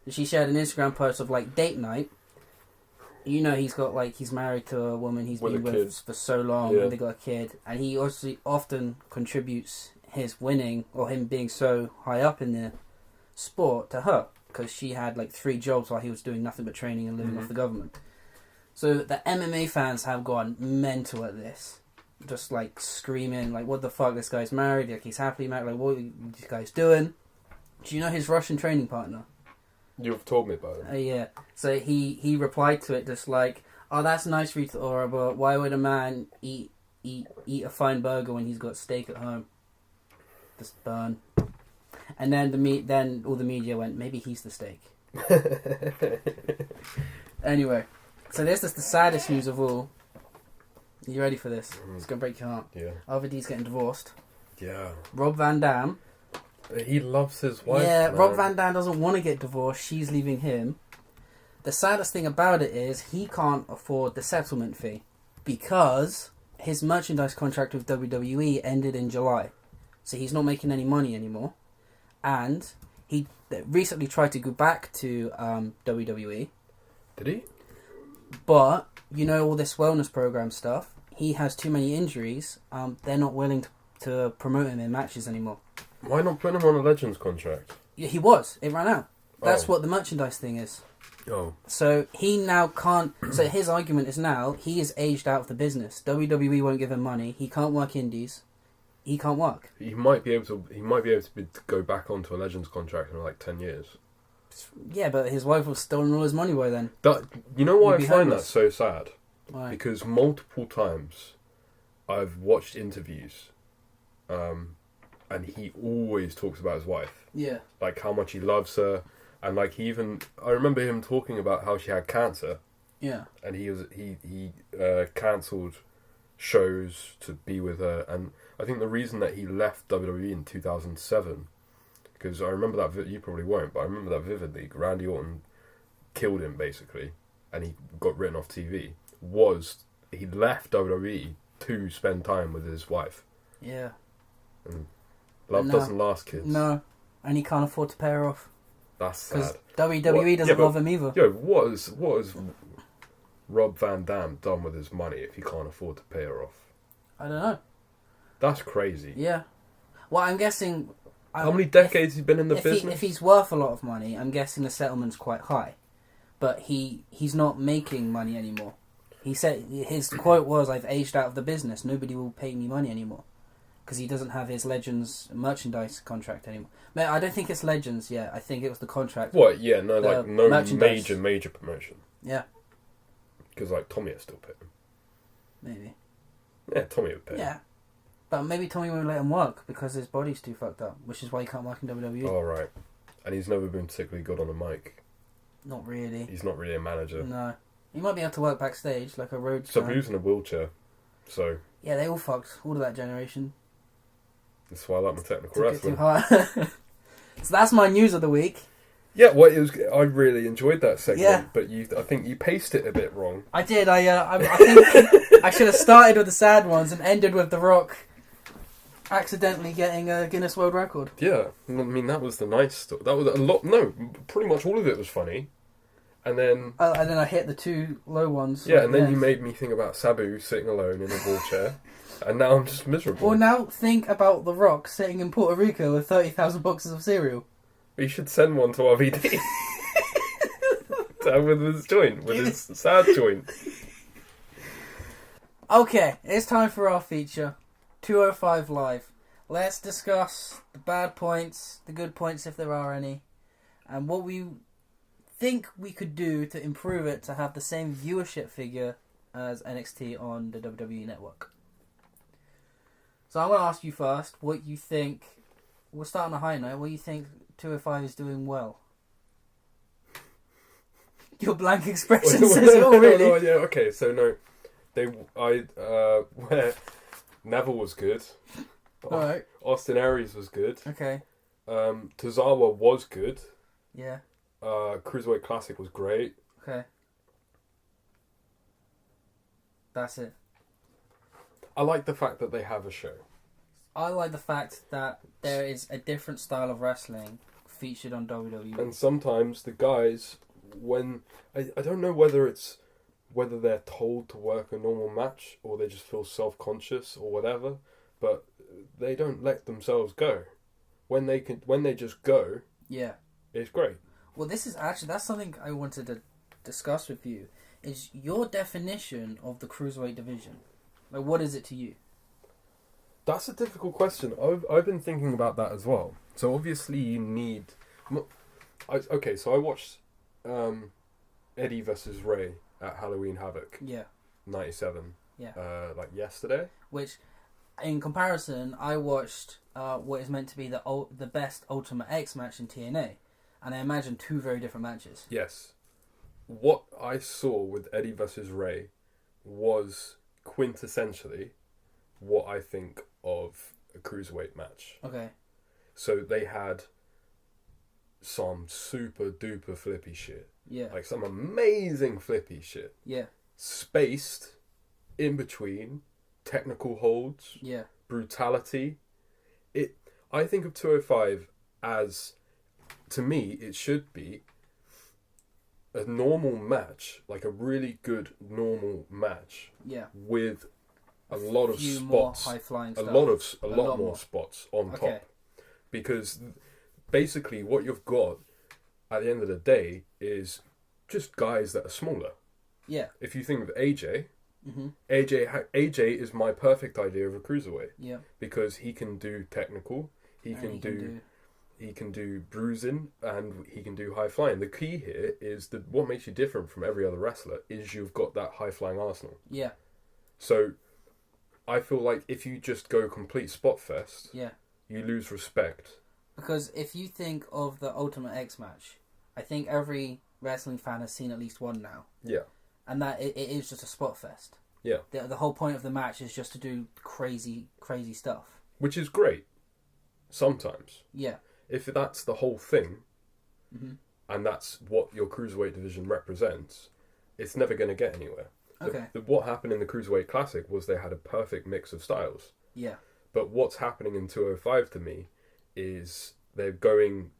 she shared an Instagram post of date night. You know, he's married to a woman he's been with for so long, and they got a kid, and he also often contributes his winning or him being so high up in the sport to her, because she had 3 jobs while he was doing nothing but training and living off the government. So the MMA fans have gone mental at this. Just screaming, what the fuck, this guy's married, he's happily married, what are these guys doing? Do you know his Russian training partner? You've told me about it. Yeah. So he replied to it just oh, that's nice, Rita Ora, but why would a man eat a fine burger when he's got steak at home? Just burn. And then all the media went, maybe he's the steak. Anyway. So this is the saddest news of all. You ready for this? It's going to break your heart. Yeah. RVD's getting divorced. Yeah. Rob Van Dam. He loves his wife. Yeah, man. Rob Van Dam doesn't want to get divorced. She's leaving him. The saddest thing about it is he can't afford the settlement fee because his merchandise contract with WWE ended in July. So he's not making any money anymore. And he recently tried to go back to WWE. Did he? But, all this wellness program stuff, he has too many injuries. They're not willing to promote him in matches anymore. Why not put him on a Legends contract? Yeah, he was. It ran out. That's what the merchandise thing is. Oh. So he now can't... So his argument is now, he is aged out of the business. WWE won't give him money. He can't work indies. He can't work. He might be able to go back onto a Legends contract in 10 years. Yeah, but his wife was stolen all his money by then. You know why I find homeless. that so sad? Why? Because multiple times I've watched interviews, and he always talks about his wife. Yeah. How much he loves her, and I remember him talking about how she had cancer. Yeah. And he cancelled shows to be with her, and I think the reason that he left WWE in 2007. Because I remember that, you probably won't, but I remember that vividly. Randy Orton killed him, basically, and he got written off TV. He left WWE to spend time with his wife. Yeah. And love doesn't last, kids. No, and he can't afford to pay her off. That's sad. Because WWE doesn't love him either. Yo, what has Rob Van Dam done with his money if he can't afford to pay her off? I don't know. That's crazy. Yeah. Well, I'm guessing... How many decades has he been in the business? If he's worth a lot of money, I'm guessing the settlement's quite high. But he's not making money anymore. He said, his quote was, "I've aged out of the business. Nobody will pay me money anymore." Because he doesn't have his Legends merchandise contract anymore. No, I don't think it's Legends yet. I think it was the contract. What? Yeah, no, like no merchandise. major promotion. Yeah. Because like Tommy will still pay him. Maybe. Yeah, Tommy would pay him. Yeah. But maybe Tommy won't let him work because his body's too fucked up, which is why he can't work in WWE. Oh, right. And he's never been particularly good on a mic. Not really. He's not really a manager. No. He might be able to work backstage like a road So he's in a wheelchair. So. Yeah, they all fucked. All of that generation. That's why I like my technical Took wrestling. it too hard. So that's my news of the week. Yeah, well, I really enjoyed that segment, yeah. But I think you paced it a bit wrong. I did. I think I should have started with the sad ones and ended with The Rock accidentally getting a Guinness World Record. Yeah, I mean that was the nice stuff. That was a lot. No, pretty much all of it was funny, and then I hit the two low ones. Yeah, and then you made me think about Sabu sitting alone in a wheelchair, and now I'm just miserable. Well, now think about The Rock sitting in Puerto Rico with 30,000 boxes of cereal. You should send one to RVD. With his joint, with his sad joint. Okay, it's time for our feature, 205 Live. Let's discuss the bad points, the good points if there are any, and what we think we could do to improve it to have the same viewership figure as NXT on the WWE Network. So I'm going to ask you first what you think. We'll start on a high note. What do you think 205 is doing well? Your blank expression says it all, really. No, yeah, okay, so no. Where Neville was good. Alright. Austin Aries was good. Okay. Tozawa was good. Yeah. Cruiserweight Classic was great. Okay. That's it. I like the fact that they have a show. I like the fact that there is a different style of wrestling featured on WWE. And sometimes the guys, when I don't know whether they're told to work a normal match or they just feel self-conscious or whatever, but they don't let themselves go. When they just go, yeah, it's great. Well, that's something I wanted to discuss with you. Is your definition of the cruiserweight division? Like, what is it to you? That's a difficult question. I've been thinking about that as well. So obviously you need... so I watched Eddie versus Ray at Halloween Havoc. Yeah. 97. Yeah. Like yesterday. Which, in comparison, I watched what is meant to be the best Ultimate X match in TNA. And I imagine two very different matches. Yes. What I saw with Eddie versus Ray was quintessentially what I think of a cruiserweight match. Okay. So they had some super duper flippy shit. Yeah. Like some amazing flippy shit. Yeah. Spaced in between technical holds. Yeah. Brutality. I think of 205 as, to me, it should be a normal match, like a really good normal match. Yeah. With a lot of spots, more high-flying stuff. a lot more spots on top, because basically what you've got at the end of the day is just guys that are smaller. Yeah. If you think of AJ, mm-hmm. AJ is my perfect idea of a cruiserweight. Yeah. Because he can do technical, he can do bruising, and he can do high flying. The key here is that what makes you different from every other wrestler is you've got that high flying arsenal. Yeah. So I feel like if you just go complete spot fest, yeah, you lose respect. Because if you think of the Ultimate X match, I think every wrestling fan has seen at least one now. Yeah. And that it is just a spot fest. Yeah. The whole point of the match is just to do crazy stuff. Which is great. Sometimes. Yeah. If that's the whole thing, mm-hmm. and that's what your cruiserweight division represents, it's never going to get anywhere. Okay. What happened in the Cruiserweight Classic was they had a perfect mix of styles. Yeah. But what's happening in 205 to me is they're going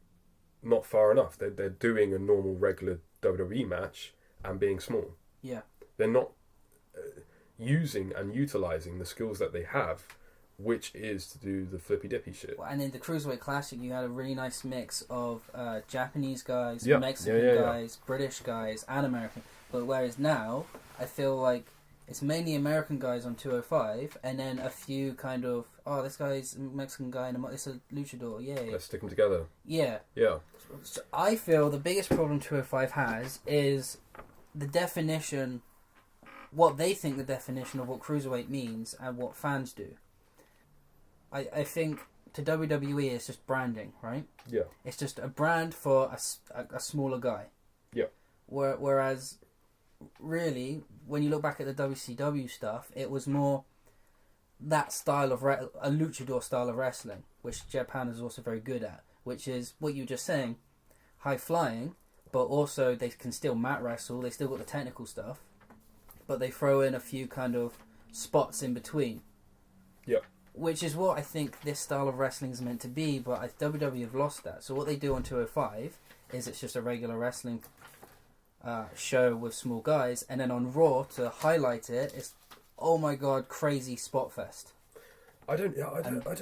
not far enough. They're doing a normal, regular WWE match and being small. Yeah. They're not using and utilising the skills that they have, which is to do the flippy-dippy shit. Well, and in the Cruiserweight Classic, you had a really nice mix of Japanese guys, Yeah. Mexican guys, British guys, and American. But whereas now, I feel like it's mainly American guys on 205, and then a few kind of, oh, this guy's a Mexican guy, and it's a luchador, yay. Let's stick them together. Yeah. Yeah. So I feel the biggest problem 205 has is the definition, what they think the definition of what Cruiserweight means and what fans do. I think to WWE it's just branding, right? Yeah. It's just a brand for a smaller guy. Yeah. Whereas, really, when you look back at the WCW stuff, it was more that style of a luchador style of wrestling, which Japan is also very good at, which is what you were just saying, high flying, but also they can still mat wrestle, they still got the technical stuff, but they throw in a few kind of spots in between. Yeah. Which is what I think this style of wrestling is meant to be, but WWE have lost that. So what they do on 205 is it's just a regular wrestling show with small guys, and then on Raw, to highlight it, it's, oh my god, crazy spot fest. I don't get it. I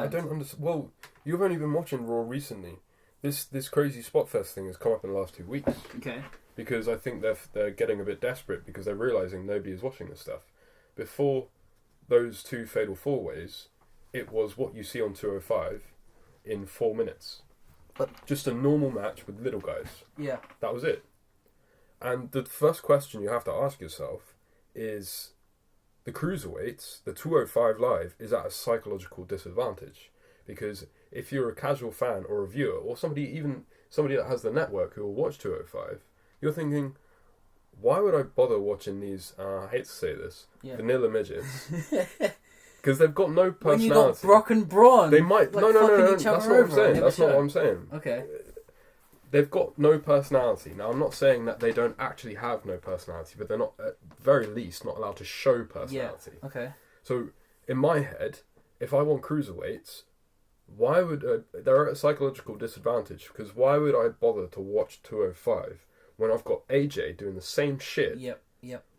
don't understand. Well, you've only been watching Raw recently. This crazy spot fest thing has come up in the last 2 weeks. Okay. Because I think they're getting a bit desperate because they're realising nobody is watching this stuff. Before those two fatal four-ways, it was what you see on 205 in 4 minutes. But just a normal match with little guys. Yeah. That was it. And the first question you have to ask yourself is, the cruiserweights, the 205 Live, is at a psychological disadvantage. Because if you're a casual fan or a viewer, or somebody that has the network who will watch 205, you're thinking, why would I bother watching these, I hate to say this, vanilla midgets? Because they've got no personality. When you got Brock and Braun, they might no. That's not what I'm saying. That's not what I'm saying. Okay. They've got no personality. Now, I'm not saying that they don't actually have no personality, but they're not, at very least, not allowed to show personality. Yeah. Okay. So, in my head, if I want cruiserweights, why would they're at a psychological disadvantage? Because why would I bother to watch 205 when I've got AJ doing the same shit? Yep.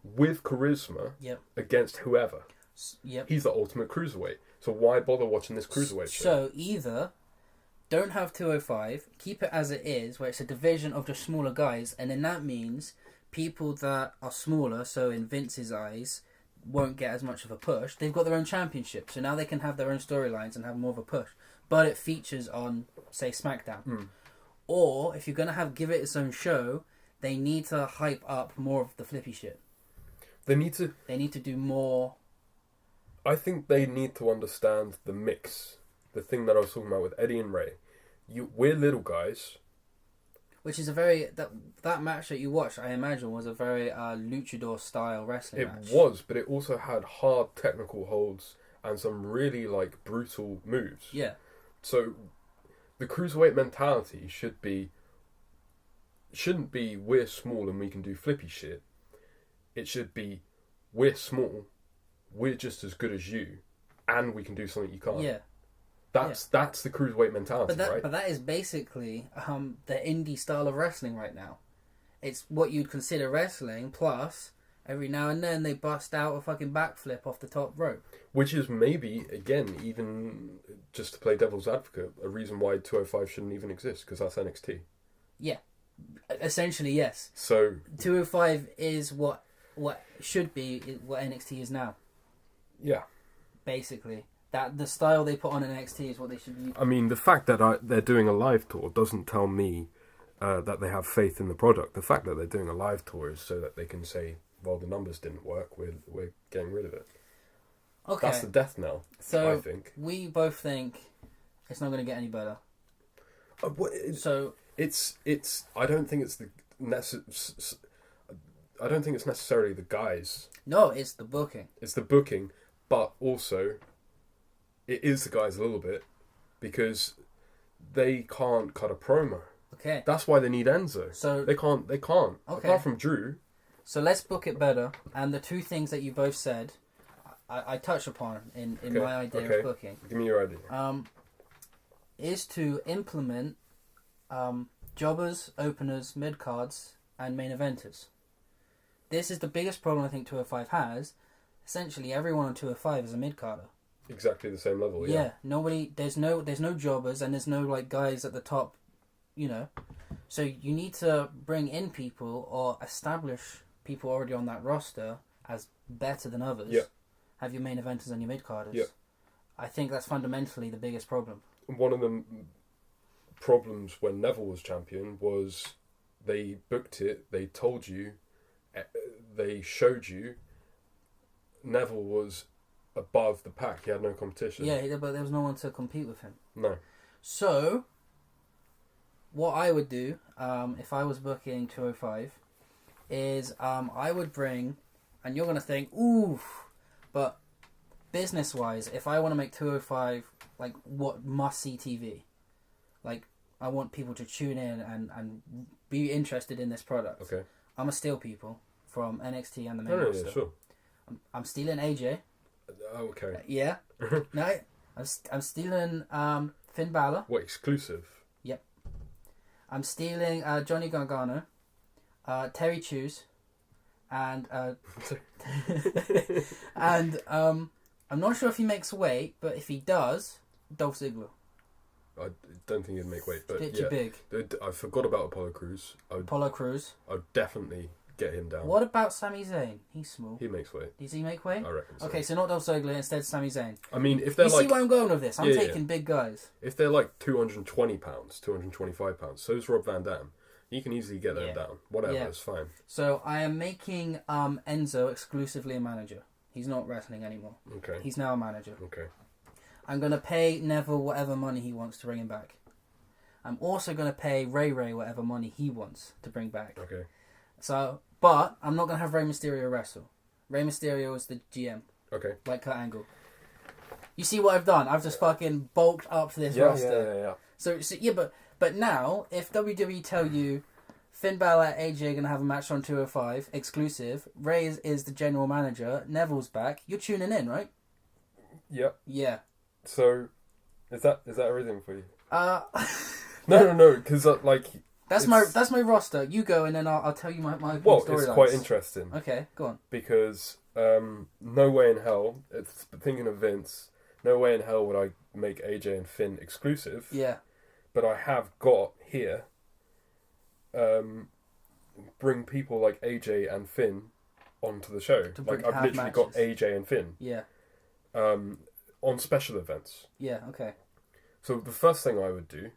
With charisma. Yep. Against whoever. Yep. He's the ultimate cruiserweight. So why bother watching this cruiserweight show? So either don't have 205, keep it as it is, where it's a division of just smaller guys, and then that means people that are smaller, so in Vince's eyes, won't get as much of a push. They've got their own championship, so now they can have their own storylines and have more of a push. But it features on, say, SmackDown. Or, if you're going to give it its own show, they need to hype up more of the flippy shit. They need to do more. I think they need to understand the mix. The thing that I was talking about with Eddie and Ray. We're little guys. Which is a very... That match that you watched, I imagine, was a very luchador-style wrestling match. It was, but it also had hard technical holds and some really, brutal moves. Yeah. So, the cruiserweight mentality shouldn't be we're small and we can do flippy shit. It should be we're small, we're just as good as you, and we can do something you can't. Yeah. That's the cruiserweight mentality, right? But that is basically the indie style of wrestling right now. It's what you'd consider wrestling, plus every now and then they bust out a fucking backflip off the top rope. Which is maybe, again, even just to play devil's advocate, a reason why 205 shouldn't even exist, because that's NXT. Yeah. Essentially, yes. So 205 is what should be what NXT is now. Yeah. Basically. That the style they put on NXT is what they should be. I mean, the fact that they're doing a live tour doesn't tell me that they have faith in the product. The fact that they're doing a live tour is so that they can say, well, the numbers didn't work, we're getting rid of it. Okay. That's the death knell, so I think. We both think it's not going to get any better. I don't think it's I don't think it's necessarily the guys. No, it's the booking. It's the booking, but also it is the guys a little bit because they can't cut a promo. Okay. That's why they need Enzo. So they can't. Okay. Apart from Drew, So let's book it better. And the two things that you both said, I touch upon in my idea of booking. Give me your idea. Is to implement jobbers, openers, mid cards, and main eventers. This is the biggest problem I think 205 has. Essentially, everyone on 205 is a mid carder. Exactly the same level. Yeah. Nobody. There's no jobbers, and there's no like guys at the top. So you need to bring in people or establish people already on that roster as better than others. Yeah. Have your main eventers and your mid carders. Yeah. I think that's fundamentally the biggest problem. One of the problems when Neville was champion was they booked it, they told you, they showed you Neville was above the pack. He had no competition. Yeah, but there was no one to compete with him. No. So, what I would do if I was booking 205 is I would bring, and you're going to think, ooh, but business-wise, if I want to make 205 like what must-see TV, like I want people to tune in and be interested in this product. Okay. I'm going to steal people from NXT and the main No, roster. yeah, sure. I'm stealing AJ. Okay. Yeah. No, I'm stealing Finn Balor. What, exclusive? Yep. I'm stealing Johnny Gargano, Terry Chews, and and I'm not sure if he makes weight, but if he does, Dolph Ziggler. I don't think he'd make weight, but Bit yeah. too big. I forgot about Apollo Crews. Apollo Crews. I'd definitely get him down. What about Sami Zayn? He's small. He makes weight. Does he make weight? I reckon so. Okay, so not Dolph Ziggler, instead Sami Zayn. I mean, if they're You see where I'm going with this? I'm taking big guys. If they're like 220 pounds, 225 pounds, so is Rob Van Dam. You can easily get them down. Whatever, it's fine. So I am making Enzo exclusively a manager. He's not wrestling anymore. Okay. He's now a manager. Okay. I'm going to pay Neville whatever money he wants to bring him back. I'm also going to pay Ray whatever money he wants to bring back. Okay. So, but I'm not going to have Rey Mysterio wrestle. Rey Mysterio is the GM. Okay. Like Kurt Angle. You see what I've done? I've just fucking bulked up this roster. Yeah. So yeah, but now, if WWE tell you Finn Balor, AJ are going to have a match on 205, exclusive, Ray is the general manager, Neville's back, you're tuning in, right? Yep. Yeah. So, is that everything for you? No, because that's my roster. You go, and then I'll tell you my well, storylines. it's quite interesting. Okay, go on. Because no way in hell, thinking of Vince, no way in hell would I make AJ and Finn exclusive. Yeah. But I have got here, bring people like AJ and Finn onto the show. Like I've literally got AJ and Finn. Yeah. On special events. Yeah. Okay. So the first thing I would do,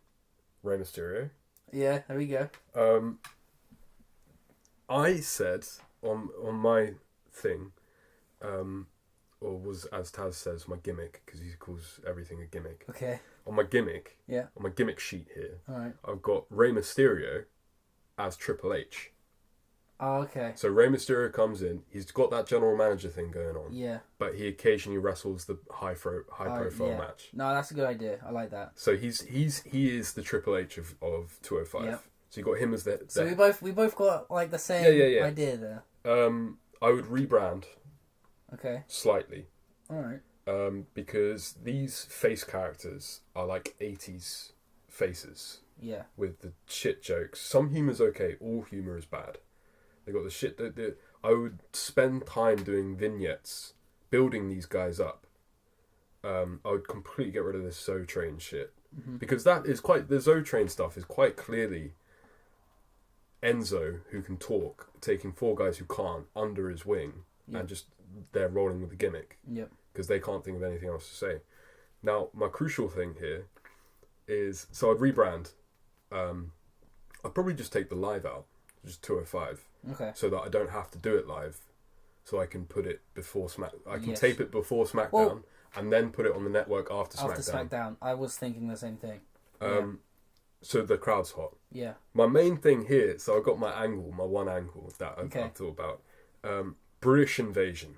Rey Mysterio. Yeah. There we go. I said on my thing, or was, as Taz says, my gimmick, because he calls everything a gimmick. Okay. On my gimmick. Yeah. On my gimmick sheet here. All right. I've got Rey Mysterio as Triple H. Oh, okay. So Rey Mysterio comes in. He's got that general manager thing going on. Yeah. But he occasionally wrestles the high profile match. No, that's a good idea. I like that. So he is the Triple H of 205. Yep. So you got him as the. So we both got like the same idea there. I would rebrand. Okay. Slightly. All right. Because these face characters are like 80s faces. Yeah. With the shit jokes. Some humor's okay. All humor is bad. They got the shit that I would spend time doing vignettes, building these guys up. I would completely get rid of this Zoe Train shit. Mm-hmm. Because that is the Zoe Train stuff is quite clearly Enzo, who can talk, taking 4 guys who can't under his wing, and just they're rolling with the gimmick. Yep. Because they can't think of anything else to say. Now, my crucial thing here is, so I'd rebrand. I'd probably just take the live out, just 205. Okay. So that I don't have to do it live. So I can put it before I can tape it before SmackDown and then put it on the network after SmackDown. After SmackDown. I was thinking the same thing. So the crowd's hot. Yeah. My main thing here, so I've got my one angle that I've thought about. British Invasion.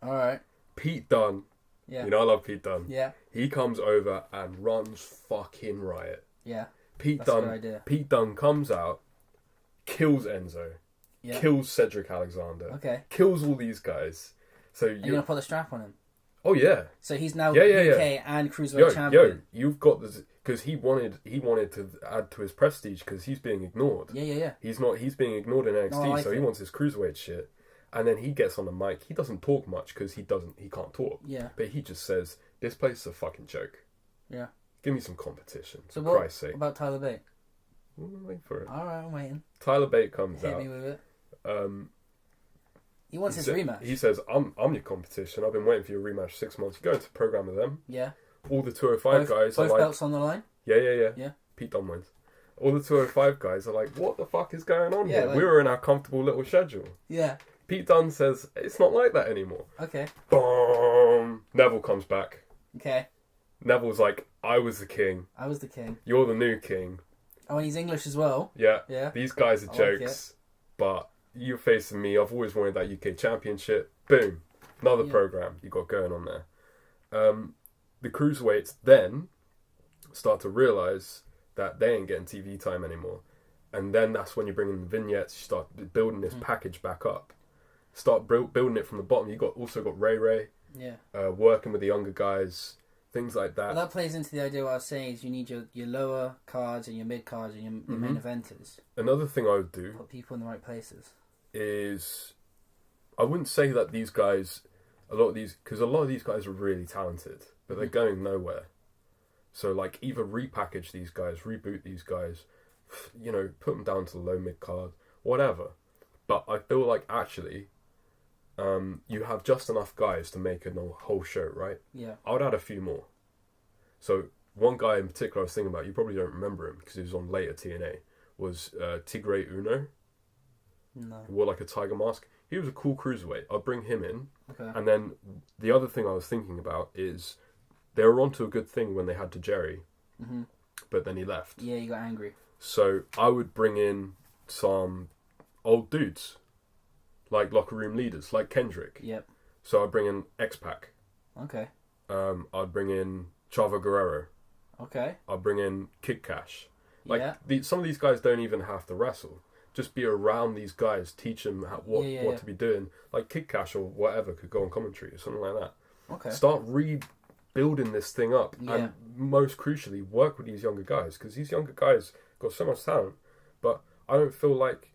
Alright. Pete Dunne. Yeah. You know I love Pete Dunne. Yeah. He comes over and runs fucking riot. Yeah. Pete Dunne comes out, kills Enzo, Yeah. kills Cedric Alexander. Okay. Kills all these guys. So And you're gonna put the strap on him. Oh yeah. So he's now Yeah. UK and Cruiserweight champion. You've got this because he wanted to add to his prestige because he's being ignored. Yeah. He's being ignored in NXT, No, so he wants his cruiserweight shit. And then he gets on the mic. He doesn't talk much because he can't talk. Yeah. But he just says, "This place is a fucking joke. Yeah. Give me some competition." So for Christ's sake. What about Tyler Bate? We'll wait for it. All right, I'm waiting. Tyler Bate comes Hit out. me with it. He He wants his rematch. He says, "I'm your competition. I've been waiting for your rematch 6 months. You go into the program with them. Yeah. All the 205 guys are both like, belts on the line. yeah. Pete Dunne wins. All the 205 guys are like, what the fuck is going on here? like- We were in our comfortable little schedule. Yeah. Pete Dunne says, it's not like that anymore. Okay. Boom! Neville comes back. Okay. Neville's like, I was the king. I was the king. You're the new king. Oh, and he's English as well. Yeah. Yeah. These guys are jokes. But you're facing me. I've always wanted that UK championship. Boom. Another program you got going on there. The cruiserweights then start to realise that they ain't getting TV time anymore. And then that's when you bring in the vignettes, you start building this package back up. Start building it from the bottom. You also got Ray. Yeah. Working with the younger guys, things like that. Well, that plays into the idea what I was saying is you need your lower cards and your mid cards and your main eventers. Another thing I would do Put people in the right places. is, I wouldn't say that these guys, because a lot of these guys are really talented, but they're going nowhere. So like either repackage these guys, reboot these guys, put them down to the low mid card, whatever. But I feel like actually, you have just enough guys to make a whole show, right? Yeah. I would add a few more. So one guy in particular I was thinking about, you probably don't remember him because he was on later TNA, was Tigre Uno. No. He wore like a tiger mask. He was a cool cruiserweight. I'll bring him in. Okay. And then the other thing I was thinking about is they were onto a good thing when they had to Jerry, but then he left. Yeah, he got angry. So I would bring in some old dudes, like locker room leaders, like Kendrick. Yep. So I'd bring in X-Pac. Okay. I'd bring in Chavo Guerrero. Okay. I'd bring in Kid Cash. Like Yeah. some of these guys don't even have to wrestle. Just be around these guys, teach them what to be doing. Like Kid Cash or whatever could go on commentary or something like that. Okay. Start rebuilding this thing up, Yeah. and most crucially, work with these younger guys because these younger guys got so much talent. But I feel like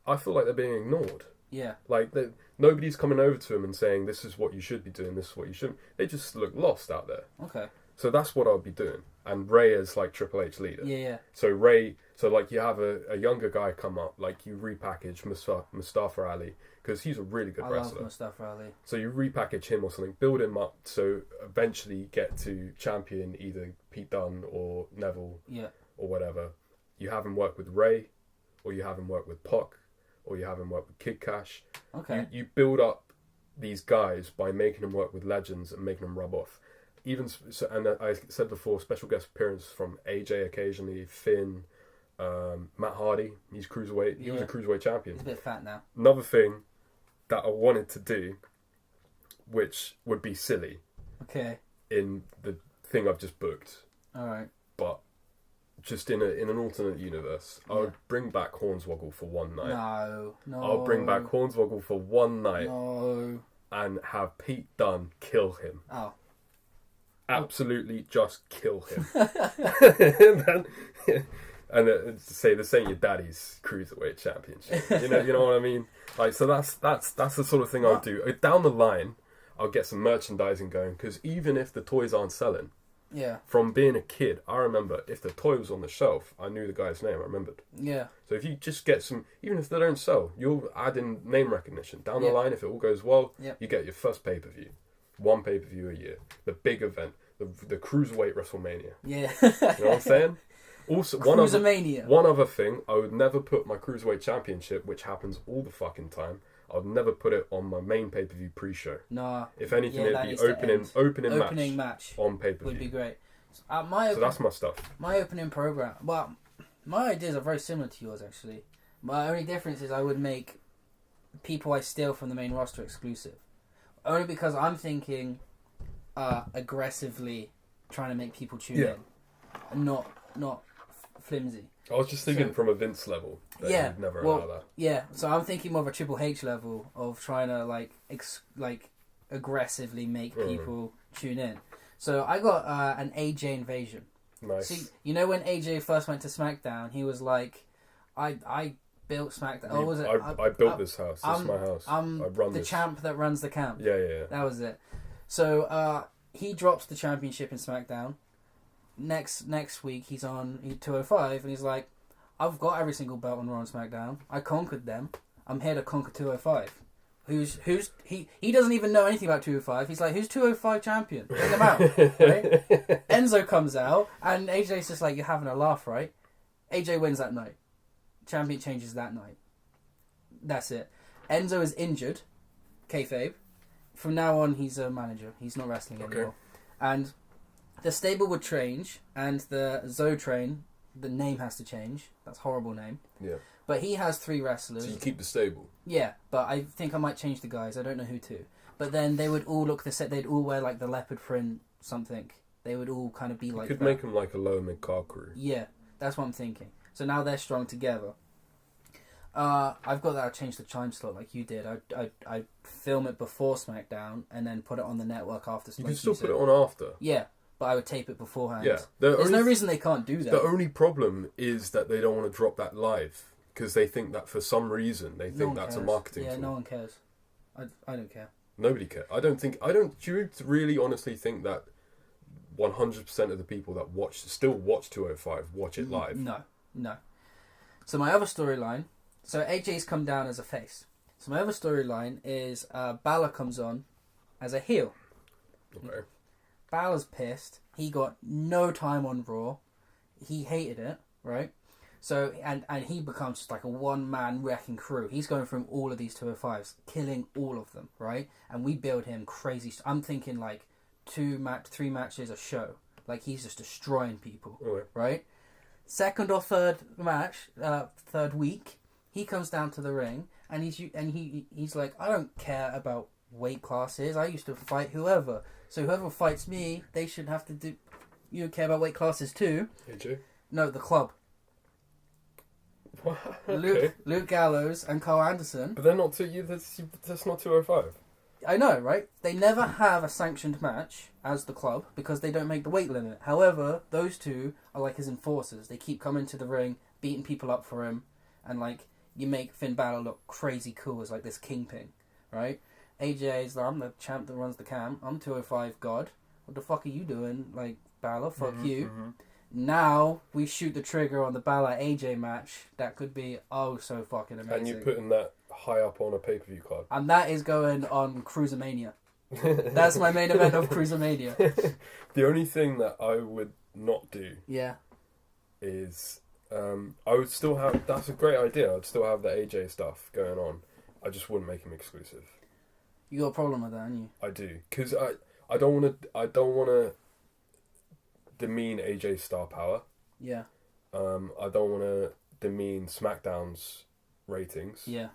they're being ignored. Yeah. Like nobody's coming over to them and saying, "This is what you should be doing. This is what you shouldn't." They just look lost out there. Okay. So that's what I'd be doing. And Ray is like Triple H leader. Yeah. So Ray, like you have a younger guy come up, like you repackage Mustafa Ali because he's a really good wrestler. I love Mustafa Ali. So you repackage him or something, build him up, so eventually you get to champion either Pete Dunne or Neville, or whatever. You have him work with Ray, or you have him work with Pac, or you have him work with Kid Cash. Okay. You build up these guys by making them work with legends and making them rub off. Even so, and I said before, special guest appearance from AJ occasionally, Finn, Matt Hardy. He's cruiserweight. He was a cruiserweight champion. He's a bit fat now. Another thing that I wanted to do, which would be silly, in the thing I've just booked. All right. But just in an alternate universe, I would bring back Hornswoggle for one night. No. I'll bring back Hornswoggle for one night. No. And have Pete Dunne kill him. Oh. Absolutely just kill him. and say this ain't your daddy's cruiserweight championship. You know what I mean? Like, so that's the sort of thing I'll do. Down the line, I'll get some merchandising going because even if the toys aren't selling, from being a kid, I remember if the toy was on the shelf, I knew the guy's name. I remembered. Yeah. So if you just get some, even if they don't sell, you'll add in name recognition. Down the line, if it all goes well, you get your first pay-per-view. One pay-per-view a year. The big event. The Cruiserweight WrestleMania. Yeah. You know what I'm saying? Also, one other thing, I would never put my Cruiserweight Championship, which happens all the fucking time, I'd never put it on my main pay-per-view pre-show. Nah. If anything, it'd be opening match on pay-per-view. Would be great. So that's my stuff. My opening program. Well, my ideas are very similar to yours, actually. My only difference is I would make people I steal from the main roster exclusive. Only because I'm thinking aggressively trying to make people tune in. Not flimsy. I was just thinking from a Vince level. That Yeah, he'd never well, allow that. Yeah, so I'm thinking more of a Triple H level of trying to like aggressively make people tune in. So I got an AJ invasion. Nice. See, you know when AJ first went to SmackDown, he was like, "I built SmackDown. Oh, was it? I built this house. This is my house. I run the this. champ that runs the camp." Yeah. That was it. So he drops the championship in SmackDown. Next week he's on 205 and he's like, "I've got every single belt on Raw and SmackDown. I conquered them. I'm here to conquer 205." He doesn't even know anything about 205. He's like, "Who's 205 champion? Bring him out." Right? Enzo comes out and AJ's just like, "You're having a laugh, right?" AJ wins that night. Champion changes that night. That's it. Enzo is injured. Kayfabe. From now on, he's a manager. He's not wrestling anymore. And the stable would change, and the Zoe Train, the name has to change. That's a horrible name. Yeah. But he has 3 wrestlers. So you keep the stable. Yeah, but I think I might change the guys. I don't know who to. But then they would all look the set. They'd all wear like the leopard print something. They would all kind of be like. You could that. make them like a lower mid card crew. Yeah, that's what I'm thinking. So now they're strong together. I've got that. I changed the time slot like you did. I film it before SmackDown and then put it on the network after. You can still put it on after. Yeah, but I would tape it beforehand. Yeah, there's no reason they can't do that. The only problem is that they don't want to drop that live because they think that for some reason they think that's a marketing tool. Yeah, no one cares. I don't care. Nobody cares. I don't. Do you really honestly think that 100% of the people that still watch 205 watch it live? No. So my other storyline. So AJ's come down as a face. So my other storyline is Balor comes on as a heel. Okay. Balor's pissed. He got no time on Raw. He hated it, right? So and he becomes just like a one-man wrecking crew. He's going through all of these 205s, killing all of them, right? And we build him crazy. I'm thinking like 3 matches a show. Like he's just destroying people, right? Second or third match, third week, he comes down to the ring and he's like, "I don't care about weight classes. I used to fight whoever. So whoever fights me, they should have to do. You don't care about weight classes too." AJ? No, the club. Okay. Luke Gallows and Carl Anderson. But they're not that's not 205. I know, right? They never have a sanctioned match as the club because they don't make the weight limit. However, those two are like his enforcers. They keep coming to the ring, beating people up for him, and like you make Finn Balor look crazy cool as like this kingpin, right? AJ is like, "I'm the champ that runs the camp. I'm 205 God. What the fuck are you doing? Like, Balor, fuck you." Mm-hmm. Now we shoot the trigger on the Balor AJ match. That could be so fucking amazing. And you're putting that high up on a pay-per-view card. And that is going on Cruisermania. That's my main event of Cruisermania. The only thing that I would not do is I would still have, that's a great idea, I'd still have the AJ stuff going on. I just wouldn't make him exclusive. You got a problem with that, haven't you? I do, because I don't want to demean AJ's star power. Yeah. I don't want to demean SmackDown's ratings. Yeah.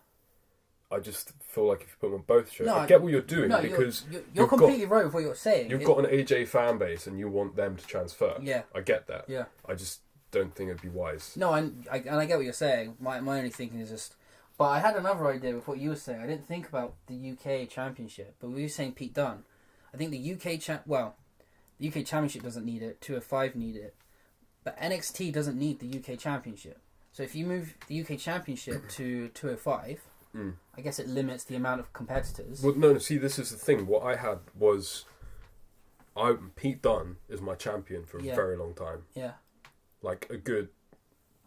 I just feel like if you put them on both shows, I get what you're doing because you're completely right with what you're saying. You've got an AJ fan base and you want them to transfer. Yeah. I get that. Yeah. I just don't think it'd be wise. No, and I get what you're saying. My only thinking is just... But I had another idea with what you were saying. I didn't think about the UK Championship, but we were saying Pete Dunne. I think the UK the UK Championship doesn't need it, 205 need it, but NXT doesn't need the UK Championship. So if you move the UK Championship to 205, I guess it limits the amount of competitors. Well, no, see, this is the thing. What I had was... Pete Dunne is my champion for a very long time. Yeah. Like a good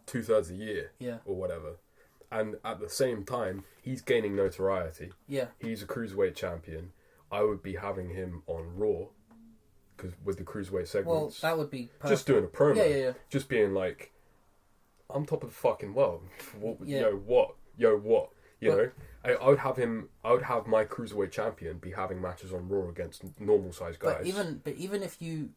2/3 a year. Yeah. Or whatever. And at the same time, he's gaining notoriety. Yeah. He's a cruiserweight champion. I would be having him on Raw, because with the cruiserweight segments. Well, that would be perfect. Just doing a promo. Yeah. Just being like, I'm top of the fucking world. Yeah. Yo, what? You know? I would have my cruiserweight champion be having matches on Raw against normal sized guys. But even if you...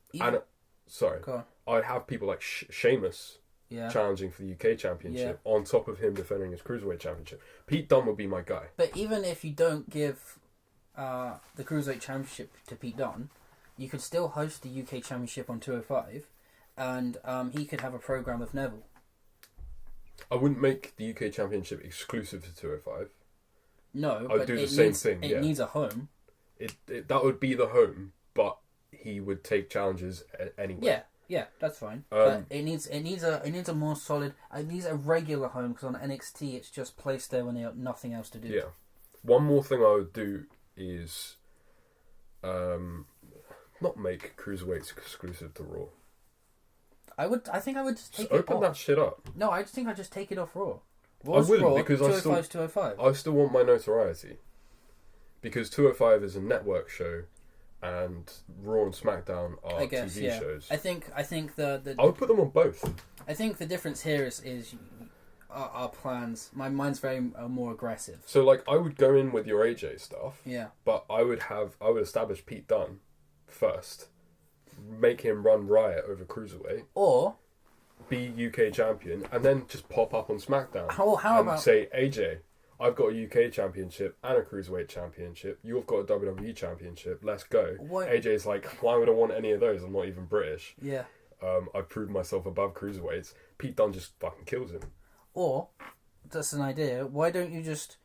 Sorry. Go on. I'd have people like Sheamus challenging for the UK Championship on top of him defending his Cruiserweight Championship. Pete Dunne would be my guy. But even if you don't give the Cruiserweight Championship to Pete Dunne, you could still host the UK Championship on 205 and he could have a program with Neville. I wouldn't make the UK Championship exclusive to 205. No, I'd but do the it same needs, thing. It needs a home. That would be the home, but he would take challenges anyway. Yeah, that's fine. But it needs a more solid. It needs a regular home because on NXT it's just placed there when they have nothing else to do. Yeah. One more thing I would do is, not make cruiserweights exclusive to Raw. I think I would just take Just it open off. that shit up. No, I just think I'd just take it off Raw. I wouldn't Raw, because 205's 205. I still want my notoriety. Because 205 is a network show, and Raw and SmackDown are TV shows. I think the I would put them on both. I think the difference here is our plans. Mine's very more aggressive. So like I would go in with your AJ stuff. Yeah. But I would establish Pete Dunne first, make him run riot over Cruiserweight, or be UK champion, and then just pop up on SmackDown. How about say, AJ, I've got a UK championship and a Cruiserweight championship. You've got a WWE championship. Let's go. What? AJ's like, why would I want any of those? I'm not even British. Yeah. I've proved myself above Cruiserweights. Pete Dunne just fucking kills him. Or, that's an idea, why don't you just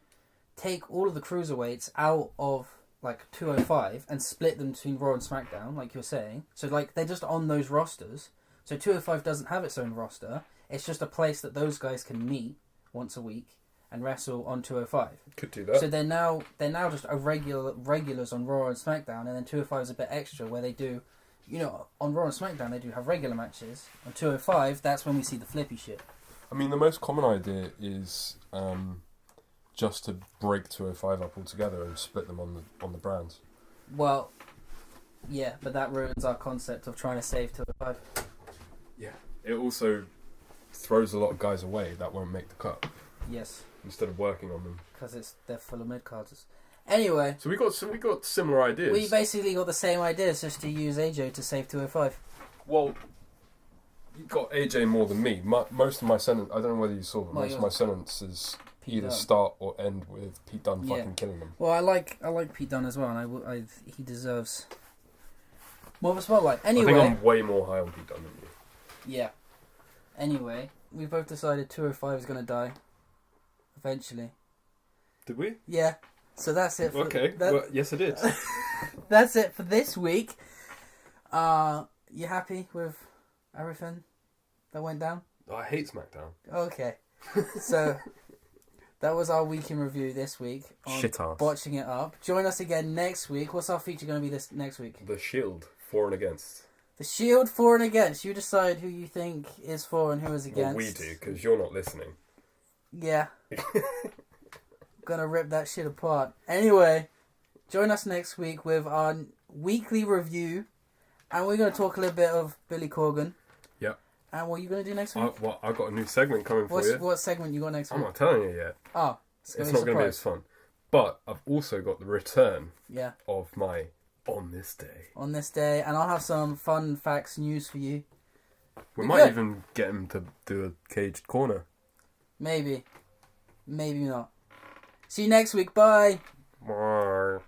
take all of the Cruiserweights out of, like, 205 and split them between Raw and SmackDown, like you're saying? So, like, they're just on those rosters. So 205 doesn't have its own roster. It's just a place that those guys can meet once a week and wrestle on 205. Could do that. So they're now just regulars on Raw and SmackDown, and then 205 is a bit extra where they do, on Raw and SmackDown they do have regular matches. On 205, that's when we see the flippy shit. I mean, the most common idea is just to break 205 up altogether and split them on the brands. Well, yeah, but that ruins our concept of trying to save 205. Yeah. It also throws a lot of guys away that won't make the cut. Yes. Instead of working on them. Because they're full of mid-carders. Anyway. So we got similar ideas. We basically got the same ideas, just to use AJ to save 205. Well, you got AJ more than me. Most of my sentence, I don't know whether you saw, but most of my sentences either start or end with Pete Dunne fucking killing them. Well, I like Pete Dunne as well, and he deserves more of a spotlight. Anyway, I think I'm way more high on Pete Dunne than you. Yeah. Anyway, we both decided 205 is going to die. Eventually. Did we? Yeah. So that's it. Well, yes, it is. That's it for this week. You happy with everything that went down? I hate SmackDown. Okay. So that was our week in review this week on Shit-ass. Botching It Up. Join us again next week. What's our feature going to be this next week? The Shield, for and against. The Shield, for and against. You decide who you think is for and who is against. Well, we do, because you're not listening. Yeah. Gonna rip that shit apart. Anyway, join us next week with our weekly review, and we're gonna talk a little bit of Billy Corgan. Yep. And what are you gonna do next week? I've got a new segment coming for you. What segment you got next week? I'm not telling you yet. Oh, it's not going to be as fun. But I've also got the return of my On This Day. On this day, and I'll have some fun facts news for you. We might even get him to do a caged corner. Maybe. Maybe not. See you next week. Bye. Bye.